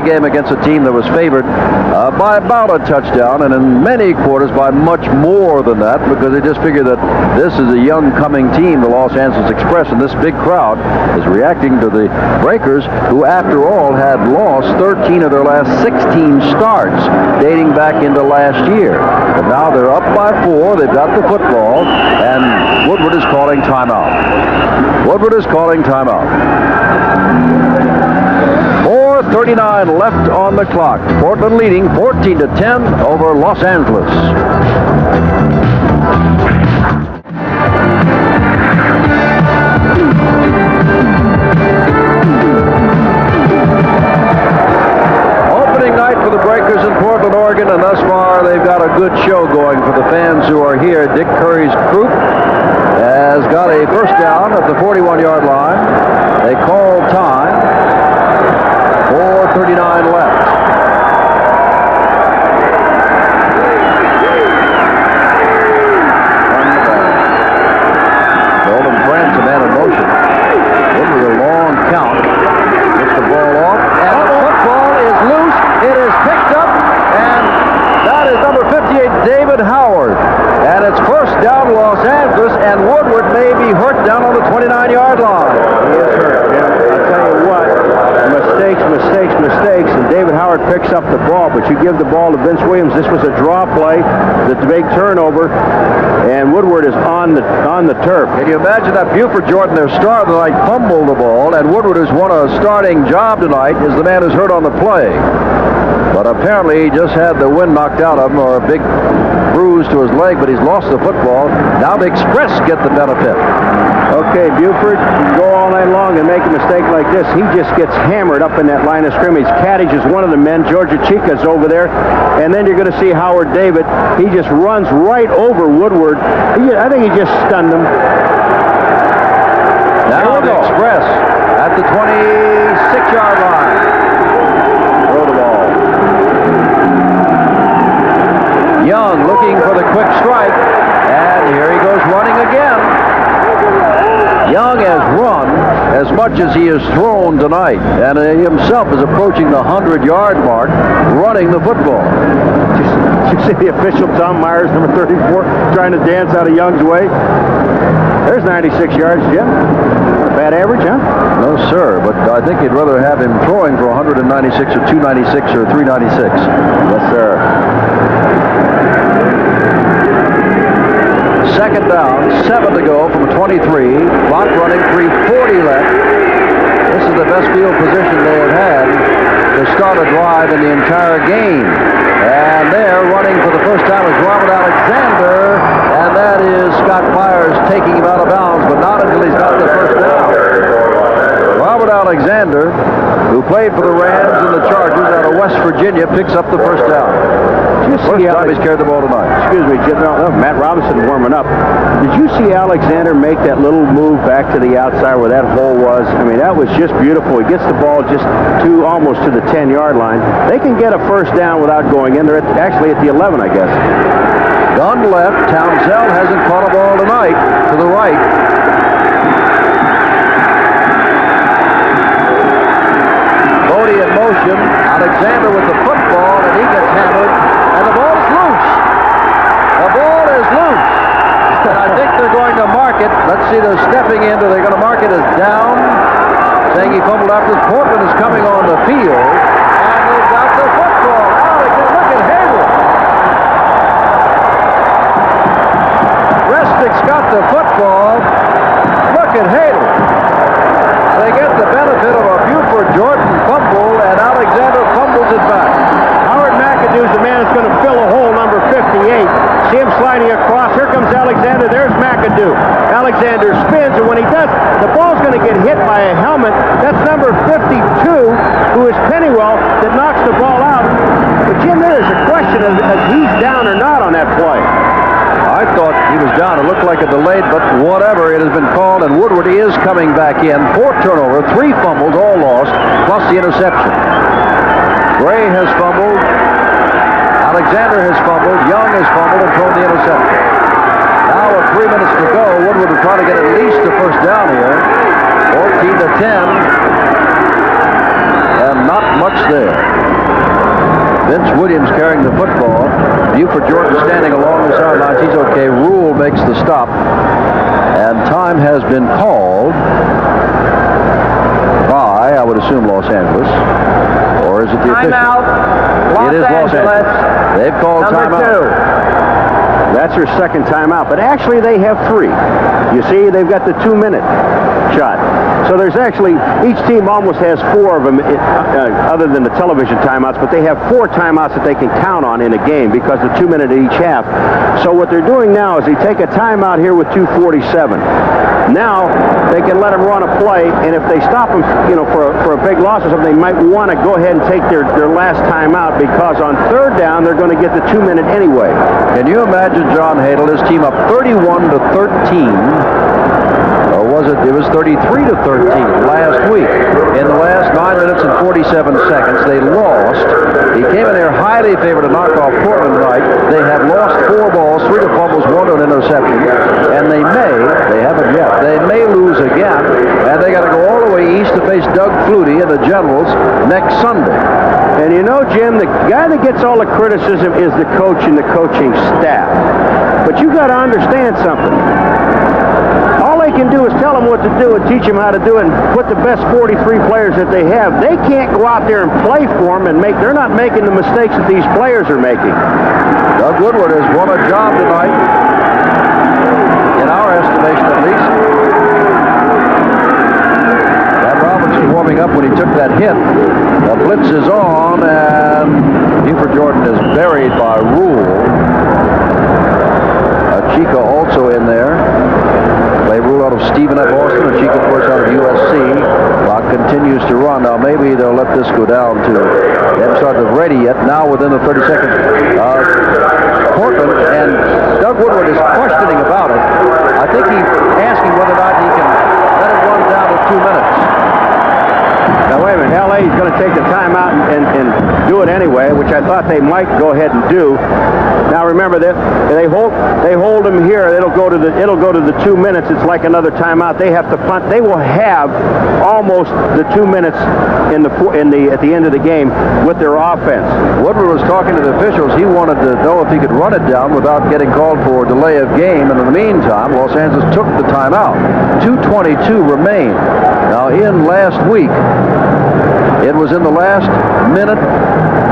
a game against a team that was favored by about a touchdown, and in many quarters by much more than that, because they just figured that this is a young coming team, the Los Angeles Express, and this big crowd is reacting to the Breakers, who after all had lost 13 of their last 16 starts dating back into last year. But now they're up by 4, they've got the football, and Woodward is calling timeout. Woodward is calling timeout. 4:39 left on the clock. Portland leading 14-10 over Los Angeles. Opening night for the Breakers in Portland, Oregon, and thus far they've got a good show going for the fans who are here. Dick Curry's group has got a first down at the 41-yard line. They call time. 4:39 left. Golden Brandt's a man in motion. Woodward a long count. Gets the ball off. And the football is loose. It is picked up. And that is number 58, David Howard. And it's first down Los Angeles. And Woodward may be hurt down on the 29-yard line. He is hurt, Jim. I'll tell you what. Mistakes, and David Howard picks up the ball, but you give the ball to Vince Williams. This was a draw play, the big turnover, and Woodward is on the turf. Can you imagine that Buford Jordan, their star tonight, fumbled the ball, and Woodward has won a starting job tonight, is the man who's hurt on the play. But apparently he just had the wind knocked out of him, or a big bruise to his leg, but he's lost the football. Now the Express get the benefit. Okay, Buford can go all night long and make a mistake like this. He just gets hammered up in that line of scrimmage. Kadich is one of the men. Georgia Chica's over there. And then you're going to see Howard David. He just runs right over Woodward. I think he just stunned him. Now the Express at the 26-yard line. Throw the ball. Young looking for the quick strike. And here he goes running again. Young has run as much as he has thrown tonight, and himself is approaching the 100-yard mark running the football. Did you see the official, Tom Myers, number 34, trying to dance out of Young's way? There's 96 yards, Jim. Not a bad average, huh? No, sir, but I think you'd rather have him throwing for 196 or 296 or 396. Yes, sir. Second down, 7 to go from 23. Clock running, 3:40 left. This is the best field position they have had to start a drive in the entire game. And there, running for the first time, is Robert Alexander. And that is Scott Myers taking him out of bounds, but not until he's got the first down. Robert Alexander, who played for the Rams and the Chargers out of West Virginia, picks up the first down. First time he's carried the ball tonight. Excuse me, Jim. No, Matt Robinson warming up. Did you see Alexander make that little move back to the outside where that hole was? I mean, that was just beautiful. He gets the ball just almost to the 10-yard line. They can get a first down without going in. They're actually at the 11, I guess. Gun left. Townsell hasn't caught a ball tonight. To the right. Bodie in motion. Alexander with the football, and he gets hammered. And the ball is loose. The ball is loose. And I think they're going to mark it. Let's see, they're stepping in. They're going to mark it as down, saying he fumbled after. Portland is coming on the field. And they've got the football. Alexander, look at Hayward. Resnick's got the football. Look at Hayward. They get the benefit of a Buford Jordan fumble, and Alexander fumbles it back. Howard McAdoo's the man that's going to fill a hole, number 58. See him sliding across. Here comes Alexander. There's McAdoo. Alexander spins, and when he does, the ball's going to get hit by a helmet. That's number 52, who is Pennywell, that knocks the ball out. But, Jim, there is a question of he's down or not on that play. I thought he was down. It looked like a delayed, but whatever. It has been called, and Woodward is coming back in. 4 turnovers, 3 fumbles, all lost, plus the interception. Gray has fumbled. Alexander has fumbled. Young has fumbled and thrown the interception. Now with 3 minutes to go, Woodward will try to get at least the first down here. 14-10. And not much there. Vince Williams carrying the football. Buford Jordan standing along the sidelines. He's okay. Rule makes the stop. And time has been called by, I would assume, Los Angeles. Or is it the official? Timeout. Los It is Los Angeles. Angeles. They've called Number timeout. 2. That's their second timeout, but actually they have 3. You see, they've got the 2-minute shot. So there's actually, each team almost has 4 of them, other than the television timeouts, but they have 4 timeouts that they can count on in a game because the 2-minute each half. So what they're doing now is they take a timeout here with 2:47. Now they can let them run a play, and if they stop them, for a big loss or something, they might want to go ahead and take their last timeout because on third down they're going to get the 2-minute anyway. Can you imagine John Hadel, his team up 31-13? Or was it? It was 33-13 last week. In the last 9 minutes and 47 seconds, they lost. He came in there highly favored to knock off Portland tonight. They have lost 4 balls, 3 to fumbles, 1 to an interception, and they haven't yet. They may lose again, and they got to go all the way east to face Doug Flutie and the Generals next Sunday. And you know, Jim, the guy that gets all the criticism is the coach and the coaching staff. But you got to understand something. All they can do is tell them what to do and teach them how to do it and put the best 43 players that they have. They can't go out there and play for them and they're not making the mistakes that these players are making. Doug Woodward has won a job tonight, in our estimation at least. That Robinson warming up when he took that hit. The blitz is on, and Buford Jordan is buried by Rule. Chica also in there. Play Rule out of Stephen F. Austin, and Chica, of course, out of USC. Clock continues to run. Now, maybe they'll let this go down to, they haven't started ready yet. Now, within the 30 seconds, Portland, and Doug Woodward is questioning about it. I think he's asking whether or not he can let it run down to 2 minutes. Now, wait a minute. L.A. is going to take the timeout and do it anyway, which I thought they might go ahead and do. Now remember that they hold them here. It'll go to the 2 minutes. It's like another timeout. They have to punt. They will have almost the 2 minutes at the end of the game with their offense. Woodward was talking to the officials. He wanted to know if he could run it down without getting called for delay of game. And in the meantime, Los Angeles took the timeout. 2:22 remain. Now in last week, it was in the last minute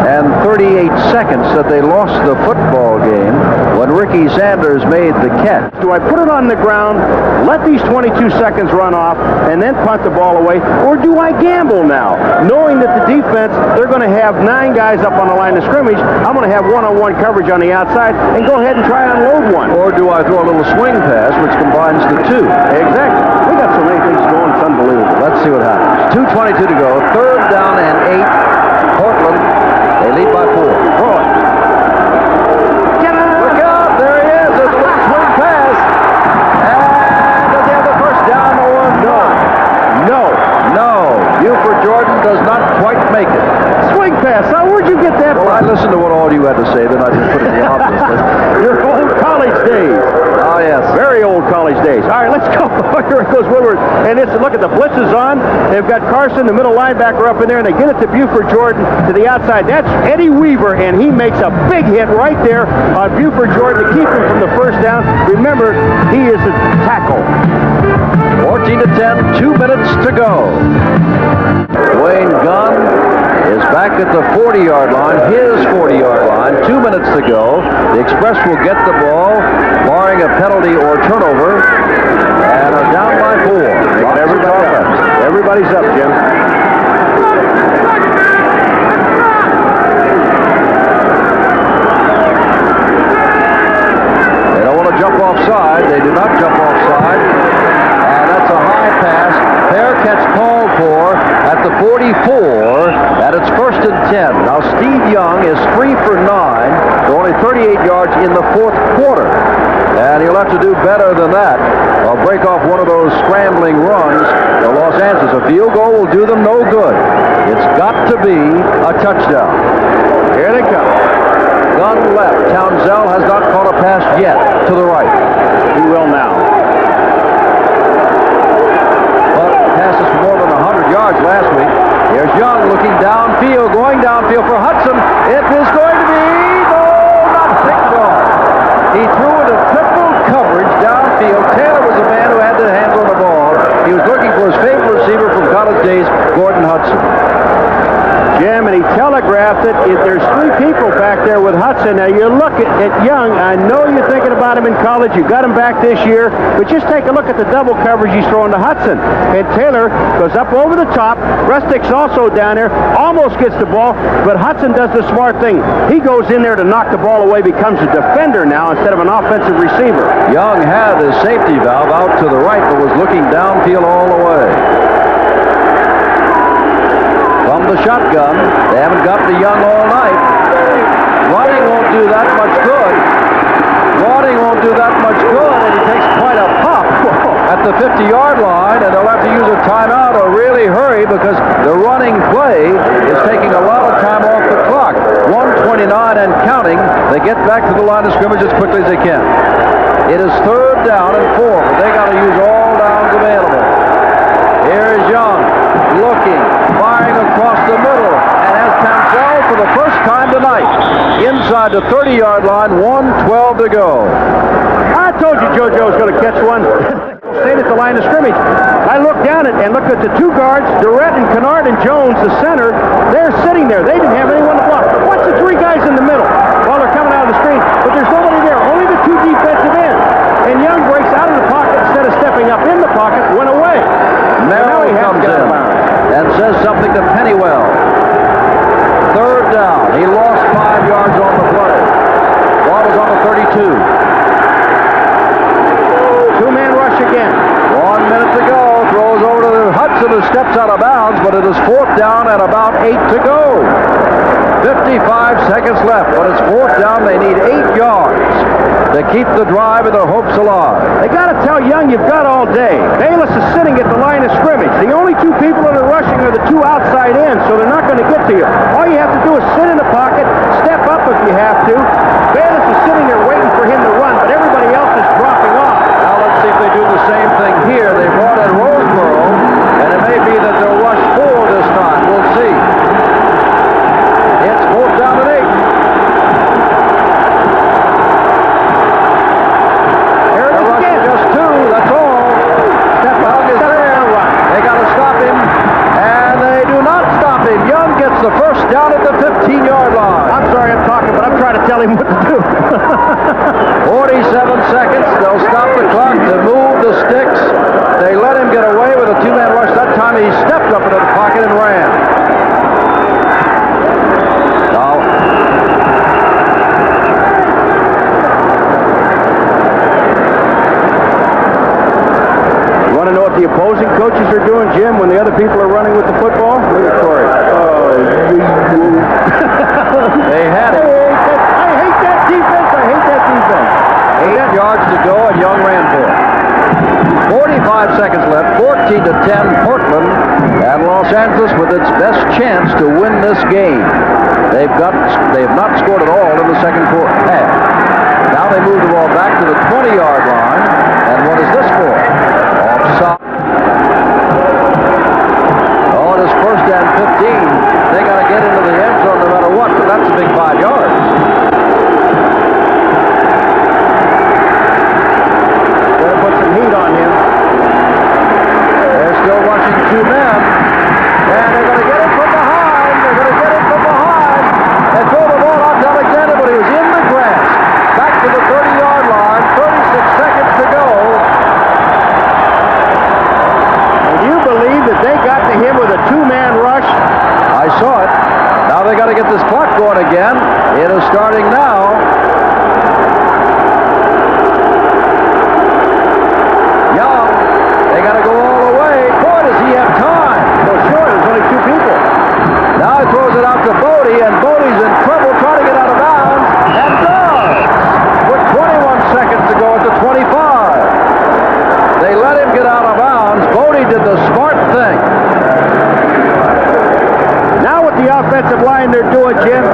and 38 seconds that they lost the football game when Ricky Sanders made the catch. Do I put it on the ground, let these 22 seconds run off, and then punt the ball away, or do I gamble now? Knowing that the defense, they're going to have 9 guys up on the line of scrimmage, I'm going to have one-on-one coverage on the outside, and go ahead and try and unload one. Or do I throw a little swing pass, which combines the 2? Exactly. We got so many things going, it's unbelievable. Let's see what happens. 2:22 to go. 3rd down and 8. Portland. They lead by 4. Boy. Look out! There he is. There's a little swing pass. And does he have the first down or not? No. Buford Jordan does not quite make it. Swing pass. Now, where'd you get that Well, I from? listened to what all you had to say, then I just put it in the obvious list. Your old college days. Oh, yes. Very old college days. All right, let's go. Here it goes Woodward. And look at the blitz is on. They've got Carson, the middle linebacker, up in there, and they get it to Buford Jordan to the outside. That's Eddie Weaver, and he makes a big hit right there on Buford Jordan to keep him from the first down. Remember, he is a tackle. 14-10, 2 minutes to go. Wayne Gunn is back at the 40-yard line, his 40-yard line, 2 minutes to go. The Express will get the ball, barring a penalty or turnover, and are down by 4. Everybody's up, Jim. They don't want to jump offside. They do not jump offside. And that's a high pass. Fair catch called for at the 44, and it's 1st and 10. Now Steve Young is 3 for 9 for only 38 yards in the 4th quarter. And he'll have to do better than that, or break off one of those scrambling runs to Los Angeles. A field goal will do them no good. It's got to be a touchdown. Here they come. Gunn left. Townsell has not caught a pass yet to the right. He will now. But passes for more than 100 yards last week. Here's Young looking downfield, going downfield for Hudson. It is going something. There's three people back there with Hudson. Now, you look at Young. I know you're thinking about him in college. You got him back this year. But just take a look at the double coverage he's throwing to Hudson. And Taylor goes up over the top. Rustick's also down there. Almost gets the ball. But Hudson does the smart thing. He goes in there to knock the ball away, becomes a defender now instead of an offensive receiver. Young had his safety valve out to the right, but was looking downfield all the way. From the shotgun, they haven't got to Young all night. Running won't do that much good. Running won't do that much good, and he takes quite a pop at the 50-yard line, and they'll have to use a timeout or really hurry because the running play is taking a lot of time off the clock. 1:29 and counting. They get back to the line of scrimmage as quickly as they can. It is 3rd down and 4, but they got to use all downs available. Here's Young looking, firing across the middle, and has Cancel for the first time tonight. Inside the 30-yard line, 1:12 to go. I told you JoJo was going to catch one. Stayed at the line of scrimmage. I looked down and looked at the two guards, Durrett and Kennard and Jones, the center. They're sitting there. They didn't have anyone to block. Watch the three guys in the middle while they're coming out of the screen, but there's nobody there. Only the two defensive ends. And Young breaks out of the pocket instead of stepping up in the pocket, went away. Now he comes in and says something to Pennywell. 3rd down. He lost 5 yards on the play. Ball was on the 32. Two-man rush again. 1 minute to go. Throws over to Hudson, who steps out of bounds, but it is 4th down and about 8 to go. 55 seconds left, but it's 4th down. They need 8 yards to keep the drive and their hopes alive. They got to tell Young you've got all day. Bayless is sitting at the line of scrimmage. The only two people that are rushing are the two outside ends, so they're not going to get to you. All you have to do is sit in the pocket, step up if you have to. Bayless is sitting there waiting for him to run, but everybody else is dropping off. Now let's see if they do the same thing here. They brought in Roseboro, and it may be that they'll rush 4 this time. We'll see. It's 4th down and 8. The first down at the 15-yard line. I'm sorry I'm talking, but I'm trying to tell him what to do. 47 seconds. They'll stop the clock to move the sticks. They let him get away with a two-man rush. That time he stepped up into the pocket and ran. Now, you want to know what the opposing coaches are doing, Jim, when the other people are running with the football? Look at Corey. they had it. I hate that defense. I hate that defense. 8 yards to go, and Young ran for it. 45 seconds left. 14 to 10. Portland and Los Angeles with its best chance to win this game. They have not scored at all in the second half. Now they move the ball back to the 20-yard line. And what is this for? Offside. Oh, it is 1st and 15. They got to get into the end zone no matter what, but that's a big 5 yards. Better put some heat on him. They're still rushing 2 men. And they're going to get it from behind. They're going to get it from behind. And throw the ball out to Alexander, but he was in the grass. Back to the 30-yard line. 36 seconds to go. And you believe that they got to him with a two-man rush? I saw it. Now they got to get this clock going again. It is starting now. Young, they got to go all the way. Boy, does he have time. Well, sure, there's only 2 people. Now he throws it out to Bodie, and Bodie's in trouble trying to get out of bounds, and does. With 21 seconds to go at the 25. They let him get out of bounds. Bodie did the smart thing. Now with the offensive line they're doing, Jim.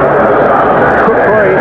Corey,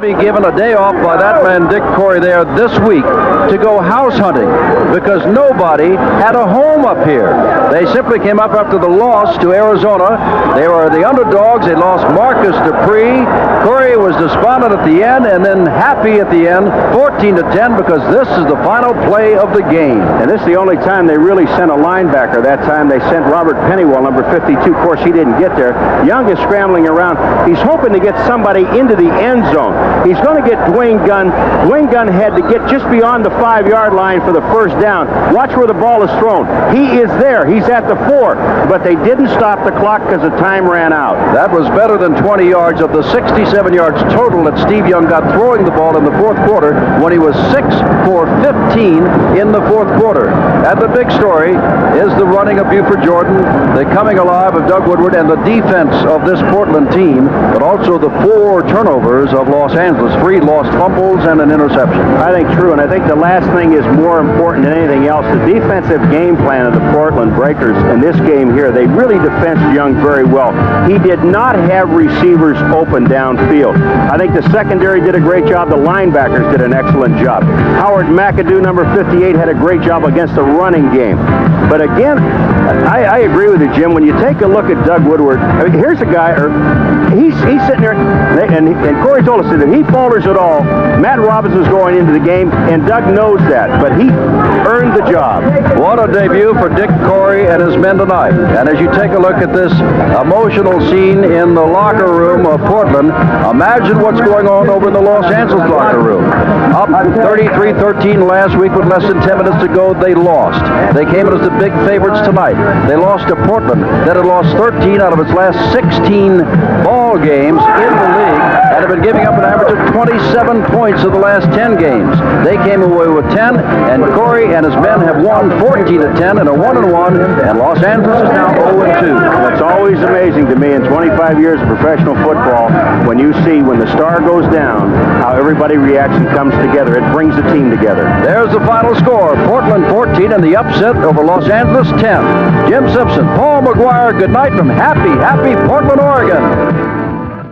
be given a day off by that man Dick Corey there this week to go house hunting because nobody had a home up here. They simply came up after the loss to Arizona. They were the underdogs. They lost Marcus Dupree. Corey was despondent at the end and then happy at the end, 14-10, because this is the final play of the game. And this is the only time they really sent a linebacker. That time they sent Robert Pennywell, number 52. Of course, he didn't get there. Young is scrambling around. He's hoping to get somebody into the end zone. He's going to get Dwayne Gunn. Dwayne Gunn had to get just beyond the 5-yard line for the first down. Watch where the ball is thrown. He is there. He's at the 4, but they didn't stop the clock because the time ran out. That was better than 20 yards of the 67 yards total that Steve Young got throwing the ball in the fourth quarter when he was 6 for 15 in the fourth quarter. And the big story is the running of Buford Jordan, the coming alive of Doug Woodward, and the defense of this Portland team, but also the 4 turnovers of Los Angeles, 3 lost fumbles and an interception. I think true, and I think the last thing is more important than anything else. The defensive game plan of the Portland Breakers in this game here, they really defensed Young very well. He did not have receivers open downfield. I think the secondary did a great job. The linebackers did an excellent job. Howard McAdoo, number 58, had a great job against the running game. But again, I agree with you, Jim. When you take a look at Doug Woodward, I mean, here's a guy, he's sitting there, and Corey told us that if he falters at all, Matt Robinson's going into the game, and Doug knows that, but he earned the job. What a debut for Dick Corey and his men tonight. And as you take a look at this emotional scene in the locker room of Portland, imagine what's going on over in the Los Angeles locker room. Up 33-13 last week with less than 10 minutes to go, they lost. They came in as the big favorites tonight. They lost to Portland that had lost 13 out of its last 16 ball games in the league and have been giving up an average of 27 points of the last 10 games. They came away with 10, and Corey and his men have won 14-10 and a 1-1, and Los Angeles is now 0-2. That's always amazing to me in 25 years of professional football when you see when the star goes down, how everybody reacts and comes together. It brings the team together. There's the final score. Portland 14 and the upset over Los Angeles 10. Jim Simpson, Paul McGuire, good night from happy Portland, Oregon.